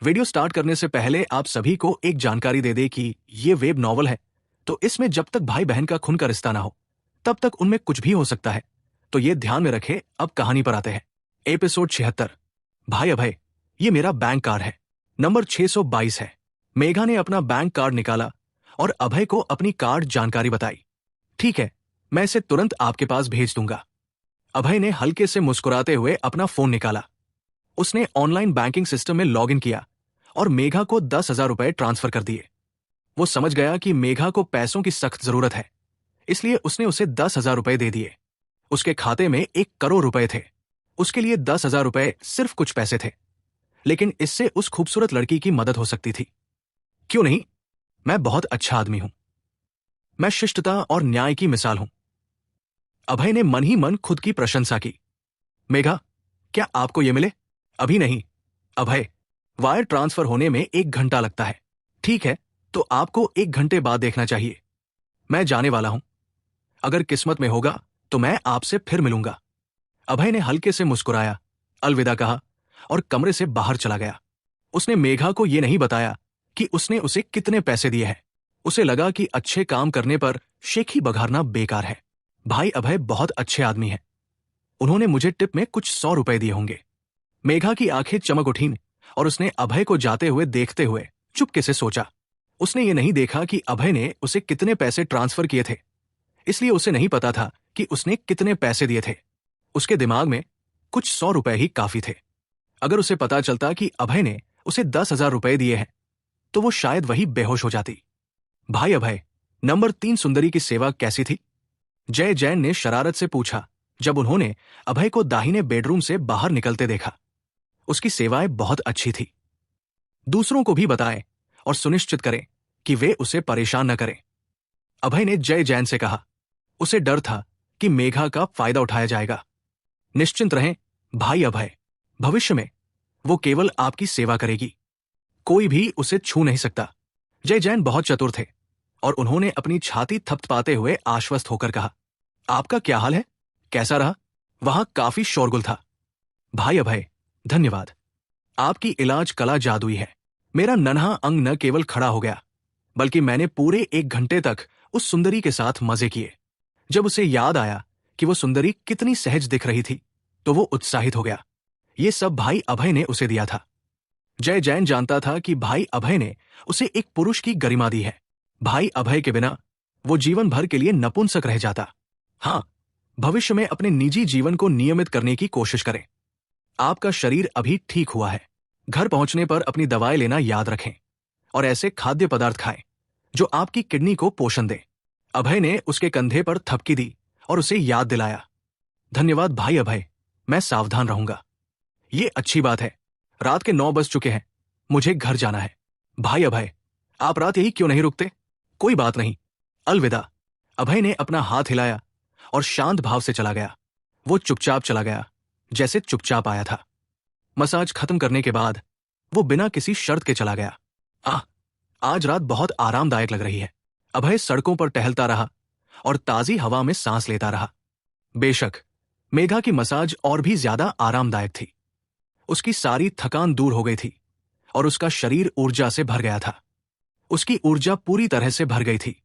Video start करने से पहले आप सभी को एक जानकारी दे दे कि ये वेब नॉवल है, तो इसमें जब तक भाई बहन का खून का रिश्ता ना हो तब तक उनमें कुछ भी हो सकता है, तो ये ध्यान में रखे। अब कहानी पर आते हैं। एपिसोड 76। भाई अभय, ये मेरा बैंक कार्ड है, नंबर 622 है। मेघा ने अपना बैंक कार्ड निकाला और अभय को अपनी कार्ड जानकारी बताई। ठीक है, मैं इसे तुरंत आपके पास भेज दूंगा। अभय ने हल्के से मुस्कुराते हुए अपना फोन निकाला। उसने ऑनलाइन बैंकिंग सिस्टम में लॉगिन किया और मेघा को 10,000 रुपए ट्रांसफर कर दिए। वो समझ गया कि मेघा को पैसों की सख्त जरूरत है, इसलिए उसने उसे 10,000 रुपए दे दिए। उसके खाते में 1 करोड़ रुपए थे। उसके लिए 10,000 रुपए सिर्फ कुछ पैसे थे, लेकिन इससे उस खूबसूरत लड़की की मदद हो सकती थी। क्यों नहीं? मैं बहुत अच्छा आदमी हूं। मैं शिष्टता और न्याय की मिसाल हूं। अभय ने मन ही मन खुद की प्रशंसा की। मेघा, क्या आपको ये मिले? अभी नहीं अभय, वायर ट्रांसफर होने में 1 घंटा लगता है। ठीक है, तो आपको 1 घंटे बाद देखना चाहिए। मैं जाने वाला हूं। अगर किस्मत में होगा तो मैं आपसे फिर मिलूंगा। अभय ने हल्के से मुस्कुराया, अलविदा कहा और कमरे से बाहर चला गया। उसने मेघा को यह नहीं बताया कि उसने उसे कितने पैसे दिए हैं। उसे लगा कि अच्छे काम करने पर शेखी बघारना बेकार है। भाई अभय बहुत अच्छे आदमी हैं। उन्होंने मुझे टिप में कुछ 100 रुपए दिए होंगे। मेघा की आंखें चमक उठीं और उसने अभय को जाते हुए देखते हुए चुपके से सोचा। उसने ये नहीं देखा कि अभय ने उसे कितने पैसे ट्रांसफर किए थे, इसलिए उसे नहीं पता था कि उसने कितने पैसे दिए थे। उसके दिमाग में कुछ 100 रुपए ही काफी थे। अगर उसे पता चलता कि अभय ने उसे 10,000 रुपए दिए हैं, तो वो शायद वही बेहोश हो जाती। भाई अभय, नंबर 3 सुंदरी की सेवा कैसी थी? जय जैन ने शरारत से पूछा जब उन्होंने अभय को दाहिने बेडरूम से बाहर निकलते देखा। उसकी सेवाएं बहुत अच्छी थी। दूसरों को भी बताएं और सुनिश्चित करें कि वे उसे परेशान न करें। अभय ने जय जैन से कहा। उसे डर था कि मेघा का फायदा उठाया जाएगा। निश्चिंत रहें भाई अभय, भविष्य में वो केवल आपकी सेवा करेगी। कोई भी उसे छू नहीं सकता। जय जैन बहुत चतुर थे और उन्होंने अपनी छाती थपथपाते हुए आश्वस्त होकर कहा, आपका क्या हाल है? कैसा रहा? वहां काफी शोरगुल था। भाई अभय, धन्यवाद। आपकी इलाज कला जादुई है। मेरा नन्हा अंग न केवल खड़ा हो गया, बल्कि मैंने पूरे 1 घंटे तक उस सुंदरी के साथ मजे किए। जब उसे याद आया कि वो सुंदरी कितनी सहज दिख रही थी, तो वो उत्साहित हो गया। ये सब भाई अभय ने उसे दिया था। जय जैन जानता था कि भाई अभय ने उसे एक पुरुष की गरिमा दी है। भाई अभय के बिना वो जीवन भर के लिए नपुंसक रह जाता। हां, भविष्य में अपने निजी जीवन को नियमित करने की कोशिश करें। आपका शरीर अभी ठीक हुआ है। घर पहुंचने पर अपनी दवाएं लेना याद रखें और ऐसे खाद्य पदार्थ खाएं जो आपकी किडनी को पोषण दें। अभय ने उसके कंधे पर थपकी दी और उसे याद दिलाया। धन्यवाद भाई अभय, मैं सावधान रहूंगा। ये अच्छी बात है। रात के 9 बज चुके हैं। मुझे घर जाना है। भाई अभय, आप रात यही क्यों नहीं रुकते? कोई बात नहीं, अलविदा। अभय ने अपना हाथ हिलाया और शांत भाव से चला गया। वो चुपचाप चला गया, जैसे चुपचाप आया था। मसाज खत्म करने के बाद वो बिना किसी शर्त के चला गया। आज रात बहुत आरामदायक लग रही है। अभय सड़कों पर टहलता रहा और ताजी हवा में सांस लेता रहा। बेशक मेघा की मसाज और भी ज्यादा आरामदायक थी। उसकी सारी थकान दूर हो गई थी और उसका शरीर ऊर्जा से भर गया था। उसकी ऊर्जा पूरी तरह से भर गई थी।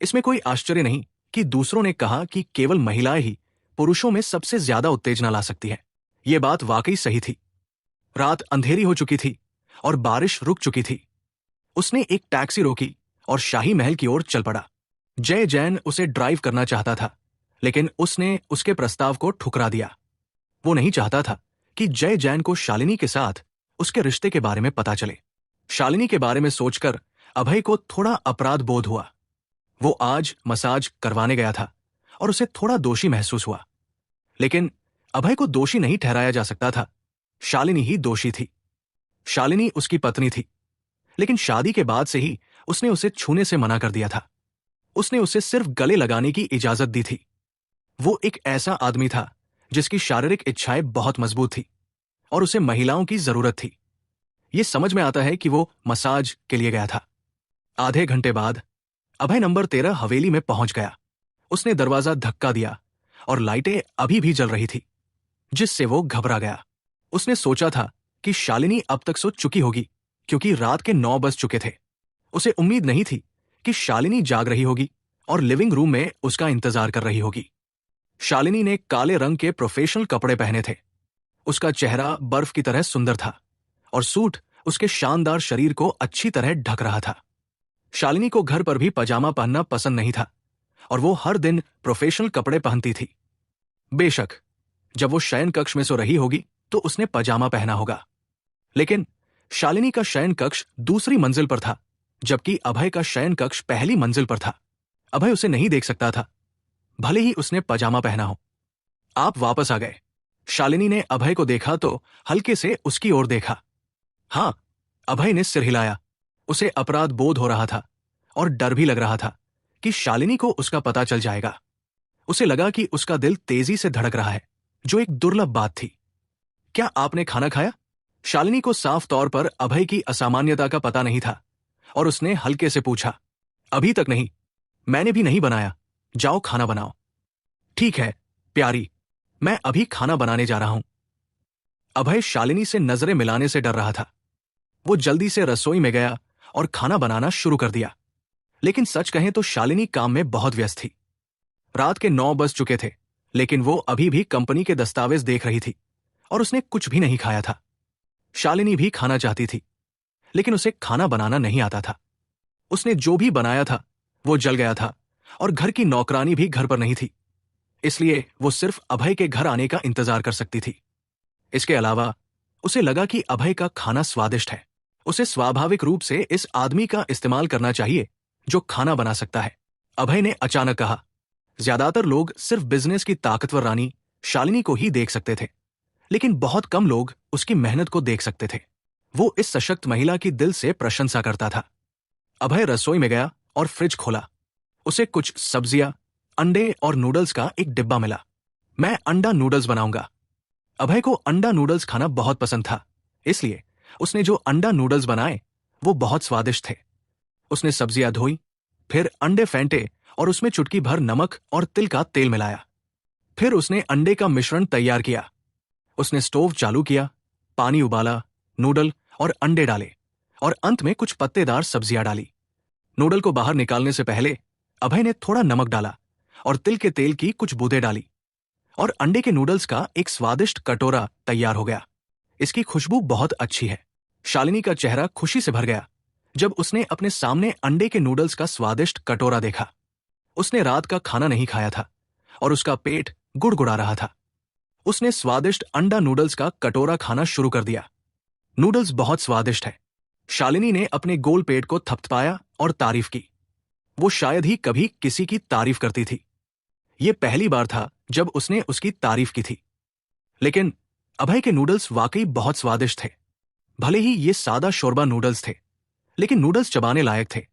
इसमें कोई आश्चर्य नहीं कि दूसरों ने कहा कि केवल महिलाएं ही पुरुषों में सबसे ज्यादा उत्तेजना ला सकती है। ये बात वाकई सही थी। रात अंधेरी हो चुकी थी और बारिश रुक चुकी थी। उसने एक टैक्सी रोकी और शाही महल की ओर चल पड़ा। जय जैन उसे ड्राइव करना चाहता था, लेकिन उसने उसके प्रस्ताव को ठुकरा दिया। वो नहीं चाहता था कि जय जैन को शालिनी के साथ उसके रिश्ते के बारे में पता चले। शालिनी के बारे में सोचकर अभय को थोड़ा अपराध बोध हुआ। वो आज मसाज करवाने गया था और उसे थोड़ा दोषी महसूस हुआ, लेकिन अभय को दोषी नहीं ठहराया जा सकता था। शालिनी ही दोषी थी। शालिनी उसकी पत्नी थी, लेकिन शादी के बाद से ही उसने उसे छूने से मना कर दिया था। उसने उसे सिर्फ गले लगाने की इजाजत दी थी। वो एक ऐसा आदमी था जिसकी शारीरिक इच्छाएं बहुत मजबूत थी और उसे महिलाओं की जरूरत थी। ये समझ में आता है कि वो मसाज के लिए गया था। आधे घंटे बाद अभय नंबर 13 हवेली में पहुंच गया। उसने दरवाजा धक्का दिया और लाइटें अभी भी जल रही थी, जिससे वो घबरा गया। उसने सोचा था कि शालिनी अब तक सो चुकी होगी, क्योंकि रात के 9 बज चुके थे। उसे उम्मीद नहीं थी कि शालिनी जाग रही होगी और लिविंग रूम में उसका इंतजार कर रही होगी। शालिनी ने काले रंग के प्रोफेशनल कपड़े पहने थे। उसका चेहरा बर्फ की तरह सुंदर था और सूट उसके शानदार शरीर को अच्छी तरह ढक रहा था। शालिनी को घर पर भी पजामा पहनना पसंद नहीं था और वो हर दिन प्रोफेशनल कपड़े पहनती थी। बेशक जब वो शयन कक्ष में सो रही होगी तो उसने पजामा पहना होगा, लेकिन शालिनी का शयन कक्ष दूसरी मंजिल पर था, जबकि अभय का शयन कक्ष पहली मंजिल पर था। अभय उसे नहीं देख सकता था, भले ही उसने पजामा पहना हो। आप वापस आ गए। शालिनी ने अभय को देखा तो हल्के से उसकी ओर देखा। हाँ, अभय ने सिर हिलाया। उसे अपराध बोध हो रहा था और डर भी लग रहा था कि शालिनी को उसका पता चल जाएगा। उसे लगा कि उसका दिल तेजी से धड़क रहा है, जो एक दुर्लभ बात थी। क्या आपने खाना खाया? शालिनी को साफ तौर पर अभय की असामान्यता का पता नहीं था और उसने हल्के से पूछा, अभी तक नहीं, मैंने भी नहीं बनाया, जाओ खाना बनाओ। ठीक है प्यारी, मैं अभी खाना बनाने जा रहा हूं। अभय शालिनी से नजरें मिलाने से डर रहा था। वो जल्दी से रसोई में गया और खाना बनाना शुरू कर दिया। लेकिन सच कहें तो शालिनी काम में बहुत व्यस्त थी। रात के 9 बज चुके थे, लेकिन वो अभी भी कंपनी के दस्तावेज देख रही थी और उसने कुछ भी नहीं खाया था। शालिनी भी खाना चाहती थी, लेकिन उसे खाना बनाना नहीं आता था। उसने जो भी बनाया था वो जल गया था और घर की नौकरानी भी घर पर नहीं थी, इसलिए वो सिर्फ अभय के घर आने का इंतजार कर सकती थी। इसके अलावा उसे लगा कि अभय का खाना स्वादिष्ट है। उसे स्वाभाविक रूप से इस आदमी का इस्तेमाल करना चाहिए जो खाना बना सकता है। अभय ने अचानक कहा। ज्यादातर लोग सिर्फ बिजनेस की ताकतवर रानी शालिनी को ही देख सकते थे, लेकिन बहुत कम लोग उसकी मेहनत को देख सकते थे। वो इस सशक्त महिला की दिल से प्रशंसा करता था। अभय रसोई में गया और फ्रिज खोला। उसे कुछ सब्जियां, अंडे और नूडल्स का एक डिब्बा मिला। मैं अंडा नूडल्स बनाऊंगा। अभय को अंडा नूडल्स खाना बहुत पसंद था, इसलिए उसने जो अंडा नूडल्स बनाए वो बहुत स्वादिष्ट थे। उसने सब्जियां धोई, फिर अंडे फेंटे और उसमें चुटकी भर नमक और तिल का तेल मिलाया। फिर उसने अंडे का मिश्रण तैयार किया। उसने स्टोव चालू किया, पानी उबाला, नूडल और अंडे डाले और अंत में कुछ पत्तेदार सब्जियां डाली। नूडल को बाहर निकालने से पहले अभय ने थोड़ा नमक डाला और तिल के तेल की कुछ बूंदें डाली और अंडे के नूडल्स का एक स्वादिष्ट कटोरा तैयार हो गया। इसकी खुशबू बहुत अच्छी है। शालिनी का चेहरा खुशी से भर गया जब उसने अपने सामने अंडे के नूडल्स का स्वादिष्ट कटोरा देखा। उसने रात का खाना नहीं खाया था और उसका पेट गुड़गुड़ा रहा था। उसने स्वादिष्ट अंडा नूडल्स का कटोरा खाना शुरू कर दिया। नूडल्स बहुत स्वादिष्ट है। शालिनी ने अपने गोल पेट को थपथपाया और तारीफ की। वो शायद ही कभी किसी की तारीफ करती थी। ये पहली बार था जब उसने उसकी तारीफ की थी। लेकिन अभय के नूडल्स वाकई बहुत स्वादिष्ट थे। भले ही ये सादा शोरबा नूडल्स थे, लेकिन नूडल्स चबाने लायक थे।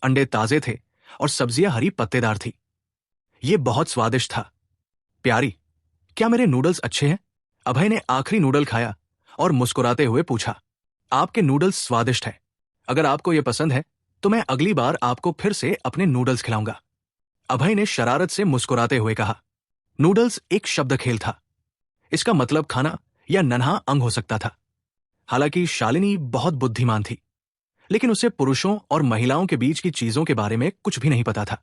अंडे ताजे थे और सब्जियां हरी पत्तेदार थी। ये बहुत स्वादिष्ट था। प्यारी, क्या मेरे नूडल्स अच्छे हैं? अभय ने आखिरी नूडल खाया और मुस्कुराते हुए पूछा। आपके नूडल्स स्वादिष्ट हैं। अगर आपको ये पसंद है तो मैं अगली बार आपको फिर से अपने नूडल्स खिलाऊंगा। अभय ने शरारत से मुस्कुराते हुए कहा। नूडल्स एक शब्द खेल था। इसका मतलब खाना या नन्हा अंग हो सकता था। हालांकि शालिनी बहुत बुद्धिमान थी, लेकिन उसे पुरुषों और महिलाओं के बीच की चीजों के बारे में कुछ भी नहीं पता था।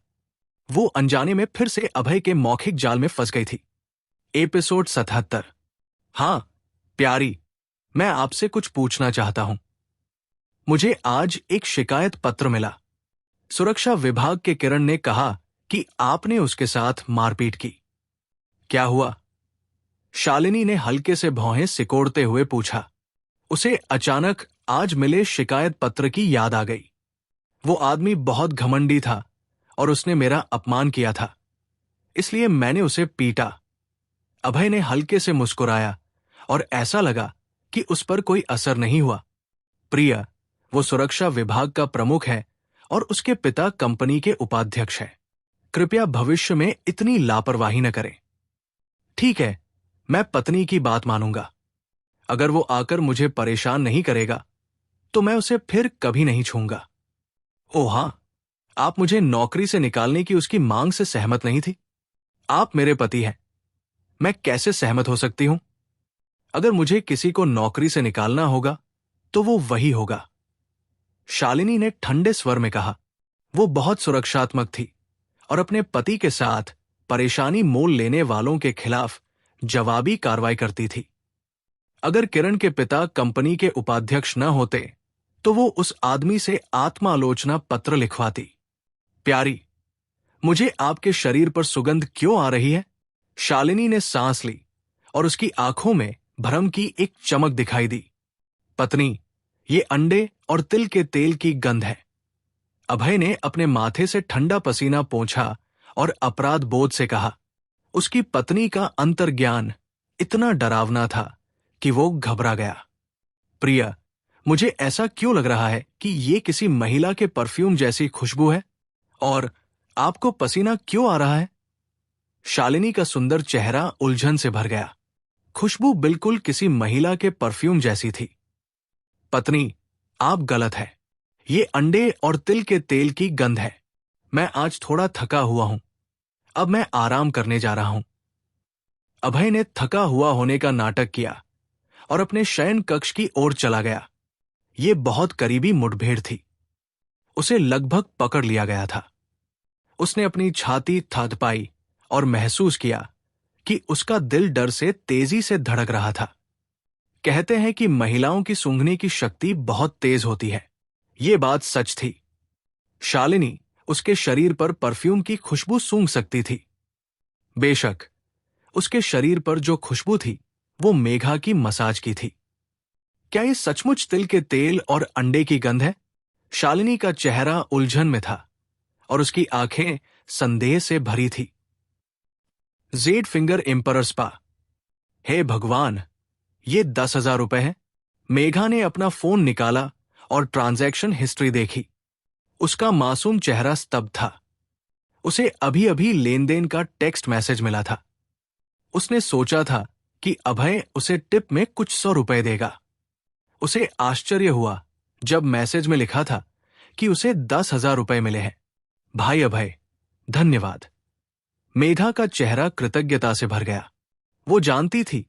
वो अनजाने में फिर से अभय के मौखिक जाल में फंस गई थी। एपिसोड 77। हाँ प्यारी, मैं आपसे कुछ पूछना चाहता हूं। मुझे आज एक शिकायत पत्र मिला। सुरक्षा विभाग के किरण ने कहा कि आपने उसके साथ मारपीट की। क्या हुआ? शालिनी ने हल्के से भौहें सिकोड़ते हुए पूछा। उसे अचानक आज मिले शिकायत पत्र की याद आ गई। वो आदमी बहुत घमंडी था और उसने मेरा अपमान किया था, इसलिए मैंने उसे पीटा। अभय ने हल्के से मुस्कुराया और ऐसा लगा कि उस पर कोई असर नहीं हुआ। प्रिया, वो सुरक्षा विभाग का प्रमुख है और उसके पिता कंपनी के उपाध्यक्ष हैं। कृपया भविष्य में इतनी लापरवाही न करें। ठीक है, मैं पत्नी की बात मानूंगा। अगर वो आकर मुझे परेशान नहीं करेगा तो मैं उसे फिर कभी नहीं छूंगा। ओह हां, आप मुझे नौकरी से निकालने की उसकी मांग से सहमत नहीं थी। आप मेरे पति हैं, मैं कैसे सहमत हो सकती हूं? अगर मुझे किसी को नौकरी से निकालना होगा तो वो वही होगा। शालिनी ने ठंडे स्वर में कहा। वो बहुत सुरक्षात्मक थी और अपने पति के साथ परेशानी मोल लेने वालों के खिलाफ जवाबी कार्रवाई करती थी। अगर किरण के पिता कंपनी के उपाध्यक्ष न होते तो वो उस आदमी से आत्मालोचना पत्र लिखवाती। प्यारी, मुझे आपके शरीर पर सुगंध क्यों आ रही है? शालिनी ने सांस ली और उसकी आंखों में भ्रम की एक चमक दिखाई दी। पत्नी, ये अंडे और तिल के तेल की गंध है। अभय ने अपने माथे से ठंडा पसीना पोंछा और अपराध बोध से कहा। उसकी पत्नी का अंतर्ज्ञान इतना डरावना था कि वो घबरा गया। प्रिया, मुझे ऐसा क्यों लग रहा है कि ये किसी महिला के परफ्यूम जैसी खुशबू है? और आपको पसीना क्यों आ रहा है? शालिनी का सुंदर चेहरा उलझन से भर गया। खुशबू बिल्कुल किसी महिला के परफ्यूम जैसी थी। पत्नी, आप गलत है। ये अंडे और तिल के तेल की गंध है। मैं आज थोड़ा थका हुआ हूं। अब मैं आराम करने जा रहा हूं। अभय ने थका हुआ होने का नाटक किया और अपने शयन कक्ष की ओर चला गया। ये बहुत करीबी मुठभेड़ थी। उसे लगभग पकड़ लिया गया था। उसने अपनी छाती थपथपाई और महसूस किया कि उसका दिल डर से तेजी से धड़क रहा था। कहते हैं कि महिलाओं की सूंघने की शक्ति बहुत तेज होती है। ये बात सच थी। शालिनी उसके शरीर पर परफ्यूम की खुशबू सूंघ सकती थी। बेशक, उसके शरीर पर जो खुशबू थी वो मेघा की मसाज की थी। क्या ये सचमुच तिल के तेल और अंडे की गंध है? शालिनी का चेहरा उलझन में था और उसकी आंखें संदेह से भरी थी। Jade finger emperor spa. हे भगवान, ये 10,000 रुपए हैं। मेघा ने अपना फोन निकाला और ट्रांजैक्शन हिस्ट्री देखी। उसका मासूम चेहरा स्तब्ध था। उसे अभी अभी लेन देन का टेक्स्ट मैसेज मिला था। उसने सोचा था कि अभय उसे टिप में कुछ 100 रुपए देगा। उसे आश्चर्य हुआ जब मैसेज में लिखा था कि उसे 10,000 रुपए मिले हैं। भाई अभय, धन्यवाद। मेघा का चेहरा कृतज्ञता से भर गया। वो जानती थी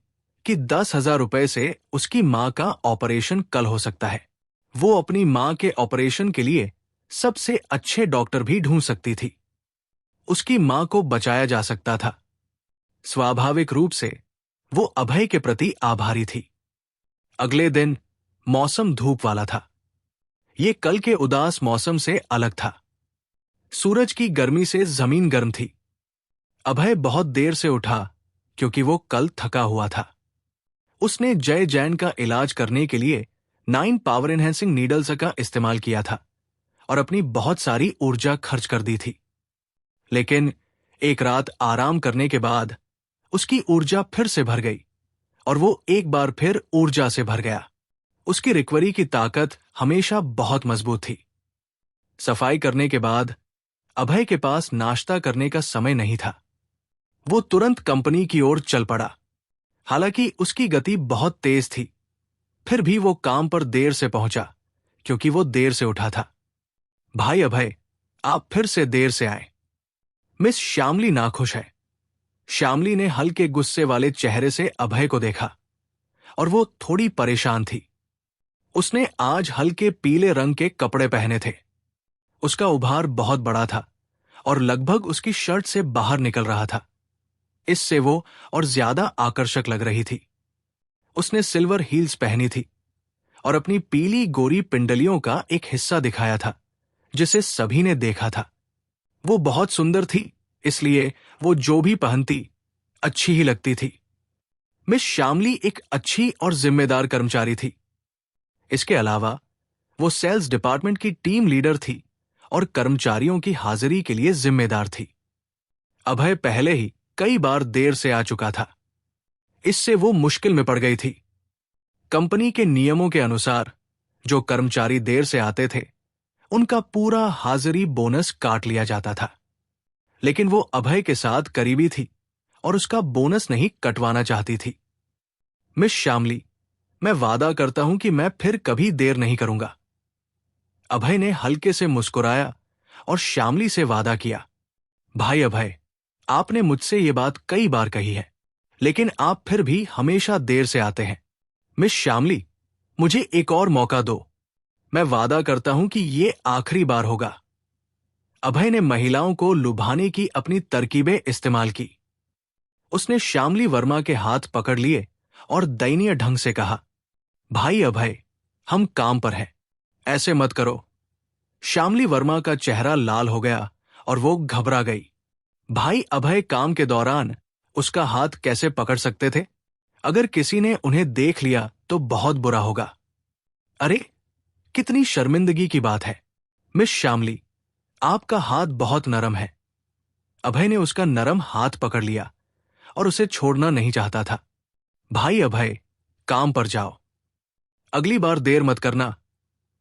कि 10,000 रुपए से उसकी मां का ऑपरेशन कल हो सकता है। वो अपनी मां के ऑपरेशन के लिए सबसे अच्छे डॉक्टर भी ढूंढ सकती थी। उसकी मां को बचाया जा सकता था। स्वाभाविक रूप से वो अभय के प्रति आभारी थी। अगले दिन मौसम धूप वाला था। ये कल के उदास मौसम से अलग था। सूरज की गर्मी से जमीन गर्म थी। अभय बहुत देर से उठा क्योंकि वो कल थका हुआ था। उसने जय जैन का इलाज करने के लिए 9 पावर एनहेंसिंग नीडल्स का इस्तेमाल किया था और अपनी बहुत सारी ऊर्जा खर्च कर दी थी। लेकिन एक रात आराम करने के बाद उसकी ऊर्जा फिर से भर गई और वो एक बार फिर ऊर्जा से भर गया। उसकी रिकवरी की ताकत हमेशा बहुत मजबूत थी। सफाई करने के बाद अभय के पास नाश्ता करने का समय नहीं था। वो तुरंत कंपनी की ओर चल पड़ा। हालांकि उसकी गति बहुत तेज थी, फिर भी वो काम पर देर से पहुंचा क्योंकि वो देर से उठा था। भाई अभय, आप फिर से देर से आए। मिस श्यामली नाखुश है। श्यामली ने हल्के गुस्से वाले चेहरे से अभय को देखा और वो थोड़ी परेशान थी। उसने आज हल्के पीले रंग के कपड़े पहने थे। उसका उभार बहुत बड़ा था और लगभग उसकी शर्ट से बाहर निकल रहा था। इससे वो और ज्यादा आकर्षक लग रही थी। उसने सिल्वर हील्स पहनी थी और अपनी पीली गोरी पिंडलियों का एक हिस्सा दिखाया था जिसे सभी ने देखा था। वो बहुत सुंदर थी, इसलिए वो जो भी पहनती अच्छी ही लगती थी। मिस श्यामली एक अच्छी और जिम्मेदार कर्मचारी थी। इसके अलावा वो सेल्स डिपार्टमेंट की टीम लीडर थी और कर्मचारियों की हाजिरी के लिए जिम्मेदार थी। अभय पहले ही कई बार देर से आ चुका था। इससे वो मुश्किल में पड़ गई थी। कंपनी के नियमों के अनुसार जो कर्मचारी देर से आते थे उनका पूरा हाजिरी बोनस काट लिया जाता था। लेकिन वो अभय के साथ करीबी थी और उसका बोनस नहीं कटवाना चाहती थी। मिस श्यामली, मैं वादा करता हूं कि मैं फिर कभी देर नहीं करूंगा। अभय ने हल्के से मुस्कुराया और श्यामली से वादा किया। भाई अभय, आपने मुझसे ये बात कई बार कही है, लेकिन आप फिर भी हमेशा देर से आते हैं। मिस श्यामली, मुझे एक और मौका दो। मैं वादा करता हूं कि ये आखिरी बार होगा। अभय ने महिलाओं को लुभाने की अपनी तरकीबें इस्तेमाल की। उसने श्यामली वर्मा के हाथ पकड़ लिए और दयनीय ढंग से कहा, भाई अभय, हम काम पर हैं, ऐसे मत करो। श्यामली वर्मा का चेहरा लाल हो गया और वो घबरा गई। भाई अभय काम के दौरान उसका हाथ कैसे पकड़ सकते थे? अगर किसी ने उन्हें देख लिया तो बहुत बुरा होगा। अरे, कितनी शर्मिंदगी की बात है। मिस श्यामली, आपका हाथ बहुत नरम है। अभय ने उसका नरम हाथ पकड़ लिया और उसे छोड़ना नहीं चाहता था। भाई अभय, काम पर जाओ, अगली बार देर मत करना।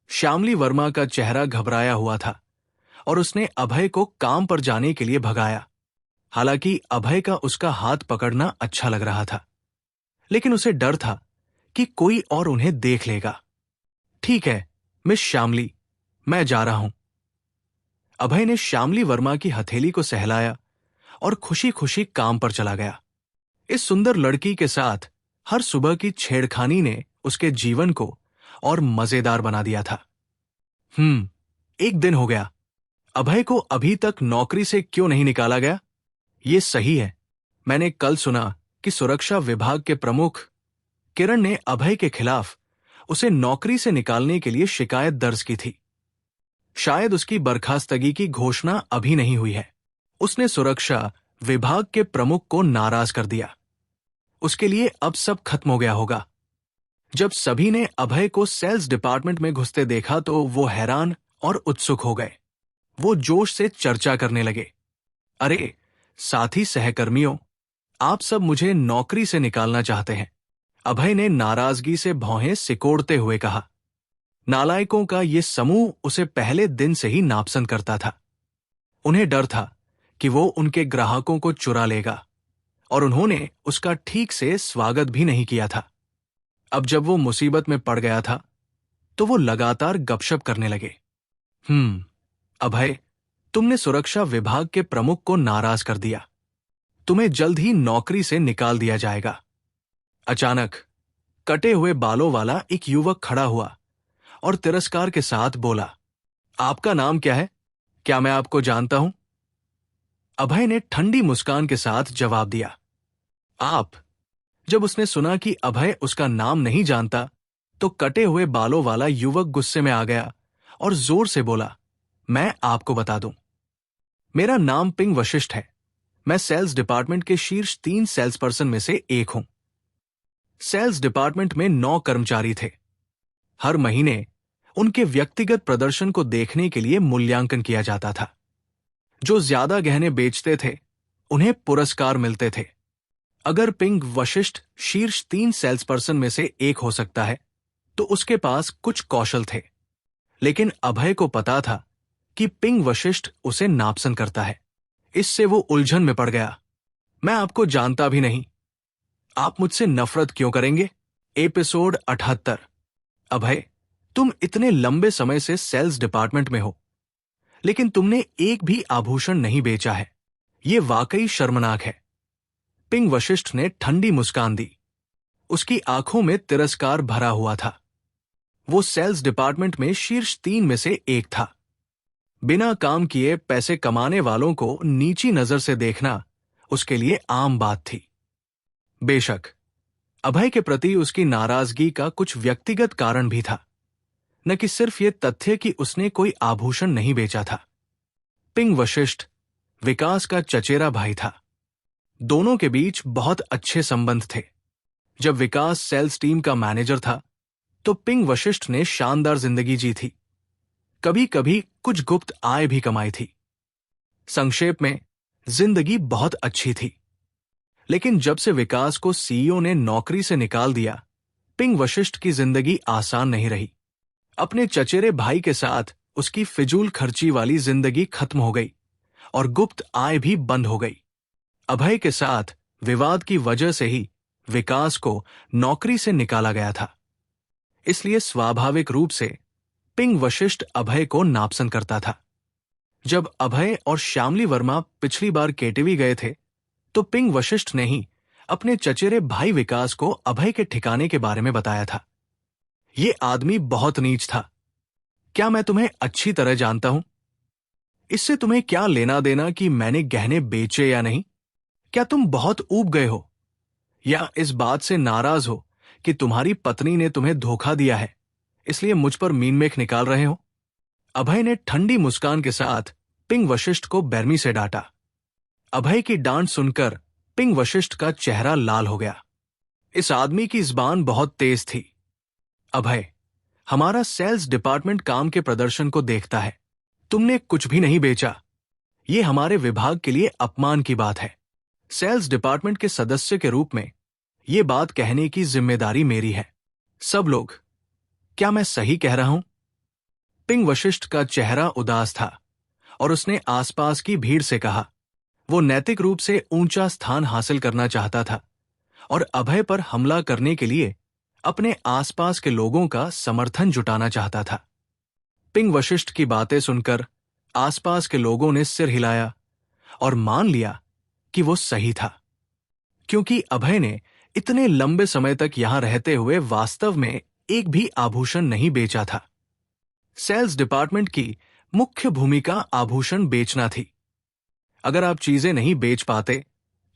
श्यामली वर्मा का चेहरा घबराया हुआ था और उसने अभय को काम पर जाने के लिए भगाया। हालांकि अभय का उसका हाथ पकड़ना अच्छा लग रहा था, लेकिन उसे डर था कि कोई और उन्हें देख लेगा। ठीक है मिस श्यामली, मैं जा रहा हूं। अभय ने श्यामली वर्मा की हथेली को सहलाया और खुशी खुशी काम पर चला गया। इस सुंदर लड़की के साथ हर सुबह की छेड़खानी ने उसके जीवन को और मजेदार बना दिया था। एक दिन हो गया। अभय को अभी तक नौकरी से क्यों नहीं निकाला गया? ये सही है। मैंने कल सुना कि सुरक्षा विभाग के प्रमुख किरण ने अभय के खिलाफ उसे नौकरी से निकालने के लिए शिकायत दर्ज की थी। शायद उसकी बर्खास्तगी की घोषणा अभी नहीं हुई है। उसने सुरक्षा विभाग के प्रमुख को नाराज कर दिया। उसके लिए अब सब खत्म हो गया होगा। जब सभी ने अभय को सेल्स डिपार्टमेंट में घुसते देखा तो वो हैरान और उत्सुक हो गए। वो जोश से चर्चा करने लगे। अरे साथी सहकर्मियों, आप सब मुझे नौकरी से निकालना चाहते हैं। अभय ने नाराजगी से भौहें सिकोड़ते हुए कहा। नालायकों का ये समूह उसे पहले दिन से ही नापसंद करता था। उन्हें डर था कि वो उनके ग्राहकों को चुरा लेगा और उन्होंने उसका ठीक से स्वागत भी नहीं किया था। अब जब वो मुसीबत में पड़ गया था तो वो लगातार गपशप करने लगे। अभय, तुमने सुरक्षा विभाग के प्रमुख को नाराज कर दिया। तुम्हें जल्द ही नौकरी से निकाल दिया जाएगा। अचानक कटे हुए बालों वाला एक युवक खड़ा हुआ और तिरस्कार के साथ बोला, आपका नाम क्या है? क्या मैं आपको जानता हूं? अभय ने ठंडी मुस्कान के साथ जवाब दिया, आप। जब उसने सुना कि अभय उसका नाम नहीं जानता तो कटे हुए बालों वाला युवक गुस्से में आ गया और जोर से बोला, मैं आपको बता दूं, मेरा नाम पिंग वशिष्ठ है। मैं सेल्स डिपार्टमेंट के शीर्ष 3 सेल्स पर्सन में से एक हूं। सेल्स डिपार्टमेंट में 9 कर्मचारी थे। हर महीने उनके व्यक्तिगत प्रदर्शन को देखने के लिए मूल्यांकन किया जाता था। जो ज्यादा गहने बेचते थे उन्हें पुरस्कार मिलते थे। अगर पिंग वशिष्ठ शीर्ष 3 सेल्स पर्सन में से एक हो सकता है तो उसके पास कुछ कौशल थे। लेकिन अभय को पता था कि पिंग वशिष्ठ उसे नापसंद करता है। इससे वो उलझन में पड़ गया। मैं आपको जानता भी नहीं, आप मुझसे नफरत क्यों करेंगे? एपिसोड 78। अभय, तुम इतने लंबे समय से सेल्स डिपार्टमेंट में हो, लेकिन तुमने एक भी आभूषण नहीं बेचा है। ये वाकई शर्मनाक है। पिंग वशिष्ठ ने ठंडी मुस्कान दी। उसकी आंखों में तिरस्कार भरा हुआ था। वो सेल्स डिपार्टमेंट में शीर्ष 3 में से एक था। बिना काम किए पैसे कमाने वालों को नीची नजर से देखना उसके लिए आम बात थी। बेशक अभय के प्रति उसकी नाराजगी का कुछ व्यक्तिगत कारण भी था, न कि सिर्फ ये तथ्य कि उसने कोई आभूषण नहीं बेचा था। पिंग वशिष्ठ विकास का चचेरा भाई था। दोनों के बीच बहुत अच्छे संबंध थे। जब विकास सेल्स टीम का मैनेजर था तो पिंग वशिष्ठ ने शानदार जिंदगी जी थी। कभी कभी कुछ गुप्त आय भी कमाई थी। संक्षेप में जिंदगी बहुत अच्छी थी। लेकिन जब से विकास को सीईओ ने नौकरी से निकाल दिया, पिंग वशिष्ठ की जिंदगी आसान नहीं रही। अपने चचेरे भाई के साथ उसकी फिजूल खर्ची वाली जिंदगी खत्म हो गई और गुप्त आय भी बंद हो गई। अभय के साथ विवाद की वजह से ही विकास को नौकरी से निकाला गया था। इसलिए स्वाभाविक रूप से पिंग वशिष्ठ अभय को नापसंद करता था। जब अभय और श्यामली वर्मा पिछली बार केटीवी गए थे तो पिंग वशिष्ठ ने ही अपने चचेरे भाई विकास को अभय के ठिकाने के बारे में बताया था। ये आदमी बहुत नीच था। क्या मैं तुम्हें अच्छी तरह जानता हूं? इससे तुम्हें क्या लेना देना कि मैंने गहने बेचे या नहीं? क्या तुम बहुत ऊब गए हो या इस बात से नाराज हो कि तुम्हारी पत्नी ने तुम्हें धोखा दिया है, इसलिए मुझ पर मीनमेख निकाल रहे हो? अभय ने ठंडी मुस्कान के साथ पिंग वशिष्ठ को बेरमी से डांटा। अभय की डांट सुनकर पिंग वशिष्ठ का चेहरा लाल हो गया। इस आदमी की जुबान बहुत तेज थी। अभय, हमारा सेल्स डिपार्टमेंट काम के प्रदर्शन को देखता है। तुमने कुछ भी नहीं बेचा। ये हमारे विभाग के लिए अपमान की बात है। सेल्स डिपार्टमेंट के सदस्य के रूप में ये बात कहने की जिम्मेदारी मेरी है। सब लोग, क्या मैं सही कह रहा हूं? पिंग वशिष्ठ का चेहरा उदास था और उसने आसपास की भीड़ से कहा, वो नैतिक रूप से ऊंचा स्थान हासिल करना चाहता था और अभय पर हमला करने के लिए अपने आसपास के लोगों का समर्थन जुटाना चाहता था। पिंग वशिष्ठ की बातें सुनकर आसपास के लोगों ने सिर हिलाया और मान लिया कि वो सही था, क्योंकि अभय ने इतने लंबे समय तक यहां रहते हुए वास्तव में एक भी आभूषण नहीं बेचा था। सेल्स डिपार्टमेंट की मुख्य भूमिका आभूषण बेचना थी। अगर आप चीजें नहीं बेच पाते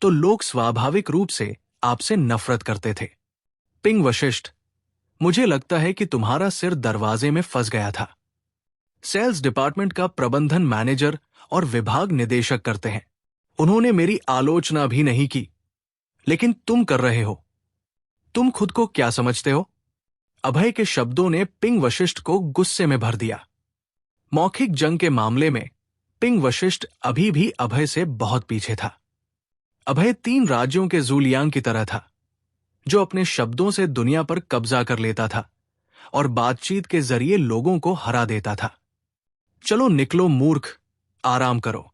तो लोग स्वाभाविक रूप से आपसे नफरत करते थे। पिंग वशिष्ठ, मुझे लगता है कि तुम्हारा सिर दरवाजे में फंस गया था। सेल्स डिपार्टमेंट का प्रबंधन मैनेजर और विभाग निदेशक करते हैं। उन्होंने मेरी आलोचना भी नहीं की, लेकिन तुम कर रहे हो। तुम खुद को क्या समझते हो? अभय के शब्दों ने पिंग वशिष्ठ को गुस्से में भर दिया। मौखिक जंग के मामले में पिंग वशिष्ठ अभी भी अभय से बहुत पीछे था। अभय 3 राज्यों के जूलियांग की तरह था, जो अपने शब्दों से दुनिया पर कब्जा कर लेता था और बातचीत के जरिए लोगों को हरा देता था। चलो निकलो मूर्ख, आराम करो,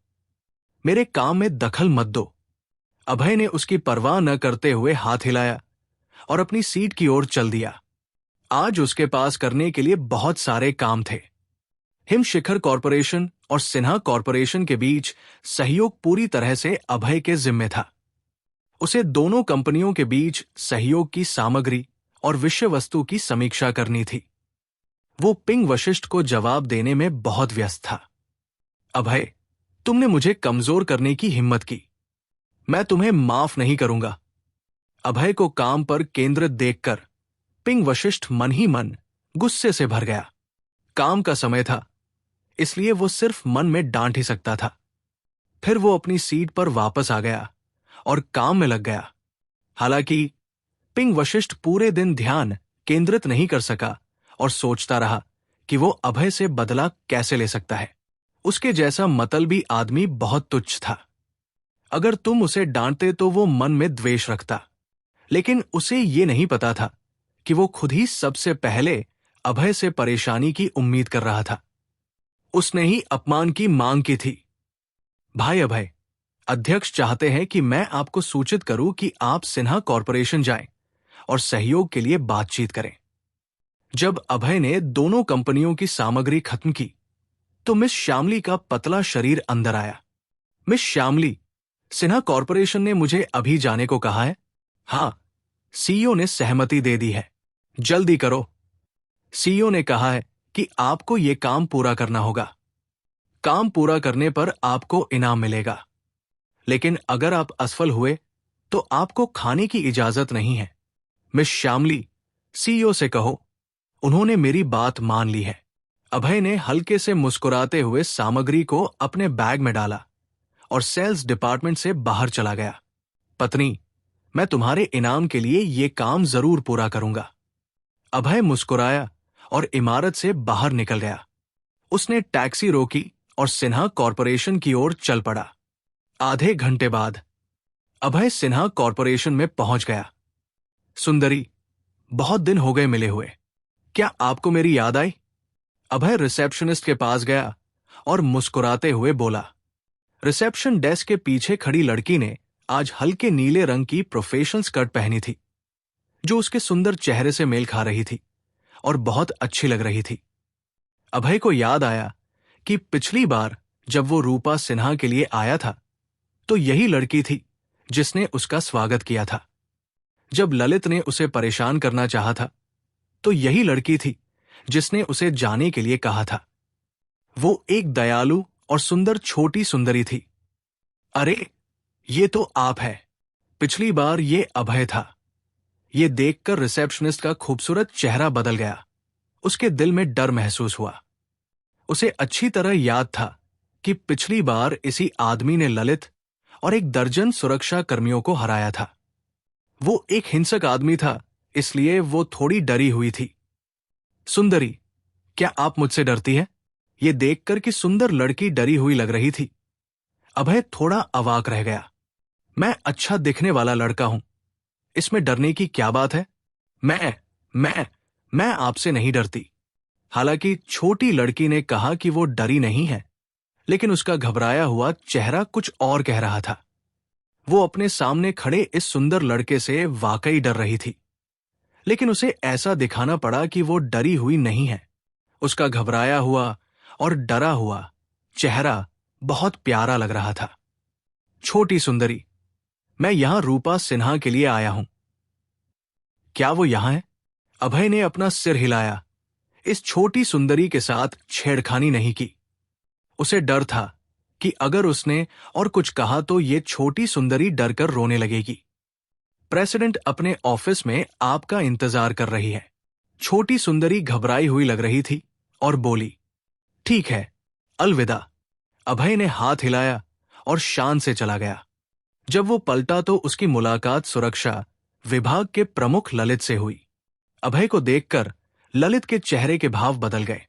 मेरे काम में दखल मत दो। अभय ने उसकी परवाह न करते हुए हाथ हिलाया और अपनी सीट की ओर चल दिया। आज उसके पास करने के लिए बहुत सारे काम थे। हिमशिखर कॉरपोरेशन और सिन्हा कॉरपोरेशन के बीच सहयोग पूरी तरह से अभय के जिम्मे था। उसे दोनों कंपनियों के बीच सहयोग की सामग्री और विषय वस्तु की समीक्षा करनी थी। वो पिंग वशिष्ठ को जवाब देने में बहुत व्यस्त था। अभय, तुमने मुझे कमजोर करने की हिम्मत की। मैं तुम्हें माफ नहीं करूंगा। अभय को काम पर केंद्रित देखकर पिंग वशिष्ठ मन ही मन गुस्से से भर गया। काम का समय था, इसलिए वो सिर्फ मन में डांट ही सकता था। फिर वो अपनी सीट पर वापस आ गया और काम में लग गया। हालांकि पिंग वशिष्ठ पूरे दिन ध्यान केंद्रित नहीं कर सका और सोचता रहा कि वो अभय से बदला कैसे ले सकता है। उसके जैसा मतलबी आदमी बहुत तुच्छ था। अगर तुम उसे डांटते तो वो मन में द्वेष रखता, लेकिन उसे ये नहीं पता था कि वो खुद ही सबसे पहले अभय से परेशानी की उम्मीद कर रहा था। उसने ही अपमान की मांग की थी। भाई अभय, अध्यक्ष चाहते हैं कि मैं आपको सूचित करूं कि आप सिन्हा कॉरपोरेशन जाएं और सहयोग के लिए बातचीत करें। जब अभय ने दोनों कंपनियों की सामग्री खत्म की तो मिस श्यामली का पतला शरीर अंदर आया। मिस श्यामली, सिन्हा कॉरपोरेशन ने मुझे अभी जाने को कहा है। हाँ, सीईओ ने सहमति दे दी है। जल्दी करो। सीईओ ने कहा है कि आपको यह काम पूरा करना होगा। काम पूरा करने पर आपको इनाम मिलेगा, लेकिन अगर आप असफल हुए तो आपको खाने की इजाजत नहीं है। मिस श्यामली, सीईओ से कहो, उन्होंने मेरी बात मान ली है। अभय ने हल्के से मुस्कुराते हुए सामग्री को अपने बैग में डाला और सेल्स डिपार्टमेंट से बाहर चला गया। पत्नी, मैं तुम्हारे इनाम के लिए ये काम जरूर पूरा करूंगा। अभय मुस्कुराया और इमारत से बाहर निकल गया। उसने टैक्सी रोकी और सिन्हा कॉरपोरेशन की ओर चल पड़ा। आधे घंटे बाद अभय सिन्हा कॉरपोरेशन में पहुंच गया। सुंदरी, बहुत दिन हो गए मिले हुए। क्या आपको मेरी याद आई? अभय रिसेप्शनिस्ट के पास गया और मुस्कुराते हुए बोला। रिसेप्शन डेस्क के पीछे खड़ी लड़की ने आज हल्के नीले रंग की प्रोफेशनल स्कर्ट पहनी थी, जो उसके सुंदर चेहरे से मेल खा रही थी और बहुत अच्छी लग रही थी। अभय को याद आया कि पिछली बार जब वो रूपा सिन्हा के लिए आया था तो यही लड़की थी जिसने उसका स्वागत किया था। जब ललित ने उसे परेशान करना चाहा था तो यही लड़की थी जिसने उसे जाने के लिए कहा था। वो एक दयालु और सुंदर छोटी सुंदरी थी। अरे, ये तो आप है। पिछली बार ये अभय था। ये देखकर रिसेप्शनिस्ट का खूबसूरत चेहरा बदल गया। उसके दिल में डर महसूस हुआ। उसे अच्छी तरह याद था कि पिछली बार इसी आदमी ने ललित और एक दर्जन सुरक्षा कर्मियों को हराया था। वो एक हिंसक आदमी था, इसलिए वो थोड़ी डरी हुई थी। सुंदरी, क्या आप मुझसे डरती है? ये देखकर कि सुंदर लड़की डरी हुई लग रही थी, अभय थोड़ा अवाक रह गया। मैं अच्छा दिखने वाला लड़का हूं, इसमें डरने की क्या बात है? मैं मैं मैं आपसे नहीं डरती। हालांकि छोटी लड़की ने कहा कि वो डरी नहीं है, लेकिन उसका घबराया हुआ चेहरा कुछ और कह रहा था। वो अपने सामने खड़े इस सुंदर लड़के से वाकई डर रही थी, लेकिन उसे ऐसा दिखाना पड़ा कि वो डरी हुई नहीं है। उसका घबराया हुआ और डरा हुआ चेहरा बहुत प्यारा लग रहा था। छोटी सुंदरी, मैं यहां रूपा सिन्हा के लिए आया हूं। क्या वो यहां है? अभय ने अपना सिर हिलाया। इस छोटी सुंदरी के साथ छेड़खानी नहीं की। उसे डर था कि अगर उसने और कुछ कहा तो ये छोटी सुंदरी डरकर रोने लगेगी। प्रेसिडेंट अपने ऑफिस में आपका इंतजार कर रही है। छोटी सुंदरी घबराई हुई लग रही थी और बोली, ठीक है, अलविदा। अभय ने हाथ हिलाया और शान से चला गया। जब वो पलटा तो उसकी मुलाकात सुरक्षा विभाग के प्रमुख ललित से हुई। अभय को देखकर ललित के चेहरे के भाव बदल गए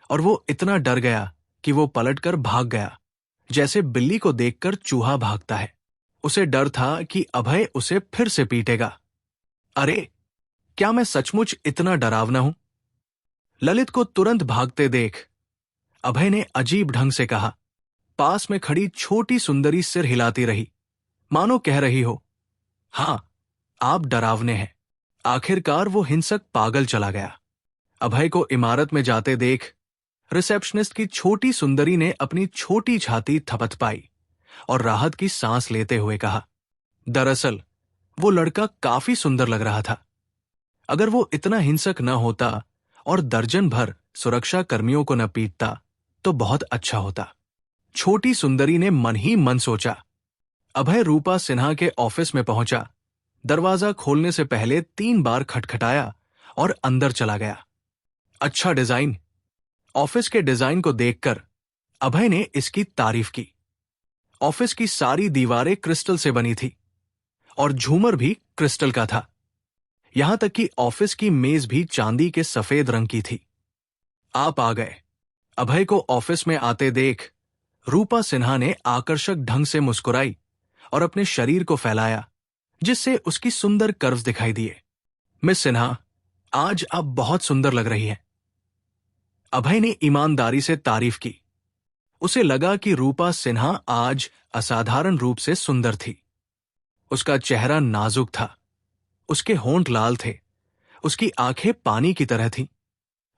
और वो इतना डर गया कि वो पलटकर भाग गया, जैसे बिल्ली को देखकर चूहा भागता है। उसे डर था कि अभय उसे फिर से पीटेगा। अरे, क्या मैं सचमुच इतना डरावना हूं? ललित को तुरंत भागते देख अभय ने अजीब ढंग से कहा। पास में खड़ी छोटी सुंदरी सिर हिलाती रही, मानो कह रही हो, हां, आप डरावने हैं। आखिरकार वो हिंसक पागल चला गया। अभय को इमारत में जाते देख रिसेप्शनिस्ट की छोटी सुंदरी ने अपनी छोटी छाती थपथपाई और राहत की सांस लेते हुए कहा, दरअसल वो लड़का काफी सुंदर लग रहा था। अगर वो इतना हिंसक न होता और दर्जन भर सुरक्षा कर्मियों को न पीटता तो बहुत अच्छा होता। छोटी सुंदरी ने मन ही मन सोचा। अभय रूपा सिन्हा के ऑफिस में पहुंचा। दरवाजा खोलने से पहले 3 बार खटखटाया और अंदर चला गया। अच्छा डिजाइन। ऑफिस के डिजाइन को देखकर अभय ने इसकी तारीफ की। ऑफिस की सारी दीवारें क्रिस्टल से बनी थी और झूमर भी क्रिस्टल का था। यहां तक कि ऑफिस की मेज भी चांदी के सफेद रंग की थी। आप आ गए। अभय को ऑफिस में आते देख रूपा सिन्हा ने आकर्षक ढंग से मुस्कुराई और अपने शरीर को फैलाया, जिससे उसकी सुंदर कर्व्स दिखाई दिए। मिस सिन्हा, आज आप बहुत सुंदर लग रही हैं। अभय ने ईमानदारी से तारीफ की। उसे लगा कि रूपा सिन्हा आज असाधारण रूप से सुंदर थी। उसका चेहरा नाजुक था, उसके होंठ लाल थे, उसकी आंखें पानी की तरह थीं,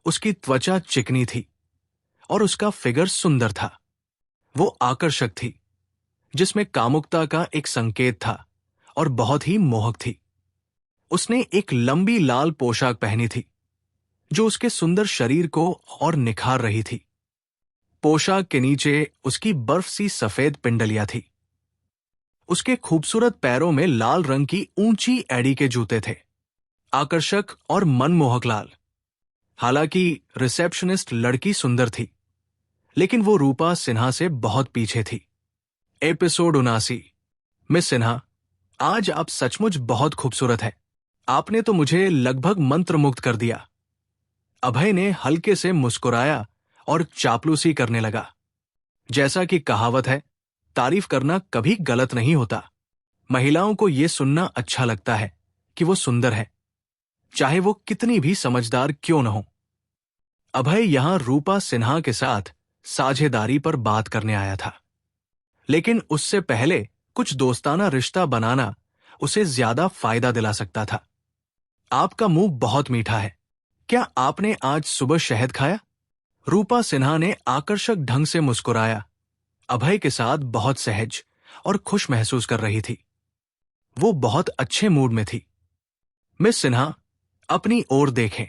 उसकी त्वचा चिकनी थी और उसका फिगर सुंदर था। वो आकर्षक थी, जिसमें कामुकता का एक संकेत था और बहुत ही मोहक थी। उसने एक लंबी लाल पोशाक पहनी थी, जो उसके सुंदर शरीर को और निखार रही थी। पोशाक के नीचे उसकी बर्फ सी सफेद पिंडलियां थी। उसके खूबसूरत पैरों में लाल रंग की ऊंची एड़ी के जूते थे, आकर्षक और मनमोहक लाल। हालांकि रिसेप्शनिस्ट लड़की सुंदर थी, लेकिन वो रूपा सिन्हा से बहुत पीछे थी। एपिसोड 79। मिस सिन्हा, आज आप सचमुच बहुत खूबसूरत हैं। आपने तो मुझे लगभग मंत्रमुग्ध कर दिया। अभय ने हल्के से मुस्कुराया और चापलूसी करने लगा। जैसा कि कहावत है, तारीफ करना कभी गलत नहीं होता। महिलाओं को यह सुनना अच्छा लगता है कि वो सुंदर है, चाहे वो कितनी भी समझदार क्यों न हो। अभय यहां रूपा सिन्हा के साथ साझेदारी पर बात करने आया था, लेकिन उससे पहले कुछ दोस्ताना रिश्ता बनाना उसे ज्यादा फायदा दिला सकता था। आपका मुंह बहुत मीठा है। क्या आपने आज सुबह शहद खाया? रूपा सिन्हा ने आकर्षक ढंग से मुस्कुराया। अभय के साथ बहुत सहज और खुश महसूस कर रही थी। वो बहुत अच्छे मूड में थी। मिस सिन्हा, अपनी ओर देखें।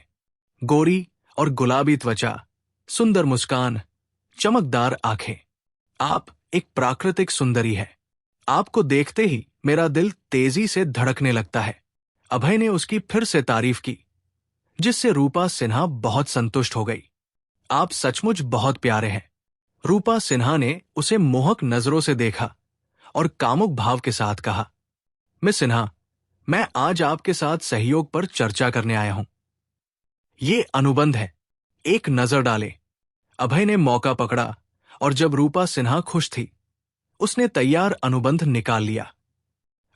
गोरी और गुलाबी त्वचा, सुंदर मुस्कान, चमकदार आंखें। आप एक प्राकृतिक सुंदरी है। आपको देखते ही मेरा दिल तेजी से धड़कने लगता है। अभय ने उसकी फिर से तारीफ की, जिससे रूपा सिन्हा बहुत संतुष्ट हो गई। आप सचमुच बहुत प्यारे हैं। रूपा सिन्हा ने उसे मोहक नजरों से देखा और कामुक भाव के साथ कहा, मिस सिन्हा, मैं आज आपके साथ सहयोग पर चर्चा करने आया हूं। ये अनुबंध है, एक नजर डालें। अभय ने मौका पकड़ा और जब रूपा सिन्हा खुश थी, उसने तैयार अनुबंध निकाल लिया।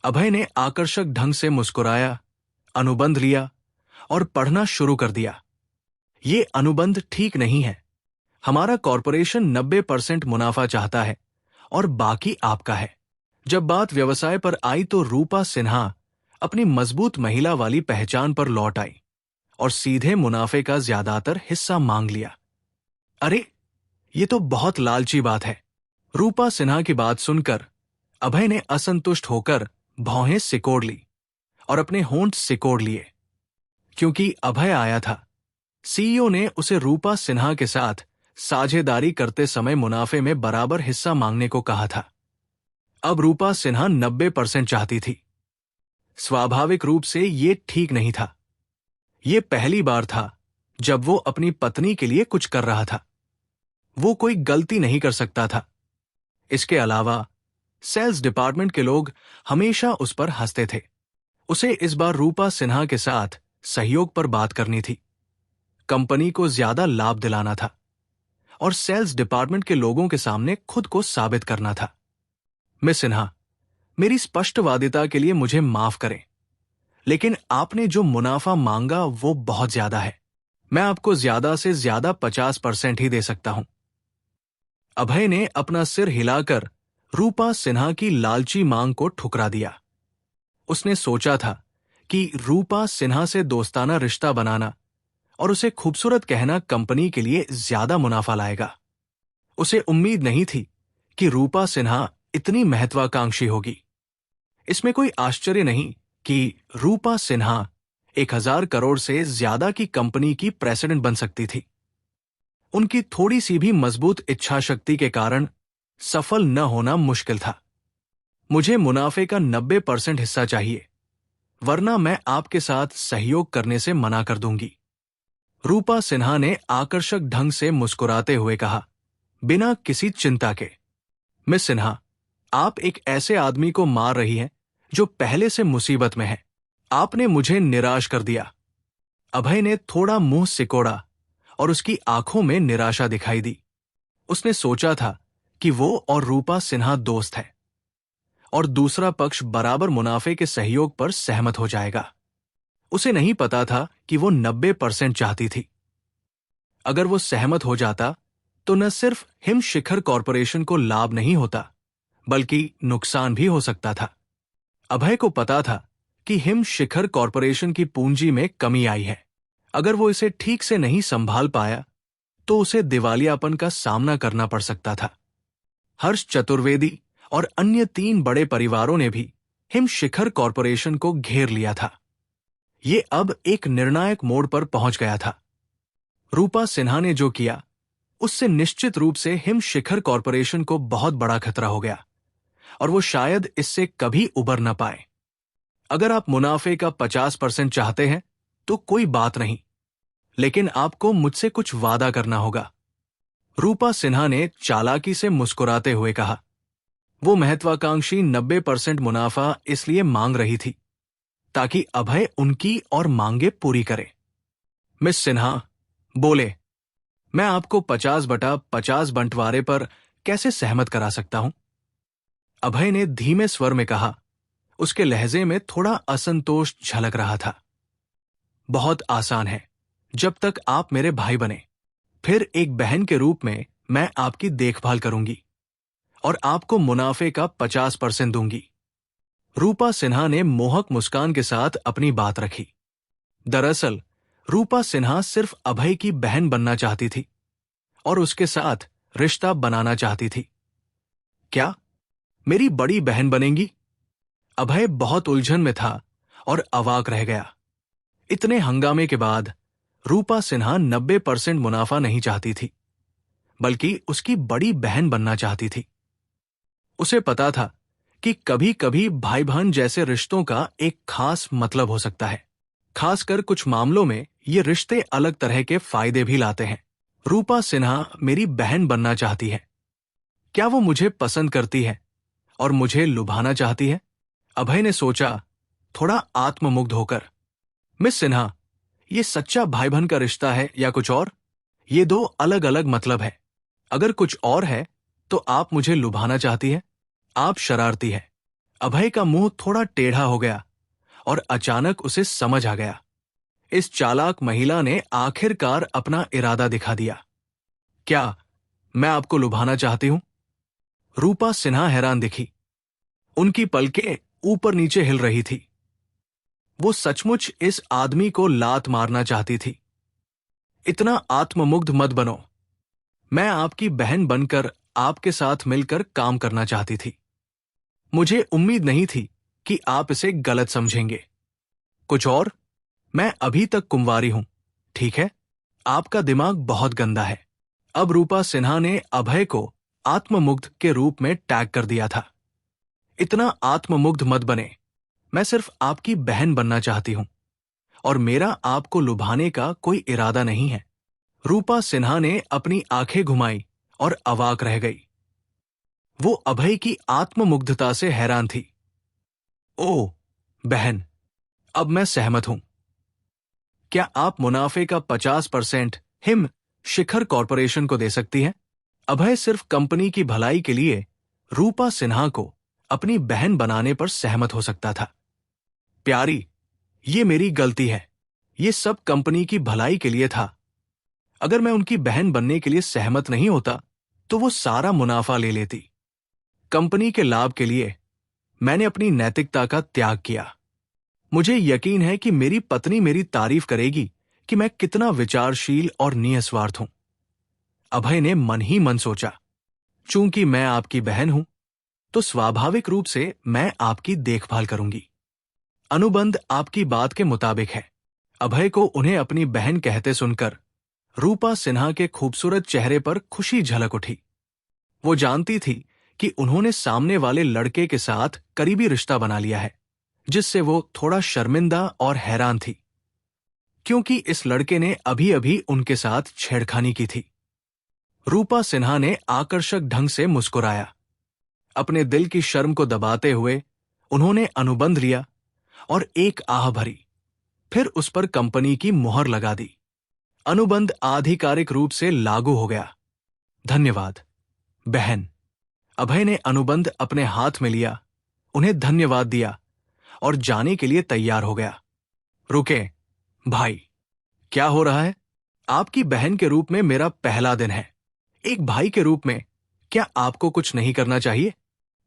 अभय ने आकर्षक ढंग से मुस्कुराया, अनुबंध लिया और पढ़ना शुरू कर दिया। ये अनुबंध ठीक नहीं है। हमारा कॉरपोरेशन 90% मुनाफा चाहता है और बाकी आपका है। जब बात व्यवसाय पर आई तो रूपा सिन्हा अपनी मजबूत महिला वाली पहचान पर लौट आई और सीधे मुनाफे का ज्यादातर हिस्सा मांग लिया। अरे, ये तो बहुत लालची बात है। रूपा सिन्हा की बात सुनकर अभय ने असंतुष्ट होकर भौहें सिकोड़ ली और अपने होंठ सिकोड़ लिए। क्योंकि अभय आया था, सीईओ ने उसे रूपा सिन्हा के साथ साझेदारी करते समय मुनाफे में बराबर हिस्सा मांगने को कहा था। अब रूपा सिन्हा 90% चाहती थी। स्वाभाविक रूप से ये ठीक नहीं था। ये पहली बार था जब वो अपनी पत्नी के लिए कुछ कर रहा था। वो कोई गलती नहीं कर सकता था। इसके अलावा सेल्स डिपार्टमेंट के लोग हमेशा उस पर हंसते थे। उसे इस बार रूपा सिन्हा के साथ सहयोग पर बात करनी थी। कंपनी को ज्यादा लाभ दिलाना था और सेल्स डिपार्टमेंट के लोगों के सामने खुद को साबित करना था। मिस सिन्हा, मेरी स्पष्टवादिता के लिए मुझे माफ करें, लेकिन आपने जो मुनाफा मांगा वो बहुत ज्यादा है। मैं आपको ज्यादा से ज्यादा 50% ही दे सकता हूं। अभय ने अपना सिर हिलाकर रूपा सिन्हा की लालची मांग को ठुकरा दिया। उसने सोचा था कि रूपा सिन्हा से दोस्ताना रिश्ता बनाना और उसे खूबसूरत कहना कंपनी के लिए ज्यादा मुनाफा लाएगा। उसे उम्मीद नहीं थी कि रूपा सिन्हा इतनी महत्वाकांक्षी होगी। इसमें कोई आश्चर्य नहीं कि रूपा सिन्हा 1000 करोड़ से ज्यादा की कंपनी की प्रेसिडेंट बन सकती थी। उनकी थोड़ी सी भी मजबूत इच्छा शक्ति के कारण सफल न होना मुश्किल था। मुझे मुनाफे का 90% हिस्सा चाहिए, वरना मैं आपके साथ सहयोग करने से मना कर दूंगी। रूपा सिन्हा ने आकर्षक ढंग से मुस्कुराते हुए कहा, बिना किसी चिंता के। मिस सिन्हा, आप एक ऐसे आदमी को मार रही हैं जो पहले से मुसीबत में है। आपने मुझे निराश कर दिया। अभय ने थोड़ा मुंह सिकोड़ा और उसकी आंखों में निराशा दिखाई दी। उसने सोचा था कि वो और रूपा सिन्हा दोस्त है और दूसरा पक्ष बराबर मुनाफे के सहयोग पर सहमत हो जाएगा। उसे नहीं पता था कि वो 90% चाहती थी। अगर वो सहमत हो जाता तो न सिर्फ हिम शिखर कॉरपोरेशन को लाभ नहीं होता, बल्कि नुकसान भी हो सकता था। अभय को पता था कि हिम शिखर कॉरपोरेशन की पूंजी में कमी आई है। अगर वो इसे ठीक से नहीं संभाल पाया तो उसे दिवालियापन का सामना करना पड़ सकता था। हर्ष चतुर्वेदी और अन्य 3 बड़े परिवारों ने भी हिम शिखर कॉरपोरेशन को घेर लिया था। ये अब एक निर्णायक मोड़ पर पहुंच गया था। रूपा सिन्हा ने जो किया उससे निश्चित रूप से हिम शिखर कॉरपोरेशन को बहुत बड़ा खतरा हो गया और वो शायद इससे कभी उबर न पाए। अगर आप मुनाफे का 50% चाहते हैं तो कोई बात नहीं, लेकिन आपको मुझसे कुछ वादा करना होगा। रूपा सिन्हा ने चालाकी से मुस्कुराते हुए कहा। वो महत्वाकांक्षी 90% मुनाफा इसलिए मांग रही थी ताकि अभय उनकी और मांगे पूरी करे। मिस सिन्हा बोले, मैं आपको 50/50 बंटवारे पर कैसे सहमत करा सकता हूं? अभय ने धीमे स्वर में कहा। उसके लहजे में थोड़ा असंतोष झलक रहा था। बहुत आसान है, जब तक आप मेरे भाई बने, फिर एक बहन के रूप में मैं आपकी देखभाल करूंगी और आपको मुनाफे का 50% दूंगी। रूपा सिन्हा ने मोहक मुस्कान के साथ अपनी बात रखी। दरअसल रूपा सिन्हा सिर्फ अभय की बहन बनना चाहती थी और उसके साथ रिश्ता बनाना चाहती थी। क्या मेरी बड़ी बहन बनेंगी? अभय बहुत उलझन में था और अवाक रह गया। इतने हंगामे के बाद रूपा सिन्हा 90% मुनाफा नहीं चाहती थी, बल्कि उसकी बड़ी बहन बनना चाहती थी। उसे पता था कि कभी कभी भाई बहन जैसे रिश्तों का एक खास मतलब हो सकता है। खासकर कुछ मामलों में ये रिश्ते अलग तरह के फायदे भी लाते हैं। रूपा सिन्हा मेरी बहन बनना चाहती है। क्या वो मुझे पसंद करती है और मुझे लुभाना चाहती है? अभय ने सोचा, थोड़ा आत्ममुग्ध होकर। मिस सिन्हा, ये सच्चा भाई बहन का रिश्ता है या कुछ और? ये दो अलग अलग मतलब है। अगर कुछ और है तो आप मुझे लुभाना चाहती है, आप शरारती है। अभय का मुंह थोड़ा टेढ़ा हो गया और अचानक उसे समझ आ गया। इस चालाक महिला ने आखिरकार अपना इरादा दिखा दिया। क्या मैं आपको लुभाना चाहती हूं? रूपा सिन्हा हैरान दिखी। उनकी पलकें ऊपर नीचे हिल रही थी। वो सचमुच इस आदमी को लात मारना चाहती थी। इतना आत्ममुग्ध मत बनो। मैं आपकी बहन बनकर आपके साथ मिलकर काम करना चाहती थी। मुझे उम्मीद नहीं थी कि आप इसे गलत समझेंगे। कुछ और? मैं अभी तक कुंवारी हूं, ठीक है? आपका दिमाग बहुत गंदा है। अब रूपा सिन्हा ने अभय को आत्ममुग्ध के रूप में टैग कर दिया था। इतना आत्ममुग्ध मत बने। मैं सिर्फ आपकी बहन बनना चाहती हूं और मेरा आपको लुभाने का कोई इरादा नहीं है। रूपा सिन्हा ने अपनी आंखें घुमाई और अवाक रह गई। वो अभय की आत्ममुग्धता से हैरान थी। ओह बहन, अब मैं सहमत हूं। क्या आप मुनाफे का 50% हिम शिखर कॉरपोरेशन को दे सकती हैं? अभय सिर्फ कंपनी की भलाई के लिए रूपा सिन्हा को अपनी बहन बनाने पर सहमत हो सकता था। प्यारी, ये मेरी गलती है। ये सब कंपनी की भलाई के लिए था। अगर मैं उनकी बहन बनने के लिए सहमत नहीं होता तो वो सारा मुनाफा ले लेती। कंपनी के लाभ के लिए मैंने अपनी नैतिकता का त्याग किया। मुझे यकीन है कि मेरी पत्नी मेरी तारीफ करेगी कि मैं कितना विचारशील और निस्वार्थ हूं। अभय ने मन ही मन सोचा, चूंकि मैं आपकी बहन हूं तो स्वाभाविक रूप से मैं आपकी देखभाल करूंगी। अनुबंध आपकी बात के मुताबिक है। अभय को उन्हें अपनी बहन कहते सुनकर रूपा सिन्हा के खूबसूरत चेहरे पर खुशी झलक उठी। वो जानती थी कि उन्होंने सामने वाले लड़के के साथ करीबी रिश्ता बना लिया है, जिससे वो थोड़ा शर्मिंदा और हैरान थी, क्योंकि इस लड़के ने अभी अभी उनके साथ छेड़खानी की थी। रूपा सिन्हा ने आकर्षक ढंग से मुस्कुराया। अपने दिल की शर्म को दबाते हुए उन्होंने अनुबंध लिया और एक आह भरी, फिर उस पर कंपनी की मुहर लगा दी। अनुबंध आधिकारिक रूप से लागू हो गया। धन्यवाद बहन। अभय ने अनुबंध अपने हाथ में लिया, उन्हें धन्यवाद दिया और जाने के लिए तैयार हो गया। रुके भाई, क्या हो रहा है? आपकी बहन के रूप में मेरा पहला दिन है। एक भाई के रूप में क्या आपको कुछ नहीं करना चाहिए?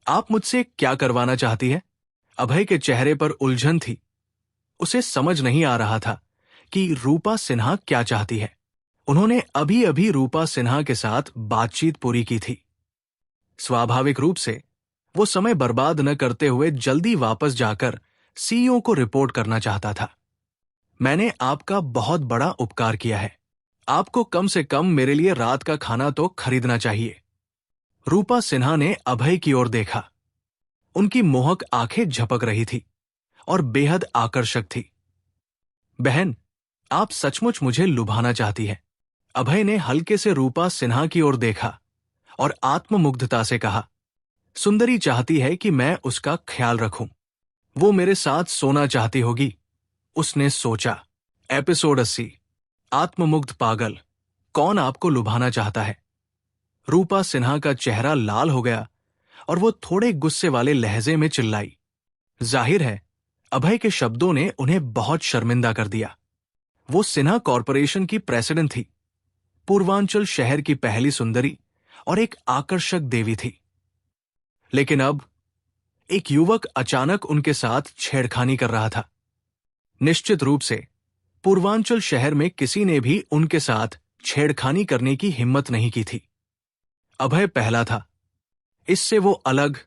आप मुझसे क्या करवाना चाहती है? अभय के चेहरे पर उलझन थी। उसे समझ नहीं आ रहा था कि रूपा सिन्हा क्या चाहती है। उन्होंने अभी अभी रूपा सिन्हा के साथ बातचीत पूरी की थी। स्वाभाविक रूप से वो समय बर्बाद न करते हुए जल्दी वापस जाकर सीईओ को रिपोर्ट करना चाहता था। मैंने आपका बहुत बड़ा उपकार किया है। आपको कम से कम मेरे लिए रात का खाना तो खरीदना चाहिए। रूपा सिन्हा ने अभय की ओर देखा। उनकी मोहक आंखें झपक रही थी और बेहद आकर्षक थी। बहन, आप सचमुच मुझे लुभाना चाहती है। अभय ने हल्के से रूपा सिन्हा की ओर देखा और आत्ममुग्धता से कहा, सुंदरी चाहती है कि मैं उसका ख्याल रखूं। वो मेरे साथ सोना चाहती होगी, उसने सोचा। एपिसोड 80, आत्ममुग्ध पागल। कौन आपको लुभाना चाहता है? रूपा सिन्हा का चेहरा लाल हो गया और वो थोड़े गुस्से वाले लहजे में चिल्लाई। जाहिर है अभय के शब्दों ने उन्हें बहुत शर्मिंदा कर दिया। वो सिन्हा कॉरपोरेशन की प्रेसिडेंट थी, पूर्वांचल शहर की पहली सुंदरी और एक आकर्षक देवी थी। लेकिन अब एक युवक अचानक उनके साथ छेड़खानी कर रहा था। निश्चित रूप से पूर्वांचल शहर में किसी ने भी उनके साथ छेड़खानी करने की हिम्मत नहीं की थी। अभय पहला था। इससे वो अलग,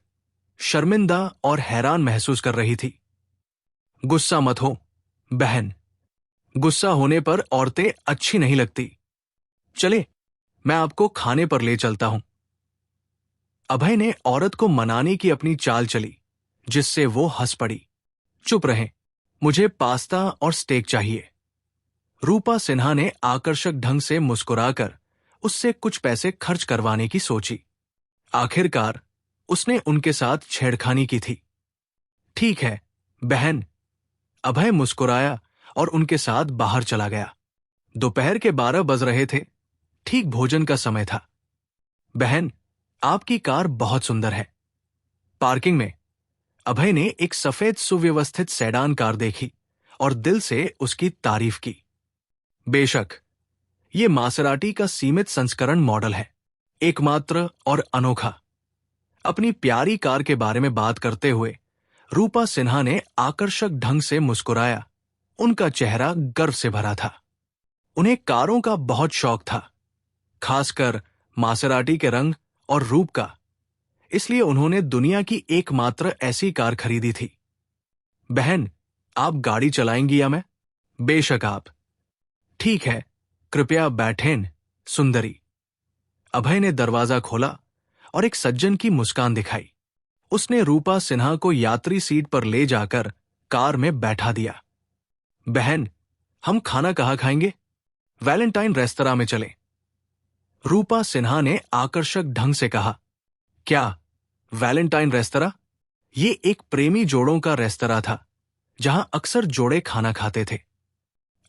शर्मिंदा और हैरान महसूस कर रही थी। गुस्सा मत हो बहन, गुस्सा होने पर औरतें अच्छी नहीं लगती। चले, मैं आपको खाने पर ले चलता हूं। अभय ने औरत को मनाने की अपनी चाल चली, जिससे वो हंस पड़ी। चुप रहें, मुझे पास्ता और स्टेक चाहिए। रूपा सिन्हा ने आकर्षक ढंग से मुस्कुराकर उससे कुछ पैसे खर्च करवाने की सोची। आखिरकार उसने उनके साथ छेड़खानी की थी। ठीक है बहन, अभय मुस्कुराया और उनके साथ बाहर चला गया। दोपहर के 12 बज रहे थे, ठीक भोजन का समय था। बहन, आपकी कार बहुत सुंदर है। पार्किंग में अभय ने एक सफेद सुव्यवस्थित सेडान कार देखी और दिल से उसकी तारीफ की। बेशक, ये मासेराटी का सीमित संस्करण मॉडल है, एकमात्र और अनोखा। अपनी प्यारी कार के बारे में बात करते हुए रूपा सिन्हा ने आकर्षक ढंग से मुस्कुराया। उनका चेहरा गर्व से भरा था। उन्हें कारों का बहुत शौक था, खासकर मासेराटी के रंग और रूप का। इसलिए उन्होंने दुनिया की एकमात्र ऐसी कार खरीदी थी। बहन, आप गाड़ी चलाएंगी या मैं? बेशक आप। ठीक है, कृपया बैठें सुंदरी। अभय ने दरवाजा खोला और एक सज्जन की मुस्कान दिखाई। उसने रूपा सिन्हा को यात्री सीट पर ले जाकर कार में बैठा दिया। बहन, हम खाना कहाँ खाएंगे? वैलेंटाइन रेस्तरां में चलें। रूपा सिन्हा ने आकर्षक ढंग से कहा। क्या वैलेंटाइन रेस्तरां? ये एक प्रेमी जोड़ों का रेस्तरां था, जहां अक्सर जोड़े खाना खाते थे।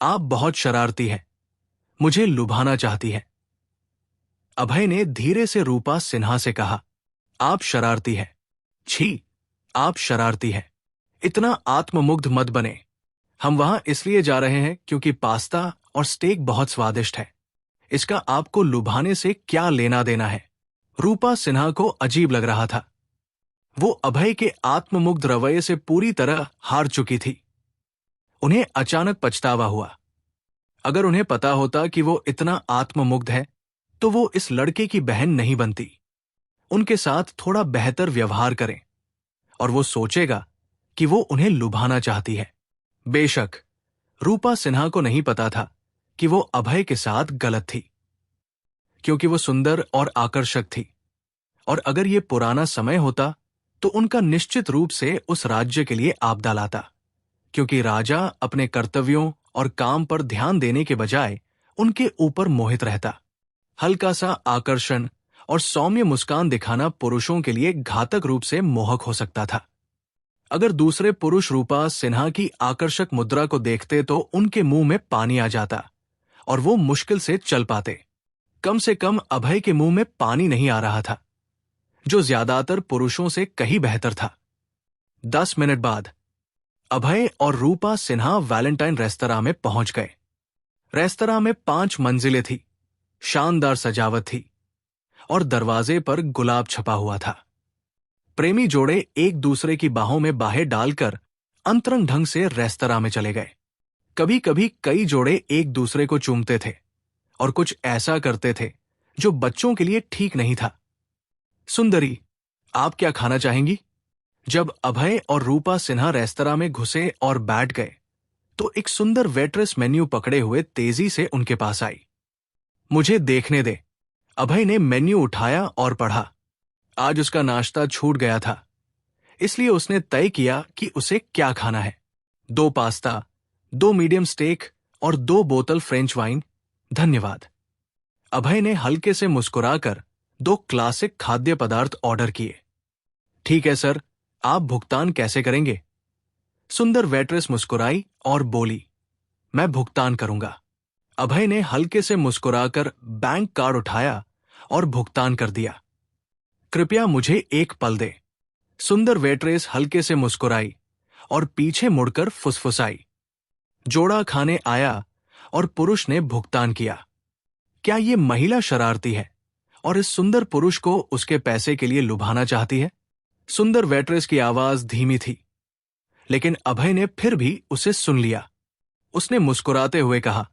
आप बहुत शरारती हैं, मुझे लुभाना चाहती हैं। अभय ने धीरे से रूपा सिन्हा से कहा। आप शरारती हैं। छी, आप शरारती हैं। इतना आत्ममुग्ध मत बने। हम वहां इसलिए जा रहे हैं क्योंकि पास्ता और स्टेक बहुत स्वादिष्ट है। इसका आपको लुभाने से क्या लेना देना है? रूपा सिन्हा को अजीब लग रहा था। वो अभय के आत्ममुग्ध रवैये से पूरी तरह हार चुकी थी। उन्हें अचानक पछतावा हुआ। अगर उन्हें पता होता कि वो इतना आत्ममुग्ध है, तो वो इस लड़के की बहन नहीं बनती। उनके साथ थोड़ा बेहतर व्यवहार करें और वो सोचेगा कि वो उन्हें लुभाना चाहती है। बेशक, रूपा सिन्हा को नहीं पता था कि वो अभय के साथ गलत थी, क्योंकि वो सुंदर और आकर्षक थी। और अगर ये पुराना समय होता तो उनका निश्चित रूप से उस राज्य के लिए आपदा लाता, क्योंकि राजा अपने कर्तव्यों और काम पर ध्यान देने के बजाय उनके ऊपर मोहित रहता। हल्का सा आकर्षण और सौम्य मुस्कान दिखाना पुरुषों के लिए घातक रूप से मोहक हो सकता था। अगर दूसरे पुरुष रूपा सिन्हा की आकर्षक मुद्रा को देखते तो उनके मुंह में पानी आ जाता और वो मुश्किल से चल पाते। कम से कम अभय के मुंह में पानी नहीं आ रहा था, जो ज्यादातर पुरुषों से कहीं बेहतर था। 10 मिनट बाद अभय और रूपा सिन्हा वैलेंटाइन रेस्तरां में पहुंच गए। रेस्तरां में 5 मंजिलें थी, शानदार सजावट थी और दरवाजे पर गुलाब छपा हुआ था। प्रेमी जोड़े एक दूसरे की बाहों में बाहें डालकर अंतरंग ढंग से रेस्तरां में चले गए। कभी कभी कई जोड़े एक दूसरे को चूमते थे और कुछ ऐसा करते थे जो बच्चों के लिए ठीक नहीं था। सुंदरी, आप क्या खाना चाहेंगी? जब अभय और रूपा सिन्हा रेस्तरां में घुसे और बैठ गए, तो एक सुंदर वेट्रेस मेन्यू पकड़े हुए तेजी से उनके पास आई। मुझे देखने दे। अभय ने मेन्यू उठाया और पढ़ा। आज उसका नाश्ता छूट गया था, इसलिए उसने तय किया कि उसे क्या खाना है। 2 पास्ता, 2 मीडियम स्टेक और 2 बोतल फ्रेंच वाइन, धन्यवाद। अभय ने हल्के से मुस्कुराकर 2 क्लासिक खाद्य पदार्थ ऑर्डर किए। ठीक है सर, आप भुगतान कैसे करेंगे? सुंदर वेट्रेस मुस्कुराई और बोली, मैं भुगतान करूंगा। अभय ने हल्के से मुस्कुराकर बैंक कार्ड उठाया और भुगतान कर दिया। कृपया मुझे एक पल दे। सुंदर वेट्रेस हल्के से मुस्कुराई और पीछे मुड़कर फुसफुसाई। जोड़ा खाने आया और पुरुष ने भुगतान किया। क्या ये महिला शरारती है और इस सुंदर पुरुष को उसके पैसे के लिए लुभाना चाहती है? सुंदर वेट्रेस की आवाज धीमी थी, लेकिन अभय ने फिर भी उसे सुन लिया। उसने मुस्कुराते हुए कहा,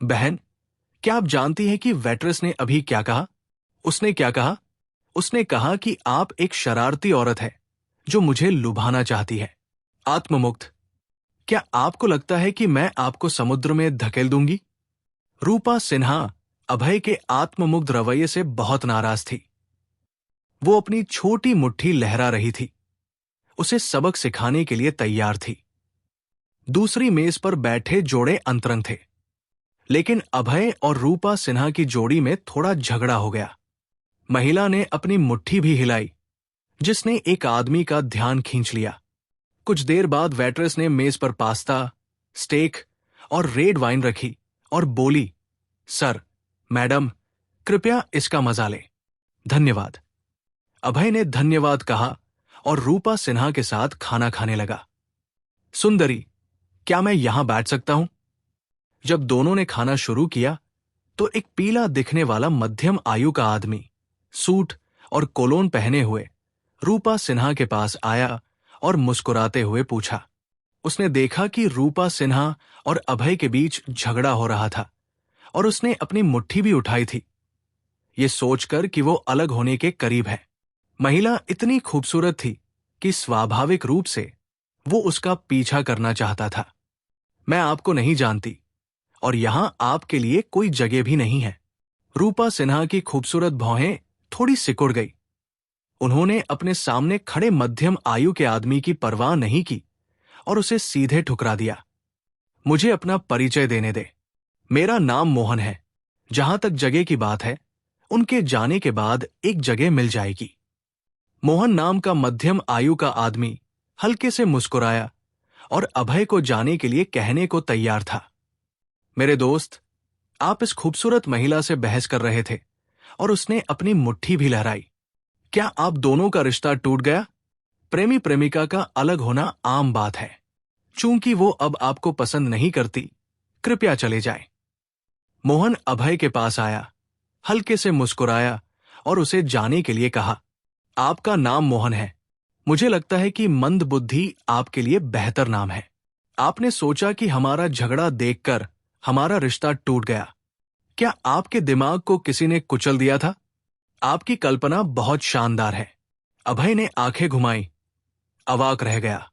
बहन, क्या आप जानती हैं कि वेट्रेस ने अभी क्या कहा? उसने क्या कहा? उसने कहा कि आप एक शरारती औरत है जो मुझे लुभाना चाहती है। आत्ममुग्ध। क्या आपको लगता है कि मैं आपको समुद्र में धकेल दूंगी? रूपा सिन्हा अभय के आत्ममुग्ध रवैये से बहुत नाराज थी। वो अपनी छोटी मुट्ठी लहरा रही थी, उसे सबक सिखाने के लिए तैयार थी। दूसरी मेज पर बैठे जोड़े अंतरंग थे, लेकिन अभय और रूपा सिन्हा की जोड़ी में थोड़ा झगड़ा हो गया। महिला ने अपनी मुट्ठी भी हिलाई, जिसने एक आदमी का ध्यान खींच लिया। कुछ देर बाद वेट्रेस ने मेज पर पास्ता, स्टेक और रेड वाइन रखी और बोली, सर, मैडम, कृपया इसका मजा लें। धन्यवाद। अभय ने धन्यवाद कहा और रूपा सिन्हा के साथ खाना खाने लगा। सुंदरी, क्या मैं यहां बैठ सकता हूं? जब दोनों ने खाना शुरू किया तो एक पीला दिखने वाला मध्यम आयु का आदमी सूट और कोलोन पहने हुए रूपा सिन्हा के पास आया और मुस्कुराते हुए पूछा। उसने देखा कि रूपा सिन्हा और अभय के बीच झगड़ा हो रहा था और उसने अपनी मुट्ठी भी उठाई थी, ये सोचकर कि वो अलग होने के करीब है। महिला इतनी खूबसूरत थी कि स्वाभाविक रूप से वो उसका पीछा करना चाहता था। मैं आपको नहीं जानती और यहां आपके लिए कोई जगह भी नहीं है। रूपा सिन्हा की खूबसूरत भौहें थोड़ी सिकुड़ गई। उन्होंने अपने सामने खड़े मध्यम आयु के आदमी की परवाह नहीं की और उसे सीधे ठुकरा दिया। मुझे अपना परिचय देने दे। मेरा नाम मोहन है। जहां तक जगह की बात है, उनके जाने के बाद एक जगह मिल जाएगी। मोहन नाम का मध्यम आयु का आदमी हल्के से मुस्कुराया और अभय को जाने के लिए कहने को तैयार था। मेरे दोस्त, आप इस खूबसूरत महिला से बहस कर रहे थे और उसने अपनी मुट्ठी भी लहराई। क्या आप दोनों का रिश्ता टूट गया? प्रेमी प्रेमिका का अलग होना आम बात है। चूंकि वो अब आपको पसंद नहीं करती, कृपया चले जाएं। मोहन अभय के पास आया, हल्के से मुस्कुराया और उसे जाने के लिए कहा, आपका नाम मोहन है। मुझे लगता है कि मंद बुद्धि आपके लिए बेहतर नाम है। आपने सोचा कि हमारा झगड़ा देखकर हमारा रिश्ता टूट गया। क्या आपके दिमाग को किसी ने कुचल दिया था? आपकी कल्पना बहुत शानदार है। अभय ने आंखें घुमाई, अवाक रह गया।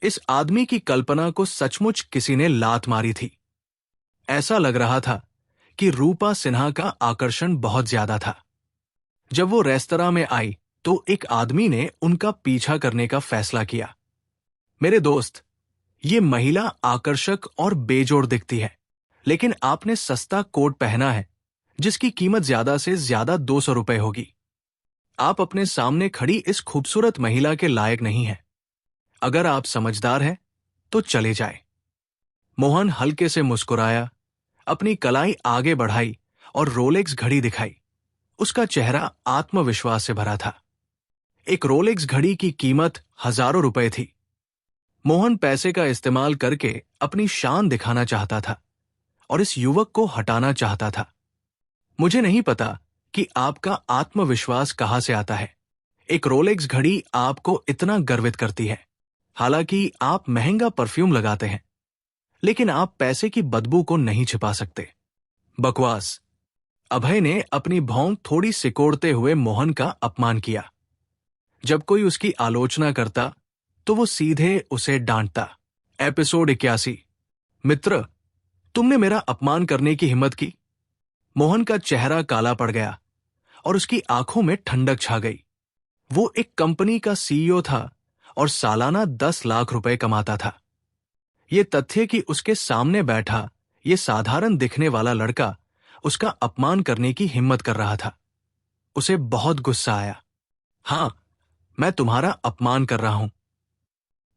इस आदमी की कल्पना को सचमुच किसी ने लात मारी थी। ऐसा लग रहा था कि रूपा सिन्हा का आकर्षण बहुत ज्यादा था। जब वो रेस्तरां में आई तो एक आदमी ने उनका पीछा करने का फैसला किया। मेरे दोस्त, ये महिला आकर्षक और बेजोड़ दिखती है, लेकिन आपने सस्ता कोट पहना है जिसकी कीमत ज्यादा से ज्यादा 200 रुपए होगी। आप अपने सामने खड़ी इस खूबसूरत महिला के लायक नहीं हैं। अगर आप समझदार हैं तो चले जाए। मोहन हल्के से मुस्कुराया, अपनी कलाई आगे बढ़ाई और रोलेक्स घड़ी दिखाई। उसका चेहरा आत्मविश्वास से भरा था। एक रोलेक्स घड़ी की कीमत हजारों रुपए थी। मोहन पैसे का इस्तेमाल करके अपनी शान दिखाना चाहता था और इस युवक को हटाना चाहता था। मुझे नहीं पता कि आपका आत्मविश्वास कहां से आता है। एक रोलेक्स घड़ी आपको इतना गर्वित करती है। हालांकि आप महंगा परफ्यूम लगाते हैं, लेकिन आप पैसे की बदबू को नहीं छिपा सकते। बकवास। अभय ने अपनी भौं थोड़ी सिकोड़ते हुए मोहन का अपमान किया। जब कोई उसकी आलोचना करता तो वो सीधे उसे डांटता। एपिसोड 81। मित्र, तुमने मेरा अपमान करने की हिम्मत की। मोहन का चेहरा काला पड़ गया और उसकी आंखों में ठंडक छा गई। वो एक कंपनी का सीईओ था और सालाना 10 लाख रुपए कमाता था। ये तथ्य कि उसके सामने बैठा ये साधारण दिखने वाला लड़का उसका अपमान करने की हिम्मत कर रहा था। उसे बहुत गुस्सा आया। हां, मैं तुम्हारा अपमान कर रहा हूं।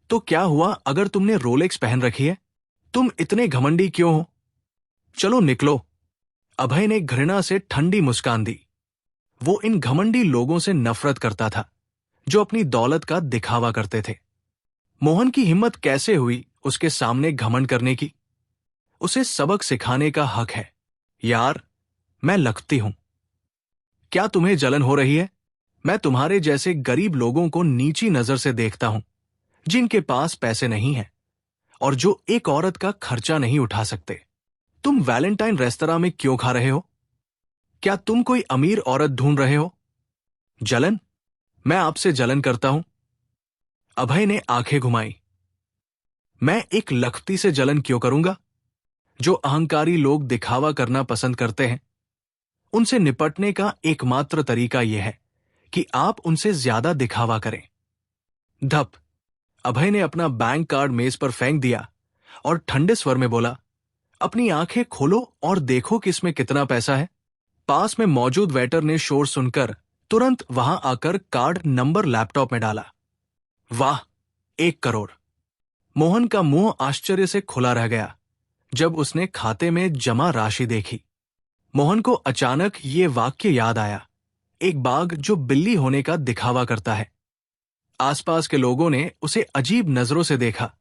तो क्या हुआ अगर तुमने रोलेक्स पहन रखी है? तुम इतने घमंडी क्यों हो? चलो निकलो। अभय ने घृणा से ठंडी मुस्कान दी। वो इन घमंडी लोगों से नफरत करता था जो अपनी दौलत का दिखावा करते थे। मोहन की हिम्मत कैसे हुई उसके सामने घमंड करने की? उसे सबक सिखाने का हक है। यार, मैं लखती हूं। क्या तुम्हें जलन हो रही है? मैं तुम्हारे जैसे गरीब लोगों को नीची नजर से देखता हूं, जिनके पास पैसे नहीं हैं और जो एक औरत का खर्चा नहीं उठा सकते। तुम वैलेंटाइन रेस्तरां में क्यों खा रहे हो? क्या तुम कोई अमीर औरत ढूंढ रहे हो? जलन? मैं आपसे जलन करता हूं? अभय ने आंखें घुमाई। मैं एक लखपति से जलन क्यों करूंगा? जो अहंकारी लोग दिखावा करना पसंद करते हैं, उनसे निपटने का एकमात्र तरीका यह है कि आप उनसे ज्यादा दिखावा करें। धप। अभय ने अपना बैंक कार्ड मेज पर फेंक दिया और ठंडे स्वर में बोला, अपनी आंखें खोलो और देखो कि इसमें कितना पैसा है। पास में मौजूद वेटर ने शोर सुनकर तुरंत वहां आकर कार्ड नंबर लैपटॉप में डाला। वाह, 1 करोड़। मोहन का मुंह आश्चर्य से खुला रह गया जब उसने खाते में जमा राशि देखी। मोहन को अचानक ये वाक्य याद आया, एक बाघ जो बिल्ली होने का दिखावा करता है। आसपास के लोगों ने उसे अजीब नजरों से देखा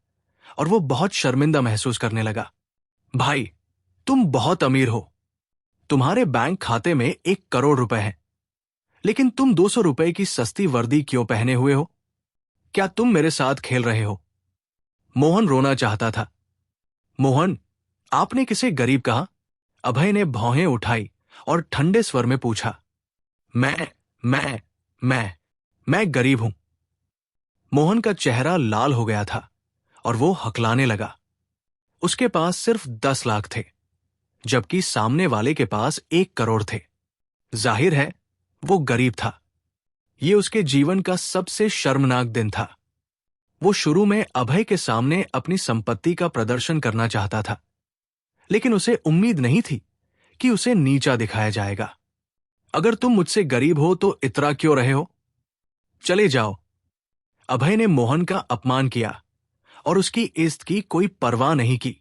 और वो बहुत शर्मिंदा महसूस करने लगा। भाई, तुम बहुत अमीर हो। तुम्हारे बैंक खाते में 1 करोड़ रुपए हैं, लेकिन तुम 200 रुपए की सस्ती वर्दी क्यों पहने हुए हो? क्या तुम मेरे साथ खेल रहे हो? मोहन रोना चाहता था। मोहन, आपने किसे गरीब कहा? अभय ने भौहें उठाई और ठंडे स्वर में पूछा। मैं गरीब हूं। मोहन का चेहरा लाल हो गया था और वो हकलाने लगा। उसके पास सिर्फ 10 लाख थे, जबकि सामने वाले के पास 1 करोड़ थे। जाहिर है वो गरीब था। ये उसके जीवन का सबसे शर्मनाक दिन था। वो शुरू में अभय के सामने अपनी संपत्ति का प्रदर्शन करना चाहता था, लेकिन उसे उम्मीद नहीं थी कि उसे नीचा दिखाया जाएगा। अगर तुम मुझसे गरीब हो तो इतरा क्यों रहे हो? चले जाओ। अभय ने मोहन का अपमान किया और उसकी इज्जत की कोई परवाह नहीं की।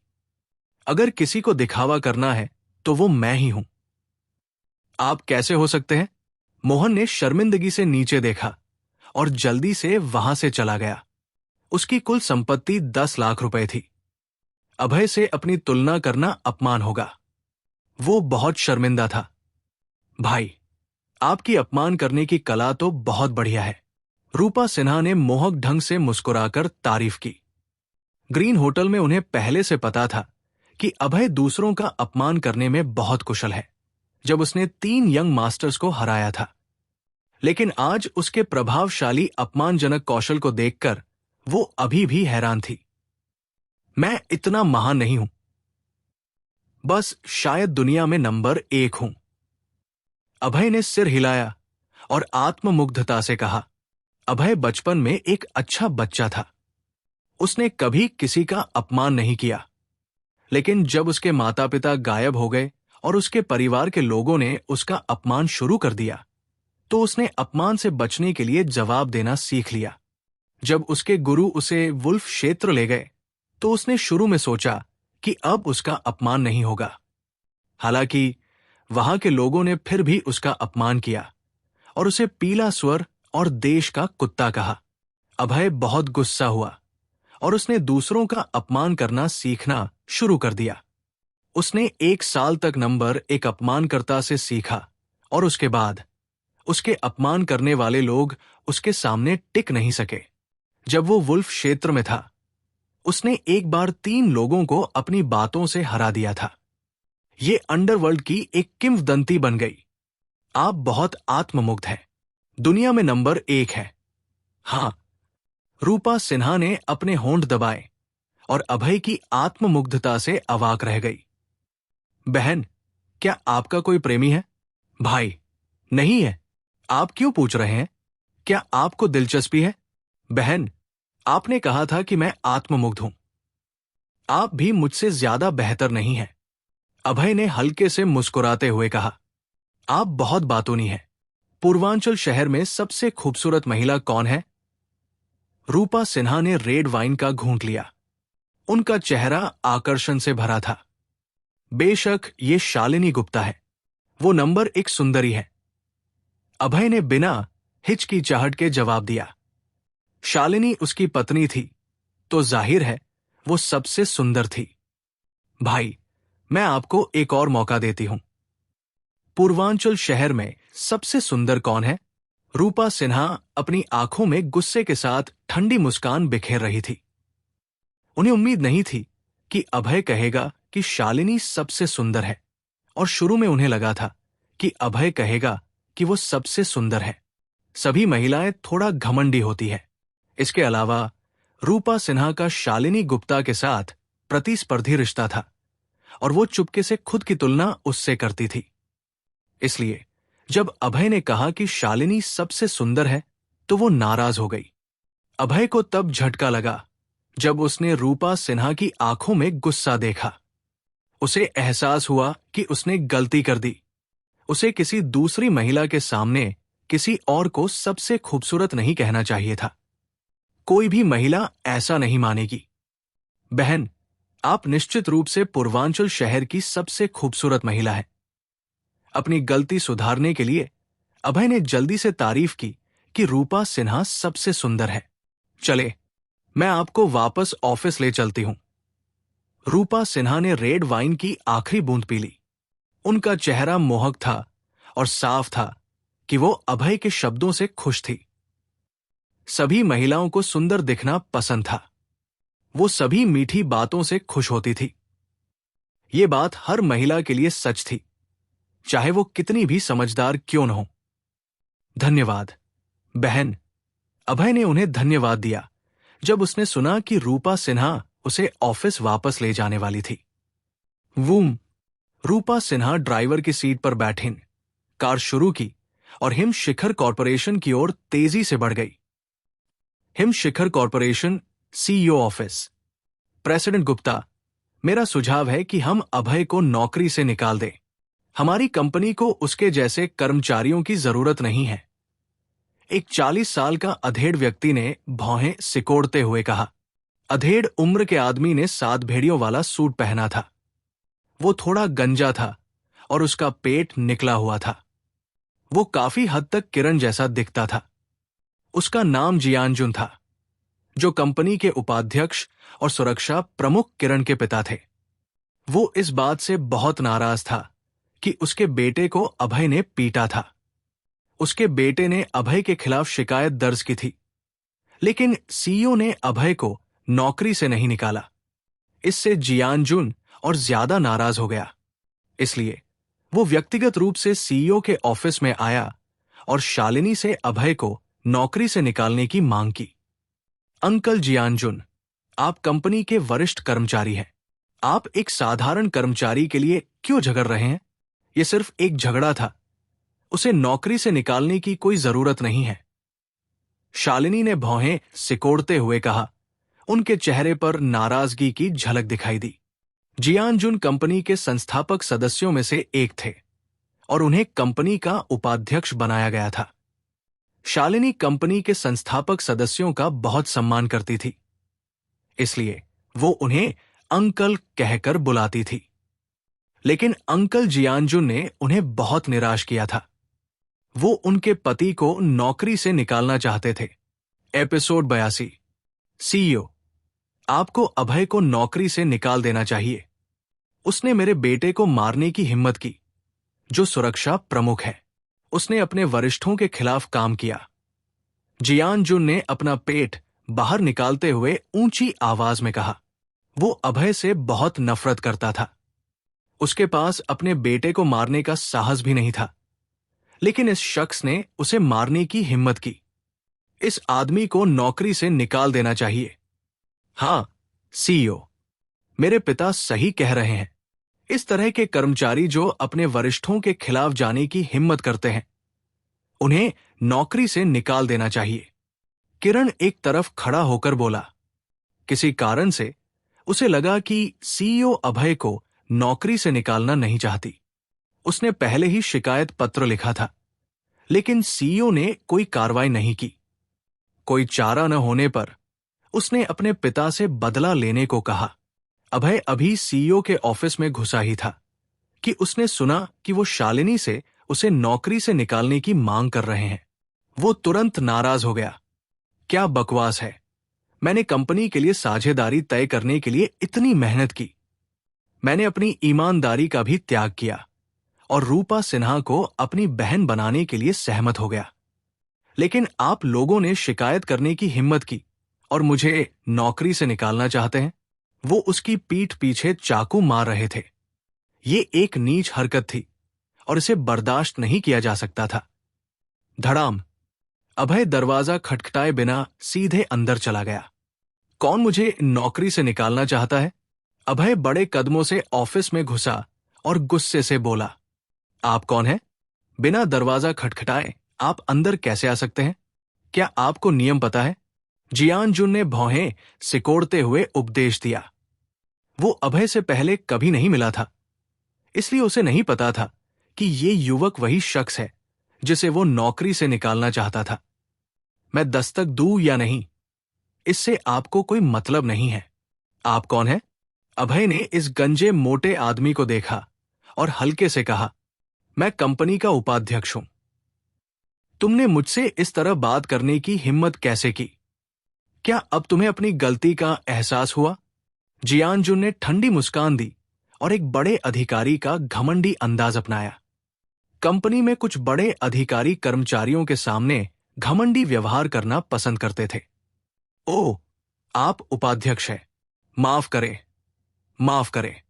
अगर किसी को दिखावा करना है तो वो मैं ही हूं। आप कैसे हो सकते हैं? मोहन ने शर्मिंदगी से नीचे देखा और जल्दी से वहां से चला गया। उसकी कुल संपत्ति 10 लाख रुपए थी। अभय से अपनी तुलना करना अपमान होगा। वो बहुत शर्मिंदा था। भाई, आपकी अपमान करने की कला तो बहुत बढ़िया है। रूपा सिन्हा ने मोहक ढंग से मुस्कुराकर तारीफ की। ग्रीन होटल में उन्हें पहले से पता था कि अभय दूसरों का अपमान करने में बहुत कुशल है, जब उसने 3 यंग मास्टर्स को हराया था। लेकिन आज उसके प्रभावशाली अपमानजनक कौशल को देखकर वो अभी भी हैरान थी। मैं इतना महान नहीं हूं, बस शायद दुनिया में नंबर 1 हूं। अभय ने सिर हिलाया और आत्ममुग्धता से कहा। अभय बचपन में एक अच्छा बच्चा था। उसने कभी किसी का अपमान नहीं किया, लेकिन जब उसके माता पिता गायब हो गए और उसके परिवार के लोगों ने उसका अपमान शुरू कर दिया, तो उसने अपमान से बचने के लिए जवाब देना सीख लिया। जब उसके गुरु उसे वुल्फ क्षेत्र ले गए, तो उसने शुरू में सोचा कि अब उसका अपमान नहीं होगा। हालांकि वहां के लोगों ने फिर भी उसका अपमान किया और उसे पीला स्वर और देश का कुत्ता कहा। अभय बहुत गुस्सा हुआ और उसने दूसरों का अपमान करना सीखना शुरू कर दिया। उसने 1 साल तक नंबर एक अपमानकर्ता से सीखा और उसके बाद उसके अपमान करने वाले लोग उसके सामने टिक नहीं सके। जब वो वुल्फ क्षेत्र में था, उसने एक बार 3 लोगों को अपनी बातों से हरा दिया था। ये अंडरवर्ल्ड की एक किंवदंती बन गई। आप बहुत आत्ममुग्ध हैं। दुनिया में नंबर 1 है। हां। रूपा सिन्हा ने अपने होंठ दबाए और अभय की आत्ममुग्धता से अवाक रह गई। बहन, क्या आपका कोई प्रेमी है? भाई, नहीं है। आप क्यों पूछ रहे हैं? क्या आपको दिलचस्पी है? बहन, आपने कहा था कि मैं आत्ममुग्ध हूं। आप भी मुझसे ज्यादा बेहतर नहीं हैं। अभय ने हल्के से मुस्कुराते हुए कहा। आप बहुत बातूनी हैं। पूर्वांचल शहर में सबसे खूबसूरत महिला कौन है? रूपा सिन्हा ने रेड वाइन का घूंट लिया। उनका चेहरा आकर्षण से भरा था। बेशक ये शालिनी गुप्ता है। वो नंबर 1 सुंदरी है। अभय ने बिना हिचकिचाहट के जवाब दिया। शालिनी उसकी पत्नी थी, तो जाहिर है वो सबसे सुंदर थी। भाई, मैं आपको एक और मौका देती हूं। पूर्वांचल शहर में सबसे सुंदर कौन है? रूपा सिन्हा अपनी आंखों में गुस्से के साथ ठंडी मुस्कान बिखेर रही थी। उन्हें उम्मीद नहीं थी कि अभय कहेगा कि शालिनी सबसे सुंदर है, और शुरू में उन्हें लगा था कि अभय कहेगा कि वो सबसे सुंदर है। सभी महिलाएं थोड़ा घमंडी होती है। इसके अलावा रूपा सिन्हा का शालिनी गुप्ता के साथ प्रतिस्पर्धी रिश्ता था और वो चुपके से खुद की तुलना उससे करती थी। इसलिए जब अभय ने कहा कि शालिनी सबसे सुंदर है तो वो नाराज हो गई। अभय को तब झटका लगा जब उसने रूपा सिन्हा की आंखों में गुस्सा देखा। उसे एहसास हुआ कि उसने गलती कर दी। उसे किसी दूसरी महिला के सामने किसी और को सबसे खूबसूरत नहीं कहना चाहिए था। कोई भी महिला ऐसा नहीं मानेगी। बहन, आप निश्चित रूप से पूर्वांचल शहर की सबसे खूबसूरत महिला हैं। अपनी गलती सुधारने के लिए अभय ने जल्दी से तारीफ की कि रूपा सिन्हा सबसे सुंदर है। चले, मैं आपको वापस ऑफिस ले चलती हूं। रूपा सिन्हा ने रेड वाइन की आखिरी बूंद पी ली। उनका चेहरा मोहक था और साफ था कि वो अभय के शब्दों से खुश थी। सभी महिलाओं को सुंदर दिखना पसंद था। वो सभी मीठी बातों से खुश होती थी। ये बात हर महिला के लिए सच थी, चाहे वो कितनी भी समझदार क्यों न हो। धन्यवाद, बहन। अभय ने उन्हें धन्यवाद दिया जब उसने सुना कि रूपा सिन्हा उसे ऑफिस वापस ले जाने वाली थी। वूम। रूपा सिन्हा ड्राइवर की सीट पर बैठी कार शुरू की और हिम शिखर कॉरपोरेशन की ओर तेजी से बढ़ गई। Him Shikhar corporation CEO office. President Gupta, मेरा सुझाव है कि हम अभय को नौकरी से निकाल दें। हमारी कंपनी को उसके जैसे कर्मचारियों की जरूरत नहीं है। एक 40 साल का अधेड़ व्यक्ति ने भौहें सिकोड़ते हुए कहा। अधेड़ उम्र के आदमी ने 7 भेड़ियों वाला सूट पहना था। वो थोड़ा गंजा था और उसका पेट निकला हुआ था। वो काफी हद तक किरण जैसा दिखता था। उसका नाम जियानजुन था, जो कंपनी के उपाध्यक्ष और सुरक्षा प्रमुख किरण के पिता थे। वो इस बात से बहुत नाराज था कि उसके बेटे को अभय ने पीटा था। उसके बेटे ने अभय के खिलाफ शिकायत दर्ज की थी, लेकिन सीईओ ने अभय को नौकरी से नहीं निकाला। इससे जियानजुन और ज्यादा नाराज हो गया। इसलिए वो व्यक्तिगत रूप से सीईओ के ऑफिस में आया और शालिनी से अभय को नौकरी से निकालने की मांग की। अंकल जियानजुन, आप कंपनी के वरिष्ठ कर्मचारी हैं। आप एक साधारण कर्मचारी के लिए क्यों झगड़ रहे हैं? यह सिर्फ एक झगड़ा था। उसे नौकरी से निकालने की कोई जरूरत नहीं है। शालिनी ने भौहें सिकोड़ते हुए कहा। उनके चेहरे पर नाराजगी की झलक दिखाई दी। जियानजुन कंपनी के संस्थापक सदस्यों में से एक थे और उन्हें कंपनी का उपाध्यक्ष बनाया गया था। शालिनी कंपनी के संस्थापक सदस्यों का बहुत सम्मान करती थी, इसलिए वो उन्हें अंकल कहकर बुलाती थी। लेकिन अंकल जियानजुन ने उन्हें बहुत निराश किया था। वो उनके पति को नौकरी से निकालना चाहते थे। एपिसोड 82। सीईओ, आपको अभय को नौकरी से निकाल देना चाहिए। उसने मेरे बेटे को मारने की हिम्मत की, जो सुरक्षा प्रमुख है। उसने अपने वरिष्ठों के खिलाफ काम किया। जियानजुन ने अपना पेट बाहर निकालते हुए ऊंची आवाज में कहा। वो अभय से बहुत नफरत करता था। उसके पास अपने बेटे को मारने का साहस भी नहीं था, लेकिन इस शख्स ने उसे मारने की हिम्मत की। इस आदमी को नौकरी से निकाल देना चाहिए। हाँ, सीईओ, मेरे पिता सही कह रहे हैं। इस तरह के कर्मचारी जो अपने वरिष्ठों के खिलाफ जाने की हिम्मत करते हैं, उन्हें नौकरी से निकाल देना चाहिए। किरण एक तरफ खड़ा होकर बोला। किसी कारण से उसे लगा कि सीईओ अभय को नौकरी से निकालना नहीं चाहती। उसने पहले ही शिकायत पत्र लिखा था, लेकिन सीईओ ने कोई कार्रवाई नहीं की। कोई चारा न होने पर उसने अपने पिता से बदला लेने को कहा। अभय अभी सीईओ के ऑफिस में घुसा ही था कि उसने सुना कि वो शालिनी से उसे नौकरी से निकालने की मांग कर रहे हैं। वो तुरंत नाराज हो गया। क्या बकवास है। मैंने कंपनी के लिए साझेदारी तय करने के लिए इतनी मेहनत की। मैंने अपनी ईमानदारी का भी त्याग किया और रूपा सिन्हा को अपनी बहन बनाने के लिए सहमत हो गया। लेकिन आप लोगों ने शिकायत करने की हिम्मत की और मुझे नौकरी से निकालना चाहते हैं। वो उसकी पीठ पीछे चाकू मार रहे थे। ये एक नीच हरकत थी और इसे बर्दाश्त नहीं किया जा सकता था। धड़ाम। अभय दरवाजा खटखटाए बिना सीधे अंदर चला गया। कौन मुझे नौकरी से निकालना चाहता है? अभय बड़े कदमों से ऑफिस में घुसा और गुस्से से बोला, आप कौन हैं? बिना दरवाजा खटखटाए आप अंदर कैसे आ सकते हैं? क्या आपको नियम पता है? जियान जुन ने भौहें सिकोड़ते हुए उपदेश दिया। वो अभय से पहले कभी नहीं मिला था, इसलिए उसे नहीं पता था कि ये युवक वही शख्स है जिसे वो नौकरी से निकालना चाहता था। मैं दस्तक दूं या नहीं, इससे आपको कोई मतलब नहीं है। आप कौन हैं? अभय ने इस गंजे मोटे आदमी को देखा और हल्के से कहा, मैं कंपनी का उपाध्यक्ष हूं। तुमने मुझसे इस तरह बात करने की हिम्मत कैसे की? क्या अब तुम्हें अपनी गलती का एहसास हुआ? जियान जुन ने ठंडी मुस्कान दी और एक बड़े अधिकारी का घमंडी अंदाज अपनाया। कंपनी में कुछ बड़े अधिकारी कर्मचारियों के सामने घमंडी व्यवहार करना पसंद करते थे। ओह, आप उपाध्यक्ष हैं। माफ करें, माफ करें।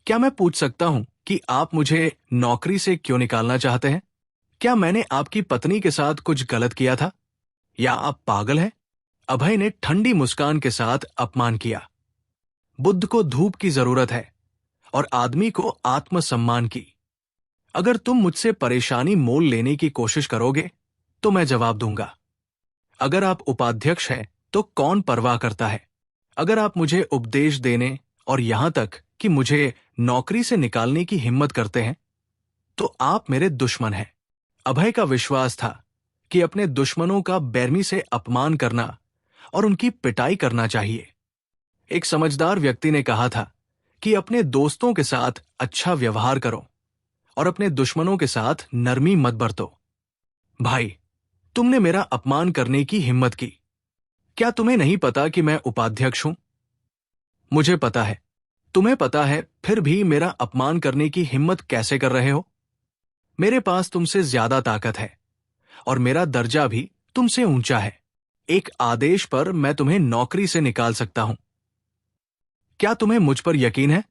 क्या मैं पूछ सकता हूं कि आप मुझे नौकरी से क्यों निकालना चाहते हैं? क्या मैंने आपकी पत्नी के साथ कुछ गलत किया था? या आप पागल हैं? अभय ने ठंडी मुस्कान के साथ अपमान किया। बुद्ध को धूप की जरूरत है और आदमी को आत्मसम्मान की। अगर तुम मुझसे परेशानी मोल लेने की कोशिश करोगे तो मैं जवाब दूंगा। अगर आप उपाध्यक्ष हैं तो कौन परवाह करता है? अगर आप मुझे उपदेश देने और यहां तक कि मुझे नौकरी से निकालने की हिम्मत करते हैं तो आप मेरे दुश्मन हैं। अभय का विश्वास था कि अपने दुश्मनों का बेरमी से अपमान करना और उनकी पिटाई करना चाहिए। एक समझदार व्यक्ति ने कहा था कि अपने दोस्तों के साथ अच्छा व्यवहार करो और अपने दुश्मनों के साथ नरमी मत बरतो। भाई, तुमने मेरा अपमान करने की हिम्मत की। क्या तुम्हें नहीं पता कि मैं उपाध्यक्ष हूं? मुझे पता है, तुम्हें पता है, फिर भी मेरा अपमान करने की हिम्मत कैसे कर रहे हो? मेरे पास तुमसे ज्यादा ताकत है और मेरा दर्जा भी तुमसे ऊंचा है। एक आदेश पर मैं तुम्हें नौकरी से निकाल सकता हूं। क्या तुम्हें मुझ पर यकीन है?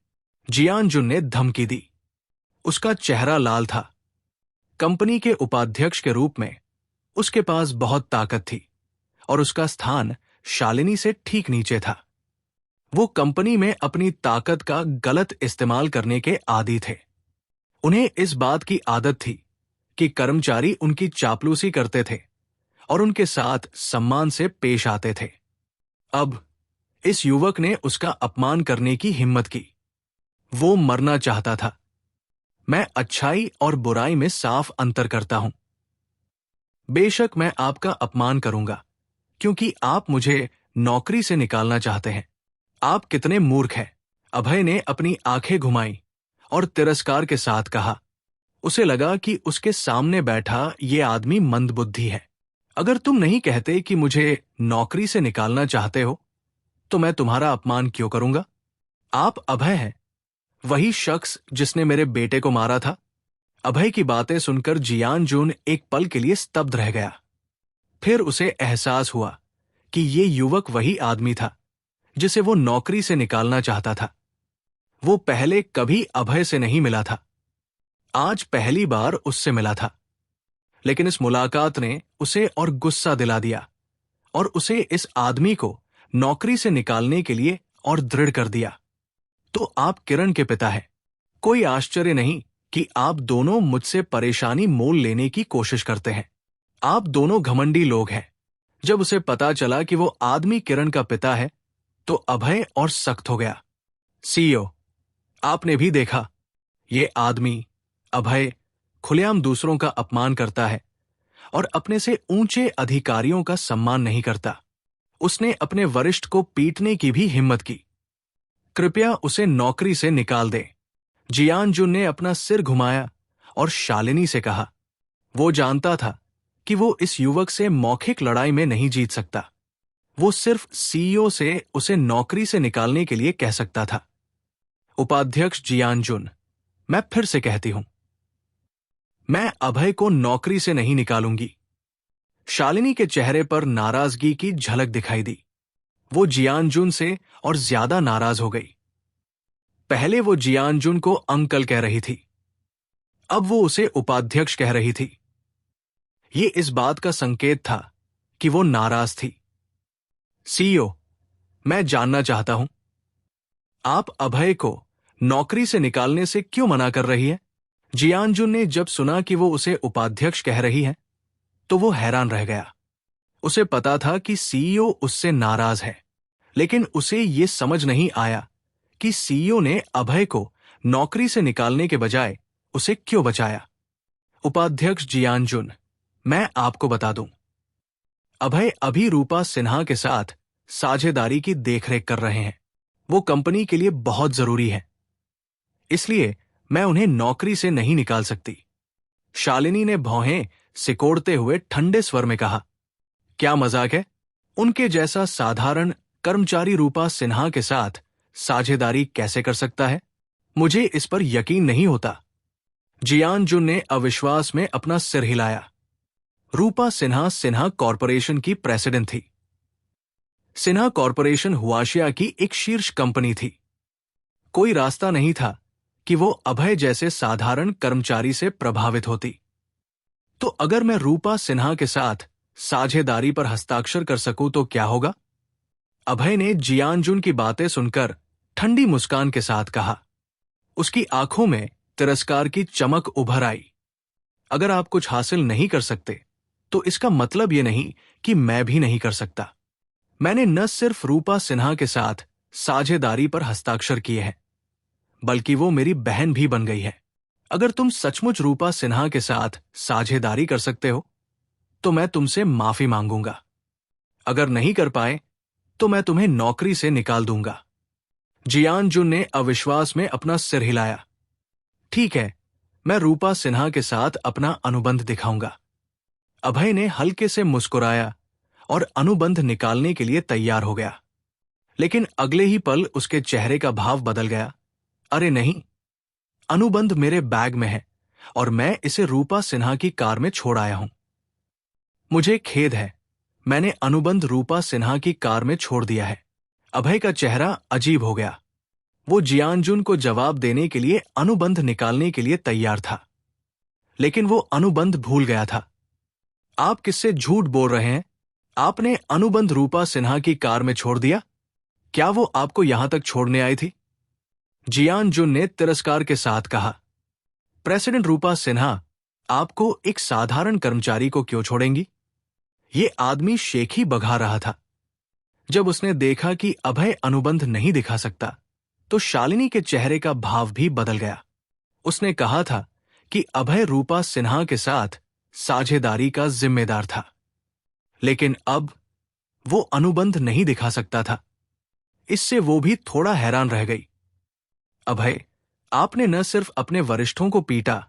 जियान जुन ने धमकी दी। उसका चेहरा लाल था। कंपनी के उपाध्यक्ष के रूप में उसके पास बहुत ताकत थी और उसका स्थान शालिनी से ठीक नीचे था। वो कंपनी में अपनी ताकत का गलत इस्तेमाल करने के आदी थे। उन्हें इस बात की आदत थी कि कर्मचारी उनकी चापलूसी करते थे और उनके साथ सम्मान से पेश आते थे। अब इस युवक ने उसका अपमान करने की हिम्मत की। वो मरना चाहता था। मैं अच्छाई और बुराई में साफ अंतर करता हूं। बेशक मैं आपका अपमान करूंगा क्योंकि आप मुझे नौकरी से निकालना चाहते हैं। आप कितने मूर्ख हैं। अभय ने अपनी आंखें घुमाई और तिरस्कार के साथ कहा। उसे लगा कि उसके सामने बैठा ये आदमी मंदबुद्धि है। अगर तुम नहीं कहते कि मुझे नौकरी से निकालना चाहते हो तो मैं तुम्हारा अपमान क्यों करूंगा? आप अभय हैं, वही शख्स जिसने मेरे बेटे को मारा था। अभय की बातें सुनकर जियान जुन एक पल के लिए स्तब्ध रह गया। फिर उसे एहसास हुआ कि ये युवक वही आदमी था जिसे वो नौकरी से निकालना चाहता था। वो पहले कभी अभय से नहीं मिला था, आज पहली बार उससे मिला था। लेकिन इस मुलाकात ने उसे और गुस्सा दिला दिया और उसे इस आदमी को नौकरी से निकालने के लिए और दृढ़ कर दिया। तो आप किरण के पिता हैं। कोई आश्चर्य नहीं कि आप दोनों मुझसे परेशानी मोल लेने की कोशिश करते हैं। आप दोनों घमंडी लोग हैं। जब उसे पता चला कि वो आदमी किरण का पिता है तो अभय और सख्त हो गया। सीईओ, आपने भी देखा, ये आदमी अभय खुलेआम दूसरों का अपमान करता है और अपने से ऊंचे अधिकारियों का सम्मान नहीं करता। उसने अपने वरिष्ठ को पीटने की भी हिम्मत की। कृपया उसे नौकरी से निकाल दें। जियान जुन ने अपना सिर घुमाया और शालिनी से कहा। वो जानता था कि वो इस युवक से मौखिक लड़ाई में नहीं जीत सकता। वो सिर्फ सीईओ से उसे नौकरी से निकालने के लिए कह सकता था। उपाध्यक्ष जियान जुन, मैं फिर से कहती हूं, मैं अभय को नौकरी से नहीं निकालूंगी। शालिनी के चेहरे पर नाराजगी की झलक दिखाई दी। वो जियान जुन से और ज्यादा नाराज हो गई। पहले वो जियान जुन को अंकल कह रही थी, अब वो उसे उपाध्यक्ष कह रही थी। ये इस बात का संकेत था कि वो नाराज थी। सीईओ, मैं जानना चाहता हूं, आप अभय को नौकरी से निकालने से क्यों मना कर रही है? जियानजुन ने जब सुना कि वो उसे उपाध्यक्ष कह रही है, तो वो हैरान रह गया। उसे पता था कि सीईओ उससे नाराज है, लेकिन उसे ये समझ नहीं आया कि सीईओ ने अभय को नौकरी से निकालने के बजाय उसे क्यों बचाया। उपाध्यक्ष जियानजुन, मैं आपको बता दूं, अभय अभी रूपा सिन्हा के साथ साझेदारी की देखरेख कर रहे हैं। वो कंपनी के लिए बहुत जरूरी है, इसलिए मैं उन्हें नौकरी से नहीं निकाल सकती। शालिनी ने भौहें सिकोड़ते हुए ठंडे स्वर में कहा, क्या मजाक है? उनके जैसा साधारण कर्मचारी रूपा सिन्हा के साथ साझेदारी कैसे कर सकता है? मुझे इस पर यकीन नहीं होता। जियानजुन ने अविश्वास में अपना सिर हिलाया। रूपा सिन्हा सिन्हा कॉरपोरेशन की प्रेसिडेंट थी। सिन्हा कॉरपोरेशन हुआशिया की एक शीर्ष कंपनी थी। कोई रास्ता नहीं था कि वो अभय जैसे साधारण कर्मचारी से प्रभावित होती। तो अगर मैं रूपा सिन्हा के साथ साझेदारी पर हस्ताक्षर कर सकूं तो क्या होगा? अभय ने जियानजुन की बातें सुनकर ठंडी मुस्कान के साथ कहा। उसकी आंखों में तिरस्कार की चमक उभर आई। अगर आप कुछ हासिल नहीं कर सकते, तो इसका मतलब यह नहीं कि मैं भी नहीं कर सकता। मैंने न सिर्फ रूपा सिन्हा के साथ साझेदारी पर हस्ताक्षर किए हैं, बल्कि वो मेरी बहन भी बन गई है। अगर तुम सचमुच रूपा सिन्हा के साथ साझेदारी कर सकते हो, तो मैं तुमसे माफी मांगूंगा। अगर नहीं कर पाए, तो मैं तुम्हें नौकरी से निकाल दूंगा। जियानजुन ने अविश्वास में अपना सिर हिलाया। ठीक है, मैं रूपा सिन्हा के साथ अपना अनुबंध दिखाऊंगा। अभय ने हल्के से मुस्कुराया और अनुबंध निकालने के लिए तैयार हो गया। लेकिन अगले ही पल उसके चेहरे का भाव बदल गया। अरे नहीं, अनुबंध मेरे बैग में है और मैं इसे रूपा सिन्हा की कार में छोड़ आया हूं। मुझे खेद है, मैंने अनुबंध रूपा सिन्हा की कार में छोड़ दिया है। अभय का चेहरा अजीब हो गया। वो जियानजुन को जवाब देने के लिए अनुबंध निकालने के लिए तैयार था, लेकिन वो अनुबंध भूल गया था। आप किससे झूठ बोल रहे हैं? आपने अनुबंध रूपा सिन्हा की कार में छोड़ दिया? क्या वो आपको यहां तक छोड़ने आई थी? जियानजुन ने तिरस्कार के साथ कहा। प्रेसिडेंट रूपा सिन्हा आपको एक साधारण कर्मचारी को क्यों छोड़ेंगी? ये आदमी शेखी बघा रहा था। जब उसने देखा कि अभय अनुबंध नहीं दिखा सकता, तो शालिनी के चेहरे का भाव भी बदल गया। उसने कहा था कि अभय रूपा सिन्हा के साथ साझेदारी का जिम्मेदार था, लेकिन अब वो अनुबंध नहीं दिखा सकता था। इससे वो भी थोड़ा हैरान रह गई। अभय, आपने न सिर्फ अपने वरिष्ठों को पीटा,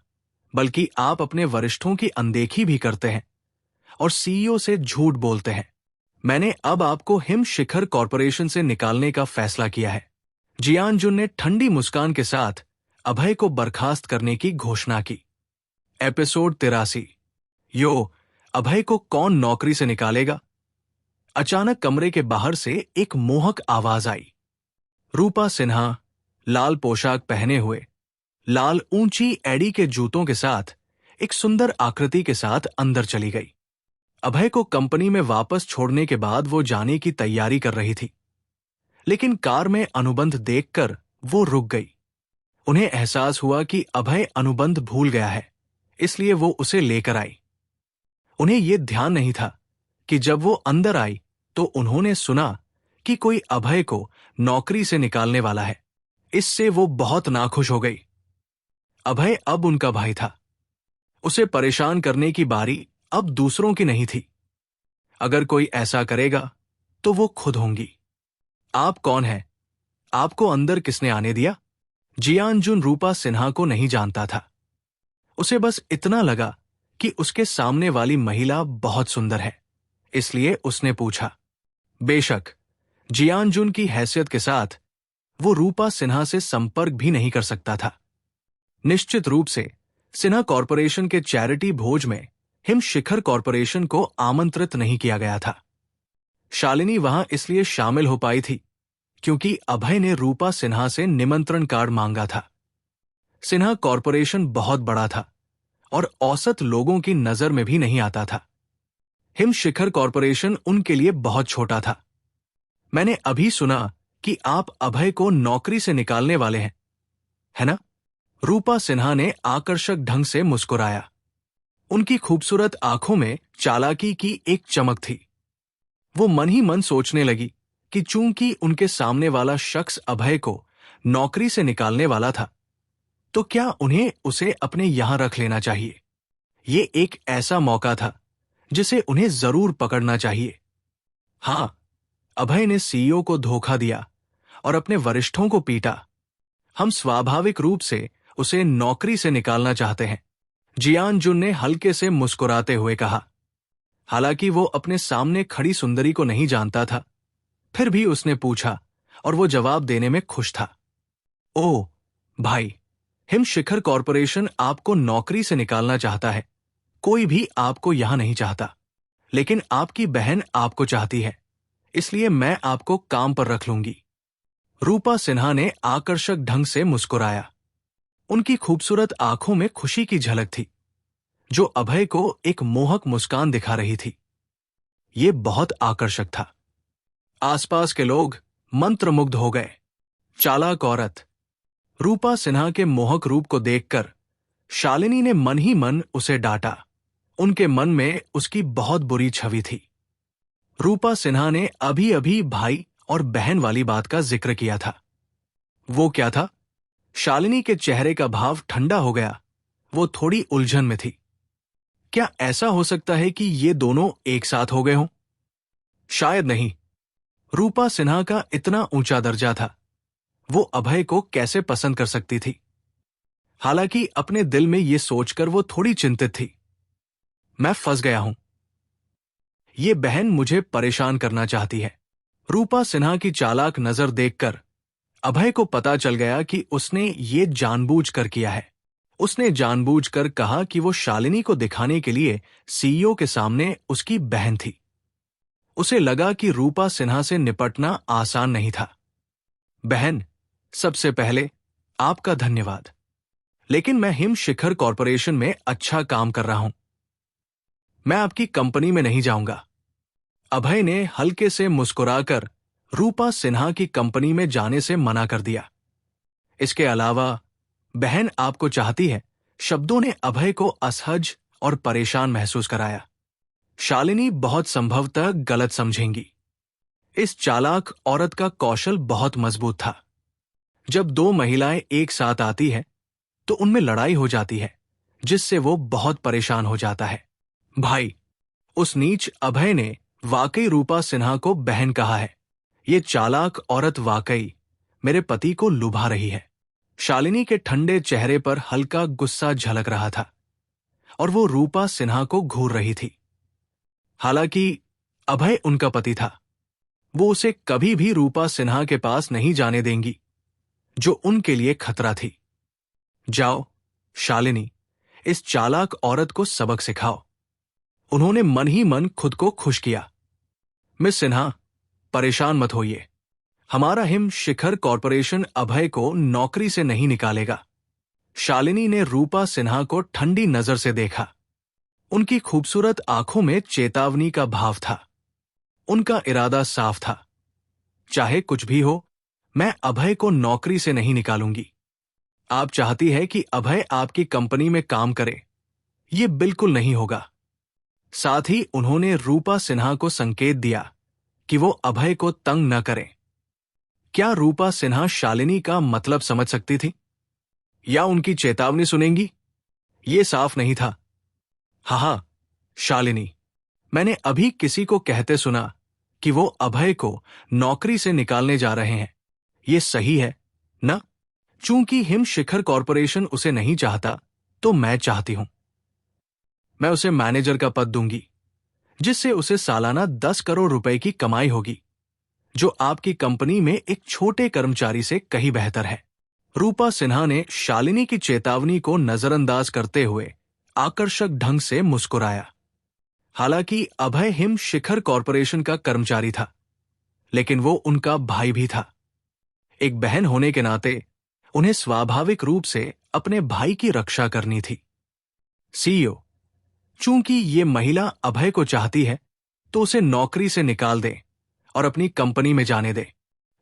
बल्कि आप अपने वरिष्ठों की अनदेखी भी करते हैं और सीईओ से झूठ बोलते हैं। मैंने अब आपको हिम शिखर कॉरपोरेशन से निकालने का फैसला किया है। जियानजुन ने ठंडी मुस्कान के साथ अभय को बर्खास्त करने की घोषणा की। एपिसोड 83। यो, अभय को कौन नौकरी से निकालेगा? अचानक कमरे के बाहर से एक मोहक आवाज आई। रूपा सिन्हा लाल पोशाक पहने हुए, लाल ऊंची एड़ी के जूतों के साथ एक सुंदर आकृति के साथ अंदर चली गई। अभय को कंपनी में वापस छोड़ने के बाद वो जाने की तैयारी कर रही थी, लेकिन कार में अनुबंध देखकर वो रुक गई। उन्हें एहसास हुआ कि अभय अनुबंध भूल गया है, इसलिए वो उसे लेकर आई। उन्हें यह ध्यान नहीं था कि जब वो अंदर आई तो उन्होंने सुना कि कोई अभय को नौकरी से निकालने वाला है। इससे वो बहुत नाखुश हो गई। अभय अब उनका भाई था। उसे परेशान करने की बारी अब दूसरों की नहीं थी। अगर कोई ऐसा करेगा तो वो खुद होंगी। आप कौन हैं? आपको अंदर किसने आने दिया? जियानजुन रूपा सिन्हा को नहीं जानता था। उसे बस इतना लगा कि उसके सामने वाली महिला बहुत सुंदर है, इसलिए उसने पूछा। बेशक जियानजुन की हैसियत के साथ वो रूपा सिन्हा से संपर्क भी नहीं कर सकता था। निश्चित रूप से सिन्हा कॉरपोरेशन के चैरिटी भोज में हिम शिखर कॉरपोरेशन को आमंत्रित नहीं किया गया था। शालिनी वहां इसलिए शामिल हो पाई थी क्योंकि अभय ने रूपा सिन्हा से निमंत्रण कार्ड मांगा था। सिन्हा कॉरपोरेशन बहुत बड़ा था और औसत लोगों की नजर में भी नहीं आता था। हिम शिखर कॉरपोरेशन उनके लिए बहुत छोटा था। मैंने अभी सुना कि आप अभय को नौकरी से निकालने वाले हैं, है ना? रूपा सिन्हा ने आकर्षक ढंग से मुस्कुराया। उनकी खूबसूरत आंखों में चालाकी की एक चमक थी। वो मन ही मन सोचने लगी कि चूंकि उनके सामने वाला शख्स अभय को नौकरी से निकालने वाला था, तो क्या उन्हें उसे अपने यहां रख लेना चाहिए। ये एक ऐसा मौका था जिसे उन्हें जरूर पकड़ना चाहिए। हां, अभय ने सीईओ को धोखा दिया और अपने वरिष्ठों को पीटा। हम स्वाभाविक रूप से उसे नौकरी से निकालना चाहते हैं, जियान जुन ने हल्के से मुस्कुराते हुए कहा। हालांकि वो अपने सामने खड़ी सुंदरी को नहीं जानता था, फिर भी उसने पूछा और वो जवाब देने में खुश था। ओह भाई, हिम शिखर कॉरपोरेशन आपको नौकरी से निकालना चाहता है। कोई भी आपको यहां नहीं चाहता, लेकिन आपकी बहन आपको चाहती है, इसलिए मैं आपको काम पर रख लूंगी। रूपा सिन्हा ने आकर्षक ढंग से मुस्कुराया। उनकी खूबसूरत आंखों में खुशी की झलक थी, जो अभय को एक मोहक मुस्कान दिखा रही थी। ये बहुत आकर्षक था। आसपास के लोग मंत्रमुग्ध हो गए। चालाक औरत। रूपा सिन्हा के मोहक रूप को देखकर शालिनी ने मन ही मन उसे डांटा। उनके मन में उसकी बहुत बुरी छवि थी। रूपा सिन्हा ने अभी अभी भाई और बहन वाली बात का जिक्र किया था। वो क्या था? शालिनी के चेहरे का भाव ठंडा हो गया। वो थोड़ी उलझन में थी। क्या ऐसा हो सकता है कि ये दोनों एक साथ हो गए हों? शायद नहीं। रूपा सिन्हा का इतना ऊंचा दर्जा था, वो अभय को कैसे पसंद कर सकती थी? हालांकि अपने दिल में ये सोचकर वो थोड़ी चिंतित थी। मैं फंस गया हूं। ये बहन मुझे परेशान करना चाहती है। रूपा सिन्हा की चालाक नजर देखकर अभय को पता चल गया कि उसने ये जानबूझकर किया है। उसने जानबूझकर कहा कि वो शालिनी को दिखाने के लिए सीईओ के सामने उसकी बहन थी। उसे लगा कि रूपा सिन्हा से निपटना आसान नहीं था। बहन, सबसे पहले आपका धन्यवाद, लेकिन मैं हिम शिखर कॉरपोरेशन में अच्छा काम कर रहा हूं। मैं आपकी कंपनी में नहीं जाऊंगा। अभय ने हल्के से मुस्कुराकर रूपा सिन्हा की कंपनी में जाने से मना कर दिया। इसके अलावा बहन आपको चाहती है, शब्दों ने अभय को असहज और परेशान महसूस कराया। शालिनी बहुत संभवतः गलत समझेंगी। इस चालाक औरत का कौशल बहुत मजबूत था। जब दो महिलाएं एक साथ आती है तो उनमें लड़ाई हो जाती है, जिससे वो बहुत परेशान हो जाता है। भाई, उस नीच अभय ने वाकई रूपा सिन्हा को बहन कहा है। ये चालाक औरत वाकई मेरे पति को लुभा रही है। शालिनी के ठंडे चेहरे पर हल्का गुस्सा झलक रहा था और वो रूपा सिन्हा को घूर रही थी। हालांकि अभय उनका पति था, वो उसे कभी भी रूपा सिन्हा के पास नहीं जाने देंगी, जो उनके लिए खतरा थी। जाओ शालिनी, इस चालाक औरत को सबक सिखाओ। उन्होंने मन ही मन खुद को खुश किया। मिस सिन्हा, परेशान मत होइए। हमारा हिम शिखर कॉरपोरेशन अभय को नौकरी से नहीं निकालेगा। शालिनी ने रूपा सिन्हा को ठंडी नजर से देखा। उनकी खूबसूरत आंखों में चेतावनी का भाव था। उनका इरादा साफ था। चाहे कुछ भी हो, मैं अभय को नौकरी से नहीं निकालूंगी। आप चाहती है कि अभय आपकी कंपनी में काम करे। ये बिल्कुल नहीं होगा। साथ ही उन्होंने रूपा सिन्हा को संकेत दिया कि वो अभय को तंग न करें। क्या रूपा सिन्हा शालिनी का मतलब समझ सकती थी या उनकी चेतावनी सुनेंगी? ये साफ नहीं था। हाँ, शालिनी, मैंने अभी किसी को कहते सुना कि वो अभय को नौकरी से निकालने जा रहे हैं। ये सही है ना? चूंकि हिम शिखर कॉरपोरेशन उसे नहीं चाहता, तो मैं चाहती हूं। मैं उसे मैनेजर का पद दूंगी, जिससे उसे सालाना 10 करोड़ रुपए की कमाई होगी, जो आपकी कंपनी में एक छोटे कर्मचारी से कहीं बेहतर है। रूपा सिन्हा ने शालिनी की चेतावनी को नजरअंदाज करते हुए आकर्षक ढंग से मुस्कुराया। हालांकि अभय हिम शिखर कॉरपोरेशन का कर्मचारी था, लेकिन वो उनका भाई भी था। एक बहन होने के नाते उन्हें स्वाभाविक रूप से अपने भाई की रक्षा करनी थी। सीईओ, चूंकि ये महिला अभय को चाहती है, तो उसे नौकरी से निकाल दें और अपनी कंपनी में जाने दे।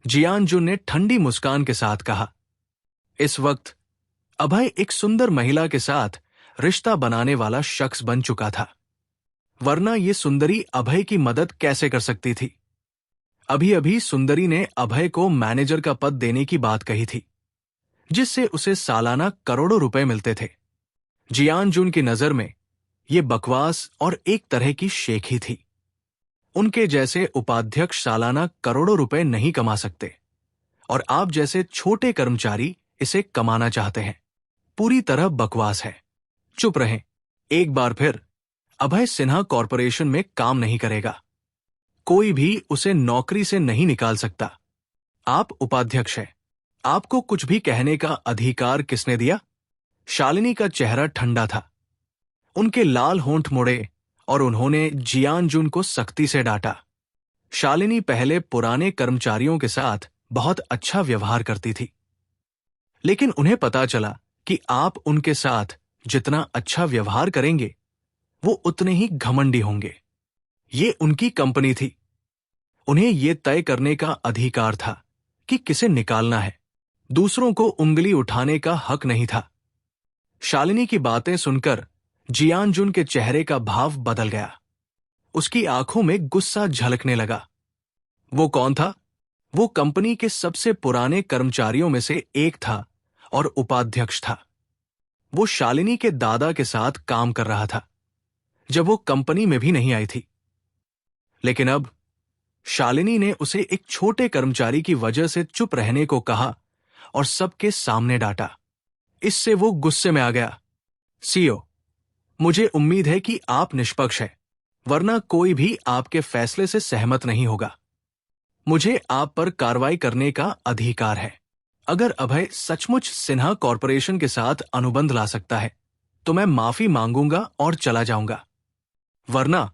जियान जुन ने ठंडी मुस्कान के साथ कहा। इस वक्त अभय एक सुंदर महिला के साथ रिश्ता बनाने वाला शख्स बन चुका था, वरना ये सुंदरी अभय की मदद कैसे कर सकती थी। अभी अभी सुंदरी ने अभय को मैनेजर का पद देने की बात कही थी, जिससे उसे सालाना करोड़ों रुपए मिलते थे। जियान जुन की नजर में ये बकवास और एक तरह की शेखी थी। उनके जैसे उपाध्यक्ष सालाना करोड़ों रुपए नहीं कमा सकते, और आप जैसे छोटे कर्मचारी इसे कमाना चाहते हैं। पूरी तरह बकवास है। चुप रहें। एक बार फिर अभय सिन्हा कॉरपोरेशन में काम नहीं करेगा। कोई भी उसे नौकरी से नहीं निकाल सकता। आप उपाध्यक्ष हैं। आपको कुछ भी कहने का अधिकार किसने दिया? शालिनी का चेहरा ठंडा था। उनके लाल होंठ मुड़े और उन्होंने जियान जुन को सख्ती से डांटा। शालिनी पहले पुराने कर्मचारियों के साथ बहुत अच्छा व्यवहार करती थी, लेकिन उन्हें पता चला कि आप उनके साथ जितना अच्छा व्यवहार करेंगे, वो उतने ही घमंडी होंगे। ये उनकी कंपनी थी। उन्हें यह तय करने का अधिकार था कि किसे निकालना है। दूसरों को उंगली उठाने का हक नहीं था। शालिनी की बातें सुनकर जियान जुन के चेहरे का भाव बदल गया। उसकी आंखों में गुस्सा झलकने लगा। वो कौन था? वो कंपनी के सबसे पुराने कर्मचारियों में से एक था और उपाध्यक्ष था। वो शालिनी के दादा के साथ काम कर रहा था जब वो कंपनी में भी नहीं आई थी। लेकिन अब शालिनी ने उसे एक छोटे कर्मचारी की वजह से चुप रहने को कहा और सबके सामने डांटा। इससे वो गुस्से में आ गया। सीईओ, मुझे उम्मीद है कि आप निष्पक्ष हैं, वरना कोई भी आपके फैसले से सहमत नहीं होगा। मुझे आप पर कार्रवाई करने का अधिकार है। अगर अभय सचमुच सिन्हा कॉरपोरेशन के साथ अनुबंध ला सकता है तो मैं माफी मांगूंगा और चला जाऊंगा, वरना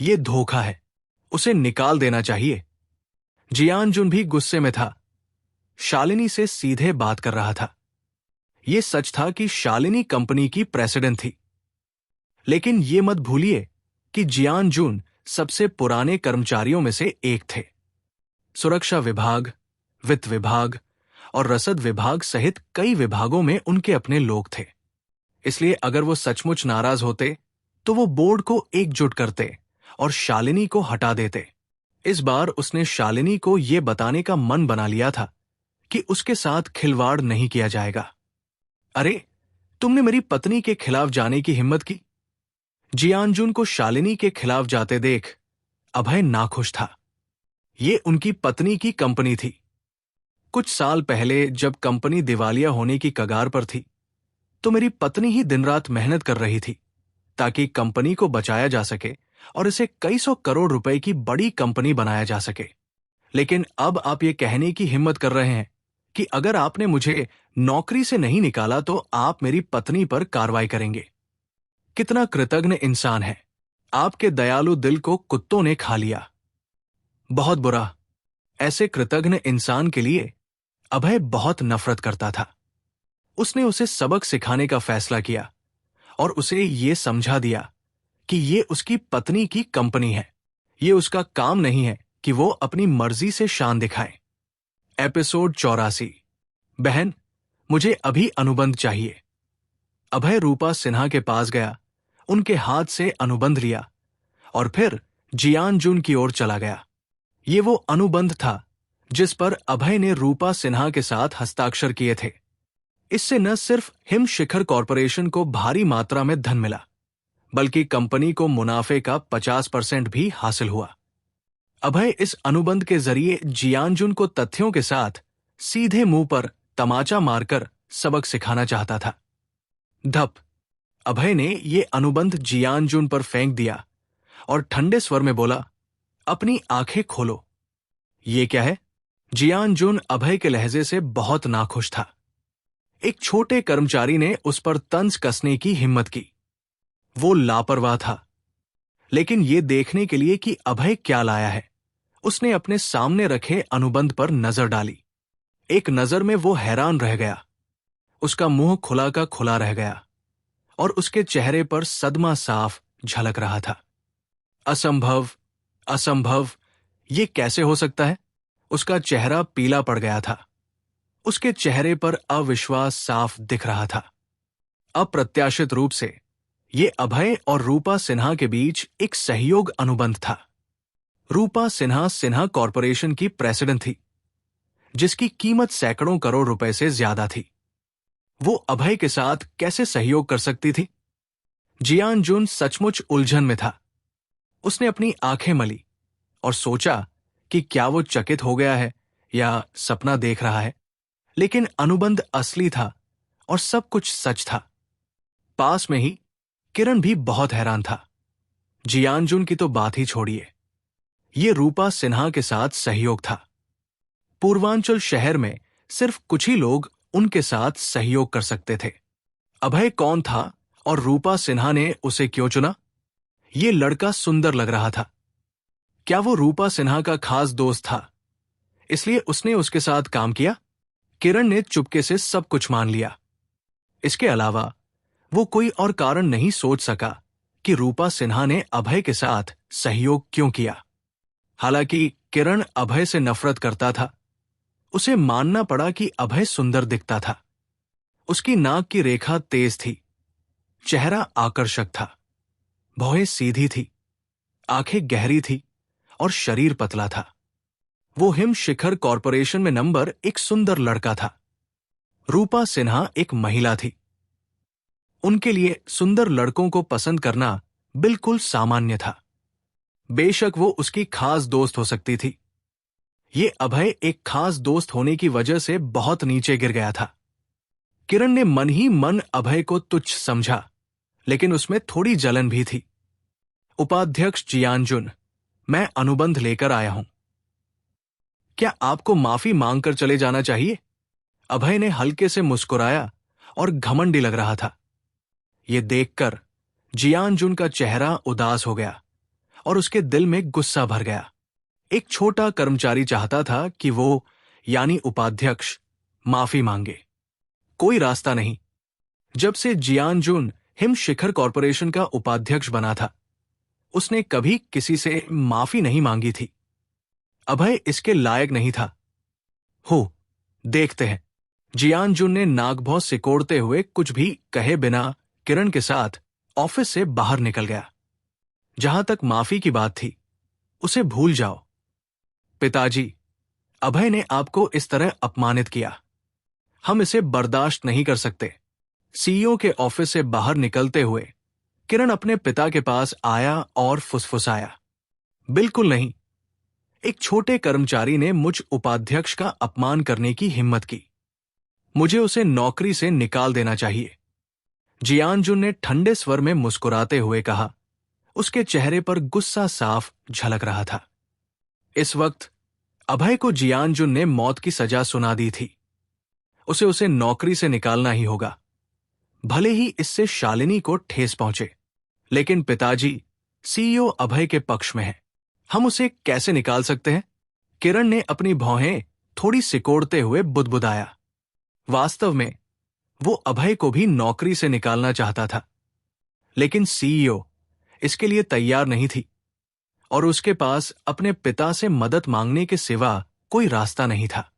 यह धोखा है। उसे निकाल देना चाहिए। जियान जुन भी गुस्से में था। शालिनी से सीधे बात कर रहा था। यह सच था कि शालिनी कंपनी की प्रेसिडेंट थी, लेकिन यह मत भूलिए कि जियान जुन सबसे पुराने कर्मचारियों में से एक थे। सुरक्षा विभाग, वित्त विभाग और रसद विभाग सहित कई विभागों में उनके अपने लोग थे। इसलिए अगर वो सचमुच नाराज होते तो वो बोर्ड को एकजुट करते और शालिनी को हटा देते। इस बार उसने शालिनी को यह बताने का मन बना लिया था कि उसके साथ खिलवाड़ नहीं किया जाएगा। अरे, तुमने मेरी पत्नी के खिलाफ जाने की हिम्मत की। जियान जुन को शालिनी के खिलाफ जाते देख अभय नाखुश था। ये उनकी पत्नी की कंपनी थी। कुछ साल पहले जब कंपनी दिवालिया होने की कगार पर थी, तो मेरी पत्नी ही दिन रात मेहनत कर रही थी ताकि कंपनी को बचाया जा सके और इसे कई सौ करोड़ रुपए की बड़ी कंपनी बनाया जा सके। लेकिन अब आप ये कहने की हिम्मत कर रहे हैं कि अगर आपने मुझे नौकरी से नहीं निकाला तो आप मेरी पत्नी पर कार्रवाई करेंगे। कितना कृतज्ञ इंसान है। आपके दयालु दिल को कुत्तों ने खा लिया। बहुत बुरा। ऐसे कृतज्ञ इंसान के लिए अभय बहुत नफरत करता था। उसने उसे सबक सिखाने का फैसला किया और उसे ये समझा दिया कि ये उसकी पत्नी की कंपनी है। ये उसका काम नहीं है कि वो अपनी मर्जी से शान दिखाए। एपिसोड 84। बहन, मुझे अभी अनुबंध चाहिए। अभय रूपा सिन्हा के पास गया, उनके हाथ से अनुबंध लिया और फिर जियान जुन की ओर चला गया। ये वो अनुबंध था जिस पर अभय ने रूपा सिन्हा के साथ हस्ताक्षर किए थे। इससे न सिर्फ हिम शिखर कॉरपोरेशन को भारी मात्रा में धन मिला, बल्कि कंपनी को मुनाफे का 50% भी हासिल हुआ। अभय इस अनुबंध के जरिए जियान जुन को तथ्यों के साथ सीधे मुंह पर तमाचा मारकर सबक सिखाना चाहता था। धप। अभय ने ये अनुबंध जियान जुन पर फेंक दिया और ठंडे स्वर में बोला, अपनी आंखें खोलो। ये क्या है? जियान जुन अभय के लहजे से बहुत नाखुश था। एक छोटे कर्मचारी ने उस पर तंज कसने की हिम्मत की। वो लापरवाह था, लेकिन ये देखने के लिए कि अभय क्या लाया है, उसने अपने सामने रखे अनुबंध पर नजर डाली। एक नजर में वो हैरान रह गया। उसका मुंह खुला का खुला रह गया और उसके चेहरे पर सदमा साफ झलक रहा था। असंभव, असंभव, ये कैसे हो सकता है? उसका चेहरा पीला पड़ गया था। उसके चेहरे पर अविश्वास साफ दिख रहा था। अप्रत्याशित रूप से ये अभय और रूपा सिन्हा के बीच एक सहयोग अनुबंध था। रूपा सिन्हा सिन्हा कॉरपोरेशन की प्रेसिडेंट थी, जिसकी कीमत सैकड़ों करोड़ रुपए से ज्यादा थी। वो अभय के साथ कैसे सहयोग कर सकती थी? जियान जुन सचमुच उलझन में था। उसने अपनी आंखें मली और सोचा कि क्या वो चकित हो गया है या सपना देख रहा है। लेकिन अनुबंध असली था और सब कुछ सच था। पास में ही किरण भी बहुत हैरान था। जियान जुन की तो बात ही छोड़िए, ये रूपा सिन्हा के साथ सहयोग था। पूर्वांचल शहर में सिर्फ कुछ ही लोग उनके साथ सहयोग कर सकते थे। अभय कौन था और रूपा सिन्हा ने उसे क्यों चुना? ये लड़का सुंदर लग रहा था। क्या वो रूपा सिन्हा का खास दोस्त था, इसलिए उसने उसके साथ काम किया? किरण ने चुपके से सब कुछ मान लिया। इसके अलावा वो कोई और कारण नहीं सोच सका कि रूपा सिन्हा ने अभय के साथ सहयोग क्यों किया। हालांकि किरण अभय से नफरत करता था, उसे मानना पड़ा कि अभय सुंदर दिखता था। उसकी नाक की रेखा तेज थी, चेहरा आकर्षक था, भौहें सीधी थी, आंखें गहरी थी और शरीर पतला था। वो हिम शिखर कॉरपोरेशन में नंबर एक सुंदर लड़का था। रूपा सिन्हा एक महिला थी। उनके लिए सुंदर लड़कों को पसंद करना बिल्कुल सामान्य था। बेशक वो उसकी खास दोस्त हो सकती थी। ये अभय एक खास दोस्त होने की वजह से बहुत नीचे गिर गया था। किरण ने मन ही मन अभय को तुच्छ समझा, लेकिन उसमें थोड़ी जलन भी थी। उपाध्यक्ष जियान जुन, मैं अनुबंध लेकर आया हूं। क्या आपको माफी मांगकर चले जाना चाहिए? अभय ने हल्के से मुस्कुराया और घमंडी लग रहा था। यह देखकर जियान जुन का चेहरा उदास हो गया और उसके दिल में गुस्सा भर गया। एक छोटा कर्मचारी चाहता था कि वो, यानी उपाध्यक्ष, माफी मांगे। कोई रास्ता नहीं। जब से जियान जुन हिम शिखर कॉरपोरेशन का उपाध्यक्ष बना था, उसने कभी किसी से माफी नहीं मांगी थी। अभय इसके लायक नहीं था। हो, देखते हैं। जियान जुन ने नागभौं सिकोड़ते हुए कुछ भी कहे बिना किरण के साथ ऑफिस से बाहर निकल गया। जहां तक माफी की बात थी, उसे भूल जाओ। पिताजी, अभय ने आपको इस तरह अपमानित किया। हम इसे बर्दाश्त नहीं कर सकते। सीईओ के ऑफिस से बाहर निकलते हुए किरण अपने पिता के पास आया और फुसफुसाया, बिल्कुल नहीं। एक छोटे कर्मचारी ने मुझ उपाध्यक्ष का अपमान करने की हिम्मत की। मुझे उसे नौकरी से निकाल देना चाहिए। जियान जुन ने ठंडे स्वर में मुस्कुराते हुए कहा। उसके चेहरे पर गुस्सा साफ झलक रहा था। इस वक्त अभय को जियान जुन ने मौत की सजा सुना दी थी। उसे नौकरी से निकालना ही होगा, भले ही इससे शालिनी को ठेस पहुंचे। लेकिन पिताजी, सीईओ अभय के पक्ष में है। हम उसे कैसे निकाल सकते हैं? किरण ने अपनी भौहें थोड़ी सिकोड़ते हुए बुदबुदाया। वास्तव में वो अभय को भी नौकरी से निकालना चाहता था, लेकिन सीईओ इसके लिए तैयार नहीं थी और उसके पास अपने पिता से मदद मांगने के सिवा कोई रास्ता नहीं था।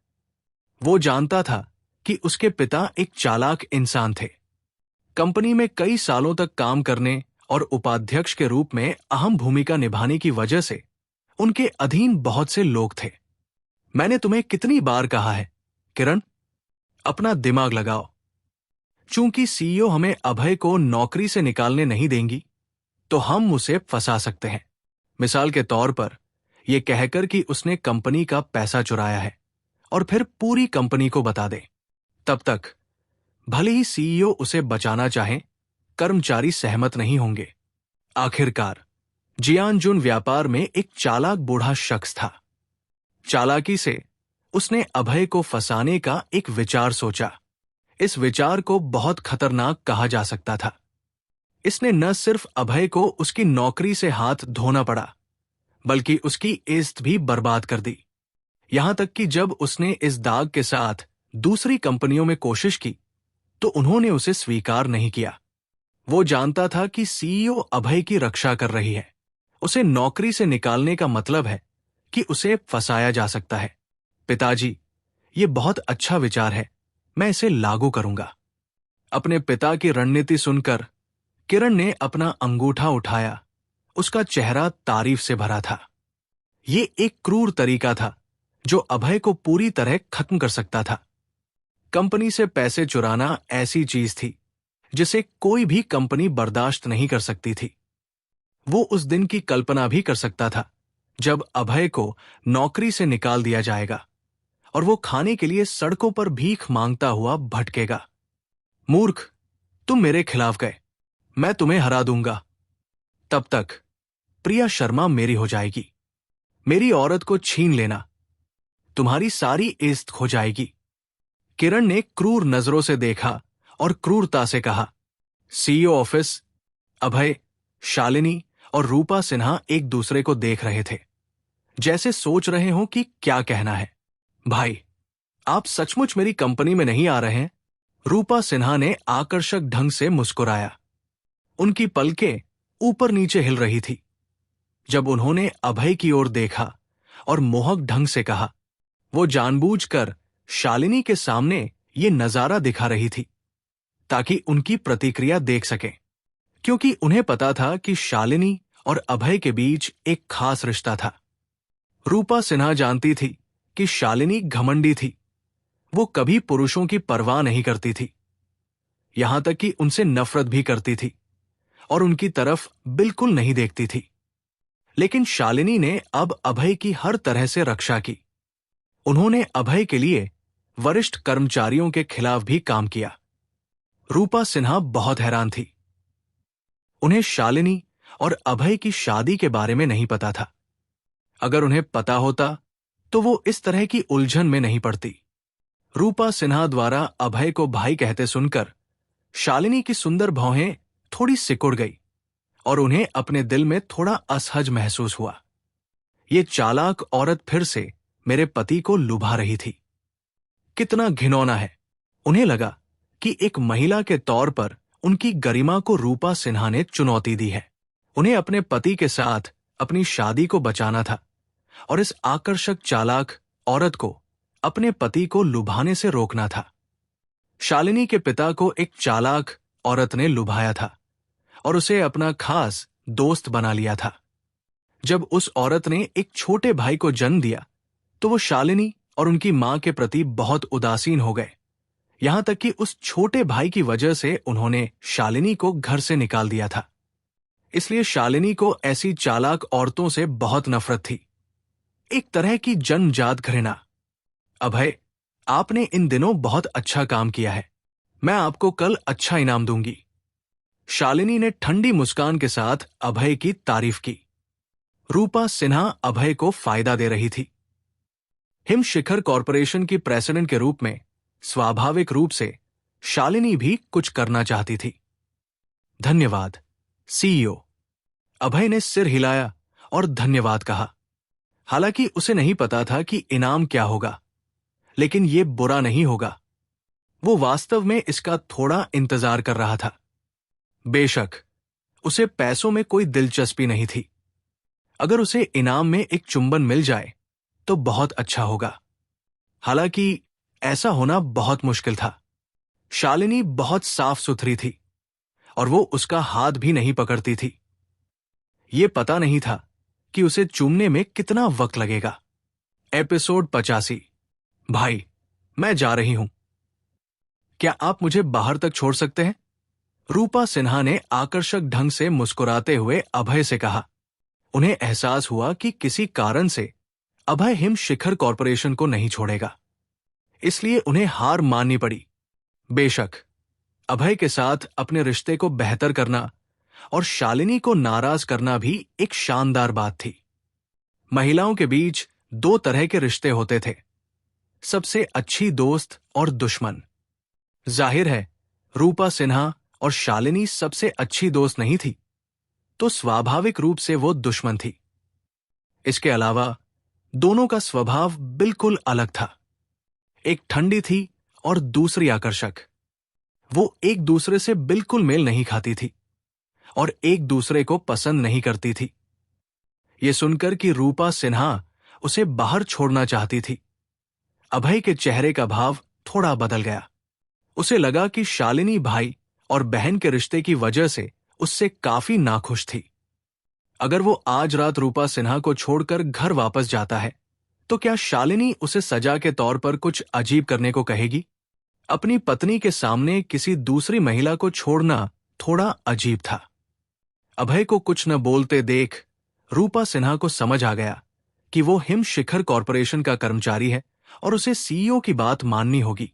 वो जानता था कि उसके पिता एक चालाक इंसान थे। कंपनी में कई सालों तक काम करने और उपाध्यक्ष के रूप में अहम भूमिका निभाने की वजह से उनके अधीन बहुत से लोग थे। मैंने तुम्हें कितनी बार कहा है, किरण, अपना दिमाग लगाओ। चूंकि सीईओ हमें अभय को नौकरी से निकालने नहीं देंगी, तो हम उसे फंसा सकते हैं। मिसाल के तौर पर यह कहकर कि उसने कंपनी का पैसा चुराया है और फिर पूरी कंपनी को बता दे। तब तक भले ही सीईओ उसे बचाना चाहें, कर्मचारी सहमत नहीं होंगे। आखिरकार जियान जुन व्यापार में एक चालाक बूढ़ा शख्स था। चालाकी से उसने अभय को फंसाने का एक विचार सोचा। इस विचार को बहुत खतरनाक कहा जा सकता था। इसने न सिर्फ अभय को उसकी नौकरी से हाथ धोना पड़ा, बल्कि उसकी इज्जत भी बर्बाद कर दी। यहां तक कि जब उसने इस दाग के साथ दूसरी कंपनियों में कोशिश की, तो उन्होंने उसे स्वीकार नहीं किया। वो जानता था कि सीईओ अभय की रक्षा कर रही है। उसे नौकरी से निकालने का मतलब है कि उसे फंसाया जा सकता है। पिताजी, ये बहुत अच्छा विचार है, मैं इसे लागू करूंगा। अपने पिता की रणनीति सुनकर किरण ने अपना अंगूठा उठाया। उसका चेहरा तारीफ से भरा था। ये एक क्रूर तरीका था जो अभय को पूरी तरह खत्म कर सकता था। कंपनी से पैसे चुराना ऐसी चीज थी जिसे कोई भी कंपनी बर्दाश्त नहीं कर सकती थी। वो उस दिन की कल्पना भी कर सकता था जब अभय को नौकरी से निकाल दिया जाएगा और वो खाने के लिए सड़कों पर भीख मांगता हुआ भटकेगा। मूर्ख, तुम मेरे खिलाफ गए, मैं तुम्हें हरा दूंगा। तब तक प्रिया शर्मा मेरी हो जाएगी। मेरी औरत को छीन लेना, तुम्हारी सारी इज्जत खो जाएगी। किरण ने क्रूर नजरों से देखा और क्रूरता से कहा। CEO office. अभय, शालिनी और रूपा सिन्हा एक दूसरे को देख रहे थे, जैसे सोच रहे हो कि क्या कहना है। भाई, आप सचमुच मेरी कंपनी में नहीं आ रहे हैं? रूपा सिन्हा ने आकर्षक ढंग से मुस्कुराया। उनकी पलकें ऊपर नीचे हिल रही थी जब उन्होंने अभय की ओर देखा और मोहक ढंग से कहा। वो जानबूझकर शालिनी के सामने ये नजारा दिखा रही थी ताकि उनकी प्रतिक्रिया देख सके, क्योंकि उन्हें पता था कि शालिनी और अभय के बीच एक खास रिश्ता था। रूपा सिन्हा जानती थी कि शालिनी घमंडी थी। वो कभी पुरुषों की परवाह नहीं करती थी, यहां तक कि उनसे नफरत भी करती थी और उनकी तरफ बिल्कुल नहीं देखती थी। लेकिन शालिनी ने अब अभय की हर तरह से रक्षा की। उन्होंने अभय के लिए वरिष्ठ कर्मचारियों के खिलाफ भी काम किया। रूपा सिन्हा बहुत हैरान थी। उन्हें शालिनी और अभय की शादी के बारे में नहीं पता था। अगर उन्हें पता होता तो वो इस तरह की उलझन में नहीं पड़ती। रूपा सिन्हा द्वारा अभय को भाई कहते सुनकर शालिनी की सुंदर भौहें थोड़ी सिकुड़ गई और उन्हें अपने दिल में थोड़ा असहज महसूस हुआ। ये चालाक औरत फिर से मेरे पति को लुभा रही थी। कितना घिनौना है। उन्हें लगा कि एक महिला के तौर पर उनकी गरिमा को रूपा सिन्हा ने चुनौती दी है। उन्हें अपने पति के साथ अपनी शादी को बचाना था और इस आकर्षक चालाक औरत को अपने पति को लुभाने से रोकना था। शालिनी के पिता को एक चालाक औरत ने लुभाया था और उसे अपना खास दोस्त बना लिया था। जब उस औरत ने एक छोटे भाई को जन्म दिया तो वो शालिनी और उनकी मां के प्रति बहुत उदासीन हो गए, यहां तक कि उस छोटे भाई की वजह से उन्होंने शालिनी को घर से निकाल दिया था। इसलिए शालिनी को ऐसी चालाक औरतों से बहुत नफरत थी, एक तरह की जन्मजात घृणा। अभय, आपने इन दिनों बहुत अच्छा काम किया है, मैं आपको कल अच्छा इनाम दूंगी। शालिनी ने ठंडी मुस्कान के साथ अभय की तारीफ की। रूपा सिन्हा अभय को फायदा दे रही थी। हिम शिखर कॉरपोरेशन की प्रेसिडेंट के रूप में स्वाभाविक रूप से शालिनी भी कुछ करना चाहती थी। धन्यवाद सीईओ। अभय ने सिर हिलाया और धन्यवाद कहा। हालांकि उसे नहीं पता था कि इनाम क्या होगा, लेकिन यह बुरा नहीं होगा। वो वास्तव में इसका थोड़ा इंतजार कर रहा था। बेशक उसे पैसों में कोई दिलचस्पी नहीं थी। अगर उसे इनाम में एक चुंबन मिल जाए तो बहुत अच्छा होगा। हालांकि ऐसा होना बहुत मुश्किल था। शालिनी बहुत साफ सुथरी थी और वो उसका हाथ भी नहीं पकड़ती थी। ये पता नहीं था कि उसे चूमने में कितना वक्त लगेगा। एपिसोड 85। भाई, मैं जा रही हूं, क्या आप मुझे बाहर तक छोड़ सकते हैं? रूपा सिन्हा ने आकर्षक ढंग से मुस्कुराते हुए अभय से कहा। उन्हें एहसास हुआ कि किसी कारण से अभय हिम शिखर कॉरपोरेशन को नहीं छोड़ेगा, इसलिए उन्हें हार माननी पड़ी। बेशक अभय के साथ अपने रिश्ते को बेहतर करना और शालिनी को नाराज करना भी एक शानदार बात थी। महिलाओं के बीच दो तरह के रिश्ते होते थे, सबसे अच्छी दोस्त और दुश्मन। जाहिर है रूपा सिन्हा और शालिनी सबसे अच्छी दोस्त नहीं थी, तो स्वाभाविक रूप से वो दुश्मन थी। इसके अलावा दोनों का स्वभाव बिल्कुल अलग था। एक ठंडी थी और दूसरी आकर्षक। वो एक दूसरे से बिल्कुल मेल नहीं खाती थी और एक दूसरे को पसंद नहीं करती थी। ये सुनकर कि रूपा सिन्हा उसे बाहर छोड़ना चाहती थी। अभय के चेहरे का भाव थोड़ा बदल गया। उसे लगा कि शालिनी भाई और बहन के रिश्ते की वजह से उससे काफी नाखुश थी। अगर वो आज रात रूपा सिन्हा को छोड़कर घर वापस जाता है तो क्या शालिनी उसे सजा के तौर पर कुछ अजीब करने को कहेगी? अपनी पत्नी के सामने किसी दूसरी महिला को छोड़ना थोड़ा अजीब था। अभय को कुछ न बोलते देख रूपा सिन्हा को समझ आ गया कि वो हिम शिखर कॉरपोरेशन का कर्मचारी है और उसे सीईओ की बात माननी होगी,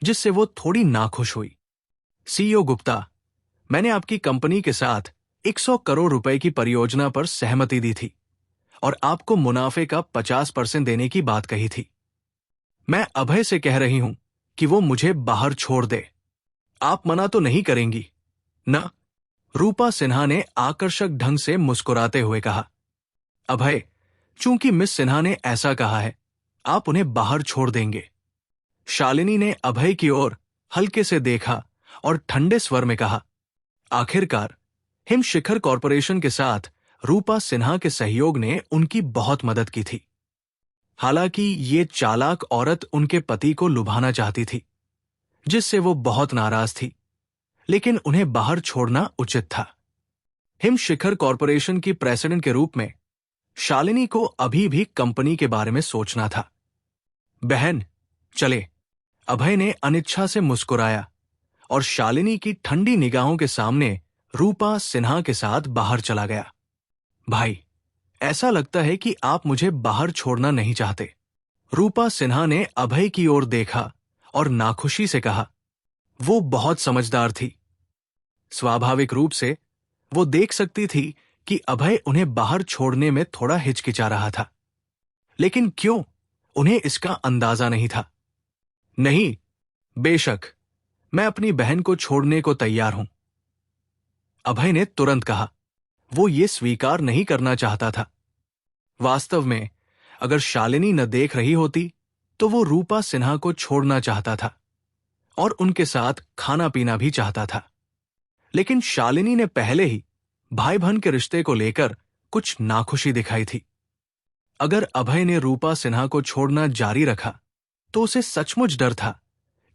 जिससे वो थोड़ी नाखुश हुई। सीईओ गुप्ता, मैंने आपकी कंपनी के साथ 100 करोड़ रुपए की परियोजना पर सहमति दी थी और आपको मुनाफे का 50% देने की बात कही थी। मैं अभय से कह रही हूं कि वो मुझे बाहर छोड़ दे। आप मना तो नहीं करेंगी ना? रूपा सिन्हा ने आकर्षक ढंग से मुस्कुराते हुए कहा। अभय, चूंकि मिस सिन्हा ने ऐसा कहा है, आप उन्हें बाहर छोड़ देंगे। शालिनी ने अभय की ओर हल्के से देखा और ठंडे स्वर में कहा, आखिरकार हिम शिखर कॉरपोरेशन के साथ रूपा सिन्हा के सहयोग ने उनकी बहुत मदद की थी। हालांकि ये चालाक औरत उनके पति को लुभाना चाहती थी, जिससे वो बहुत नाराज थी, लेकिन उन्हें बाहर छोड़ना उचित था। हिम शिखर कॉरपोरेशन की प्रेसिडेंट के रूप में शालिनी को अभी भी कंपनी के बारे में सोचना था। बहन, चले। अभय ने अनिच्छा से मुस्कुराया और शालिनी की ठंडी निगाहों के सामने रूपा सिन्हा के साथ बाहर चला गया। भाई, ऐसा लगता है कि आप मुझे बाहर छोड़ना नहीं चाहते। रूपा सिन्हा ने अभय की ओर देखा और नाखुशी से कहा। वो बहुत समझदार थी। स्वाभाविक रूप से वो देख सकती थी कि अभय उन्हें बाहर छोड़ने में थोड़ा हिचकिचा रहा था, लेकिन क्यों, उन्हें इसका अंदाजा नहीं था। नहीं, बेशक, मैं अपनी बहन को छोड़ने को तैयार हूं, अभय ने तुरंत कहा। वो ये स्वीकार नहीं करना चाहता था। वास्तव में अगर शालिनी न देख रही होती तो वो रूपा सिन्हा को छोड़ना चाहता था और उनके साथ खाना पीना भी चाहता था, लेकिन शालिनी ने पहले ही भाई बहन के रिश्ते को लेकर कुछ नाखुशी दिखाई थी। अगर अभय ने रूपा सिन्हा को छोड़ना जारी रखा तो उसे सचमुच डर था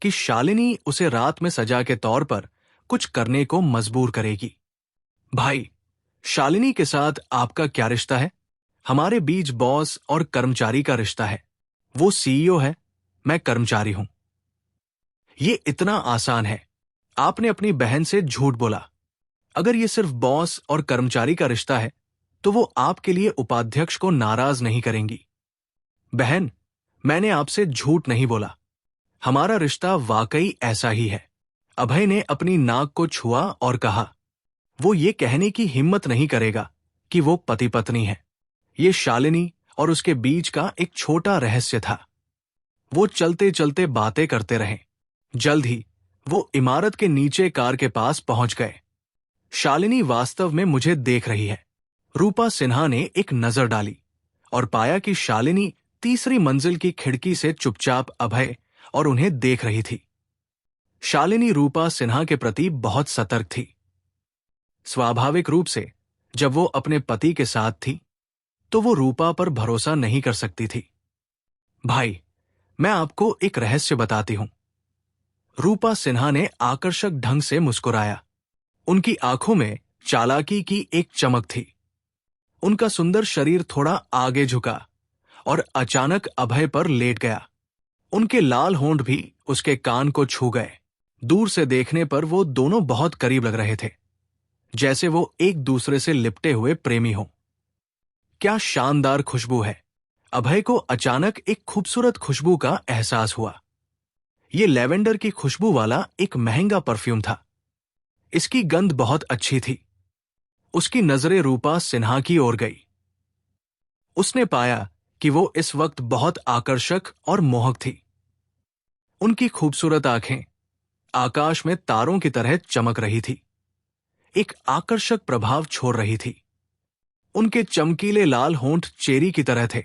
कि शालिनी उसे रात में सजा के तौर पर कुछ करने को मजबूर करेगी। भाई, शालिनी के साथ आपका क्या रिश्ता है? हमारे बीच बॉस और कर्मचारी का रिश्ता है। वो सीईओ है, मैं कर्मचारी हूं। ये इतना आसान है। आपने अपनी बहन से झूठ बोला। अगर ये सिर्फ बॉस और कर्मचारी का रिश्ता है तो वो आपके लिए उपाध्यक्ष को नाराज नहीं करेंगी। बहन, मैंने आपसे झूठ नहीं बोला। हमारा रिश्ता वाकई ऐसा ही है। अभय ने अपनी नाक को छुआ और कहा। वो ये कहने की हिम्मत नहीं करेगा कि वो पति पत्नी है। ये शालिनी और उसके बीच का एक छोटा रहस्य था। वो चलते चलते बातें करते रहे। जल्द ही वो इमारत के नीचे कार के पास पहुंच गए। शालिनी वास्तव में मुझे देख रही है। रूपा सिन्हा ने एक नजर डाली और पाया कि शालिनी तीसरी मंजिल की खिड़की से चुपचाप अभय और उन्हें देख रही थी। शालिनी रूपा सिन्हा के प्रति बहुत सतर्क थी। स्वाभाविक रूप से जब वो अपने पति के साथ थी तो वो रूपा पर भरोसा नहीं कर सकती थी। भाई, मैं आपको एक रहस्य बताती हूं। रूपा सिन्हा ने आकर्षक ढंग से मुस्कुराया। उनकी आंखों में चालाकी की एक चमक थी। उनका सुंदर शरीर थोड़ा आगे झुका और अचानक अभय पर लेट गया। उनके लाल होंठ भी उसके कान को छू गए। दूर से देखने पर वो दोनों बहुत करीब लग रहे थे, जैसे वो एक दूसरे से लिपटे हुए प्रेमी हों। क्या शानदार खुशबू है! अभय को अचानक एक खूबसूरत खुशबू का एहसास हुआ। ये लेवेंडर की खुशबू वाला एक महंगा परफ्यूम था। इसकी गंध बहुत अच्छी थी। उसकी नजरें रूपा सिन्हा की ओर गई। उसने पाया कि वो इस वक्त बहुत आकर्षक और मोहक थी। उनकी खूबसूरत आंखें आकाश में तारों की तरह चमक रही थी, एक आकर्षक प्रभाव छोड़ रही थी। उनके चमकीले लाल होंठ चेरी की तरह थे,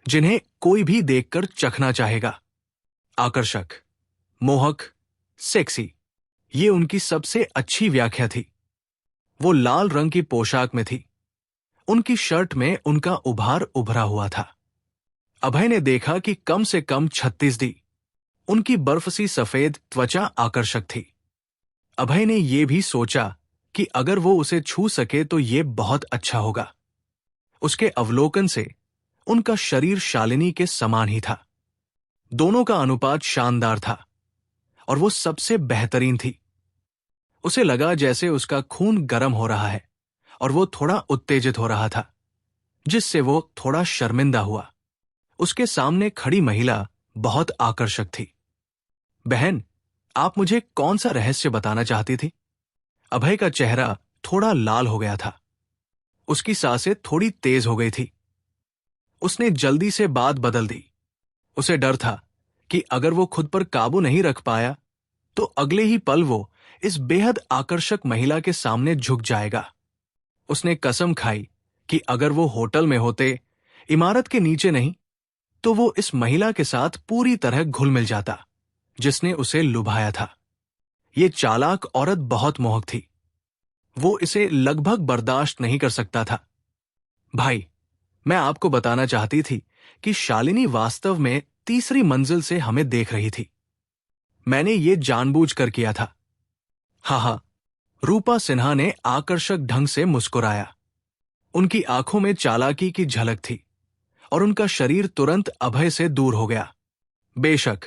जिन्हें कोई भी देखकर चखना चाहेगा। आकर्षक, मोहक, सेक्सी, ये उनकी सबसे अच्छी व्याख्या थी। वो लाल रंग की पोशाक में थी। उनकी शर्ट में उनका उभार उभरा हुआ था। अभय ने देखा कि कम से कम 36 दी। उनकी बर्फ सी सफेद त्वचा आकर्षक थी। अभय ने यह भी सोचा कि अगर वो उसे छू सके तो ये बहुत अच्छा होगा। उसके अवलोकन से उनका शरीर शालिनी के समान ही था। दोनों का अनुपात शानदार था और वो सबसे बेहतरीन थी। उसे लगा जैसे उसका खून गर्म हो रहा है और वो थोड़ा उत्तेजित हो रहा था, जिससे वो थोड़ा शर्मिंदा हुआ। उसके सामने खड़ी महिला बहुत आकर्षक थी। बहन, आप मुझे कौन सा रहस्य बताना चाहती थी? अभय का चेहरा थोड़ा लाल हो गया था। उसकी सांसें थोड़ी तेज हो गई थी। उसने जल्दी से बात बदल दी। उसे डर था कि अगर वो खुद पर काबू नहीं रख पाया तो अगले ही पल वो इस बेहद आकर्षक महिला के सामने झुक जाएगा। उसने कसम खाई कि अगर वो होटल में होते, इमारत के नीचे नहीं, तो वो इस महिला के साथ पूरी तरह घुल मिल जाता जिसने उसे लुभाया था। ये चालाक औरत बहुत मोहक थी। वो इसे लगभग बर्दाश्त नहीं कर सकता था। भाई, मैं आपको बताना चाहती थी कि शालिनी वास्तव में तीसरी मंजिल से हमें देख रही थी। मैंने ये जानबूझकर किया था। हाँ, रूपा सिन्हा ने आकर्षक ढंग से मुस्कुराया। उनकी आंखों में चालाकी की झलक थी और उनका शरीर तुरंत अभय से दूर हो गया। बेशक,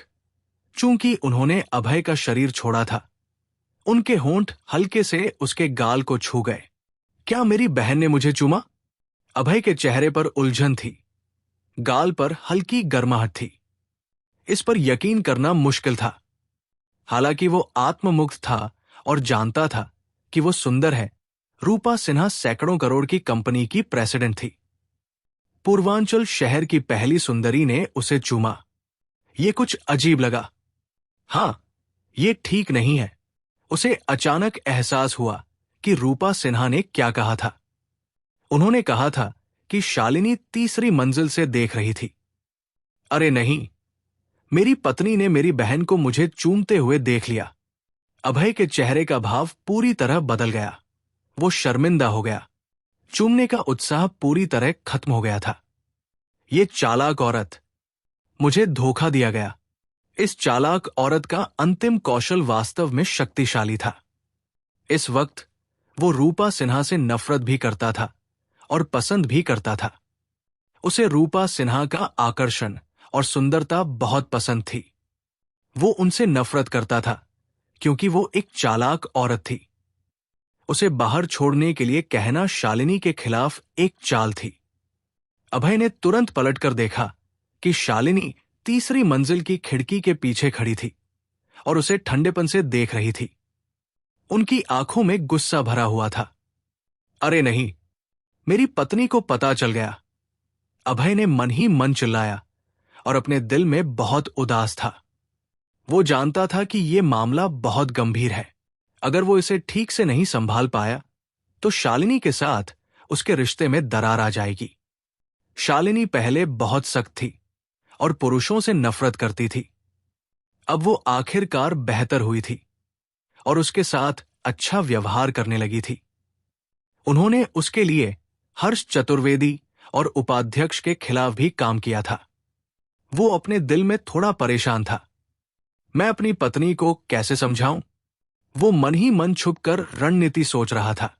चूंकि उन्होंने अभय का शरीर छोड़ा था, उनके होंठ हल्के से उसके गाल को छू गए। क्या मेरी बहन ने मुझे चूमा? अभय के चेहरे पर उलझन थी। गाल पर हल्की गर्माहट थी। इस पर यकीन करना मुश्किल था। हालांकि वो आत्ममुग्ध था और जानता था कि वो सुंदर है। रूपा सिन्हा सैकड़ों करोड़ की कंपनी की प्रेसिडेंट थी। पूर्वांचल शहर की पहली सुंदरी ने उसे चूमा। ये कुछ अजीब लगा। हां, ये ठीक नहीं है। उसे अचानक एहसास हुआ कि रूपा सिन्हा ने क्या कहा था। उन्होंने कहा था कि शालिनी तीसरी मंजिल से देख रही थी। अरे नहीं, मेरी पत्नी ने मेरी बहन को मुझे चूमते हुए देख लिया। अभय के चेहरे का भाव पूरी तरह बदल गया। वो शर्मिंदा हो गया। चूमने का उत्साह पूरी तरह खत्म हो गया था। ये चालाक औरत, मुझे धोखा दिया गया। इस चालाक औरत का अंतिम कौशल वास्तव में शक्तिशाली था। इस वक्त वो रूपा सिन्हा से नफरत भी करता था और पसंद भी करता था। उसे रूपा सिन्हा का आकर्षण और सुंदरता बहुत पसंद थी। वो उनसे नफरत करता था क्योंकि वो एक चालाक औरत थी। उसे बाहर छोड़ने के लिए कहना शालिनी के खिलाफ एक चाल थी। अभय ने तुरंत पलटकर देखा कि शालिनी तीसरी मंजिल की खिड़की के पीछे खड़ी थी और उसे ठंडेपन से देख रही थी। उनकी आंखों में गुस्सा भरा हुआ था। अरे नहीं, मेरी पत्नी को पता चल गया। अभय ने मन ही मन चिल्लाया और अपने दिल में बहुत उदास था। वो जानता था कि यह मामला बहुत गंभीर है। अगर वो इसे ठीक से नहीं संभाल पाया तो शालिनी के साथ उसके रिश्ते में दरार आ जाएगी। शालिनी पहले बहुत सख्त थी और पुरुषों से नफरत करती थी। अब वो आखिरकार बेहतर हुई थी और उसके साथ अच्छा व्यवहार करने लगी थी। उन्होंने उसके लिए हर्ष चतुर्वेदी और उपाध्यक्ष के खिलाफ भी काम किया था। वो अपने दिल में थोड़ा परेशान था। मैं अपनी पत्नी को कैसे समझाऊं? वो मन ही मन छुपकर रणनीति सोच रहा था।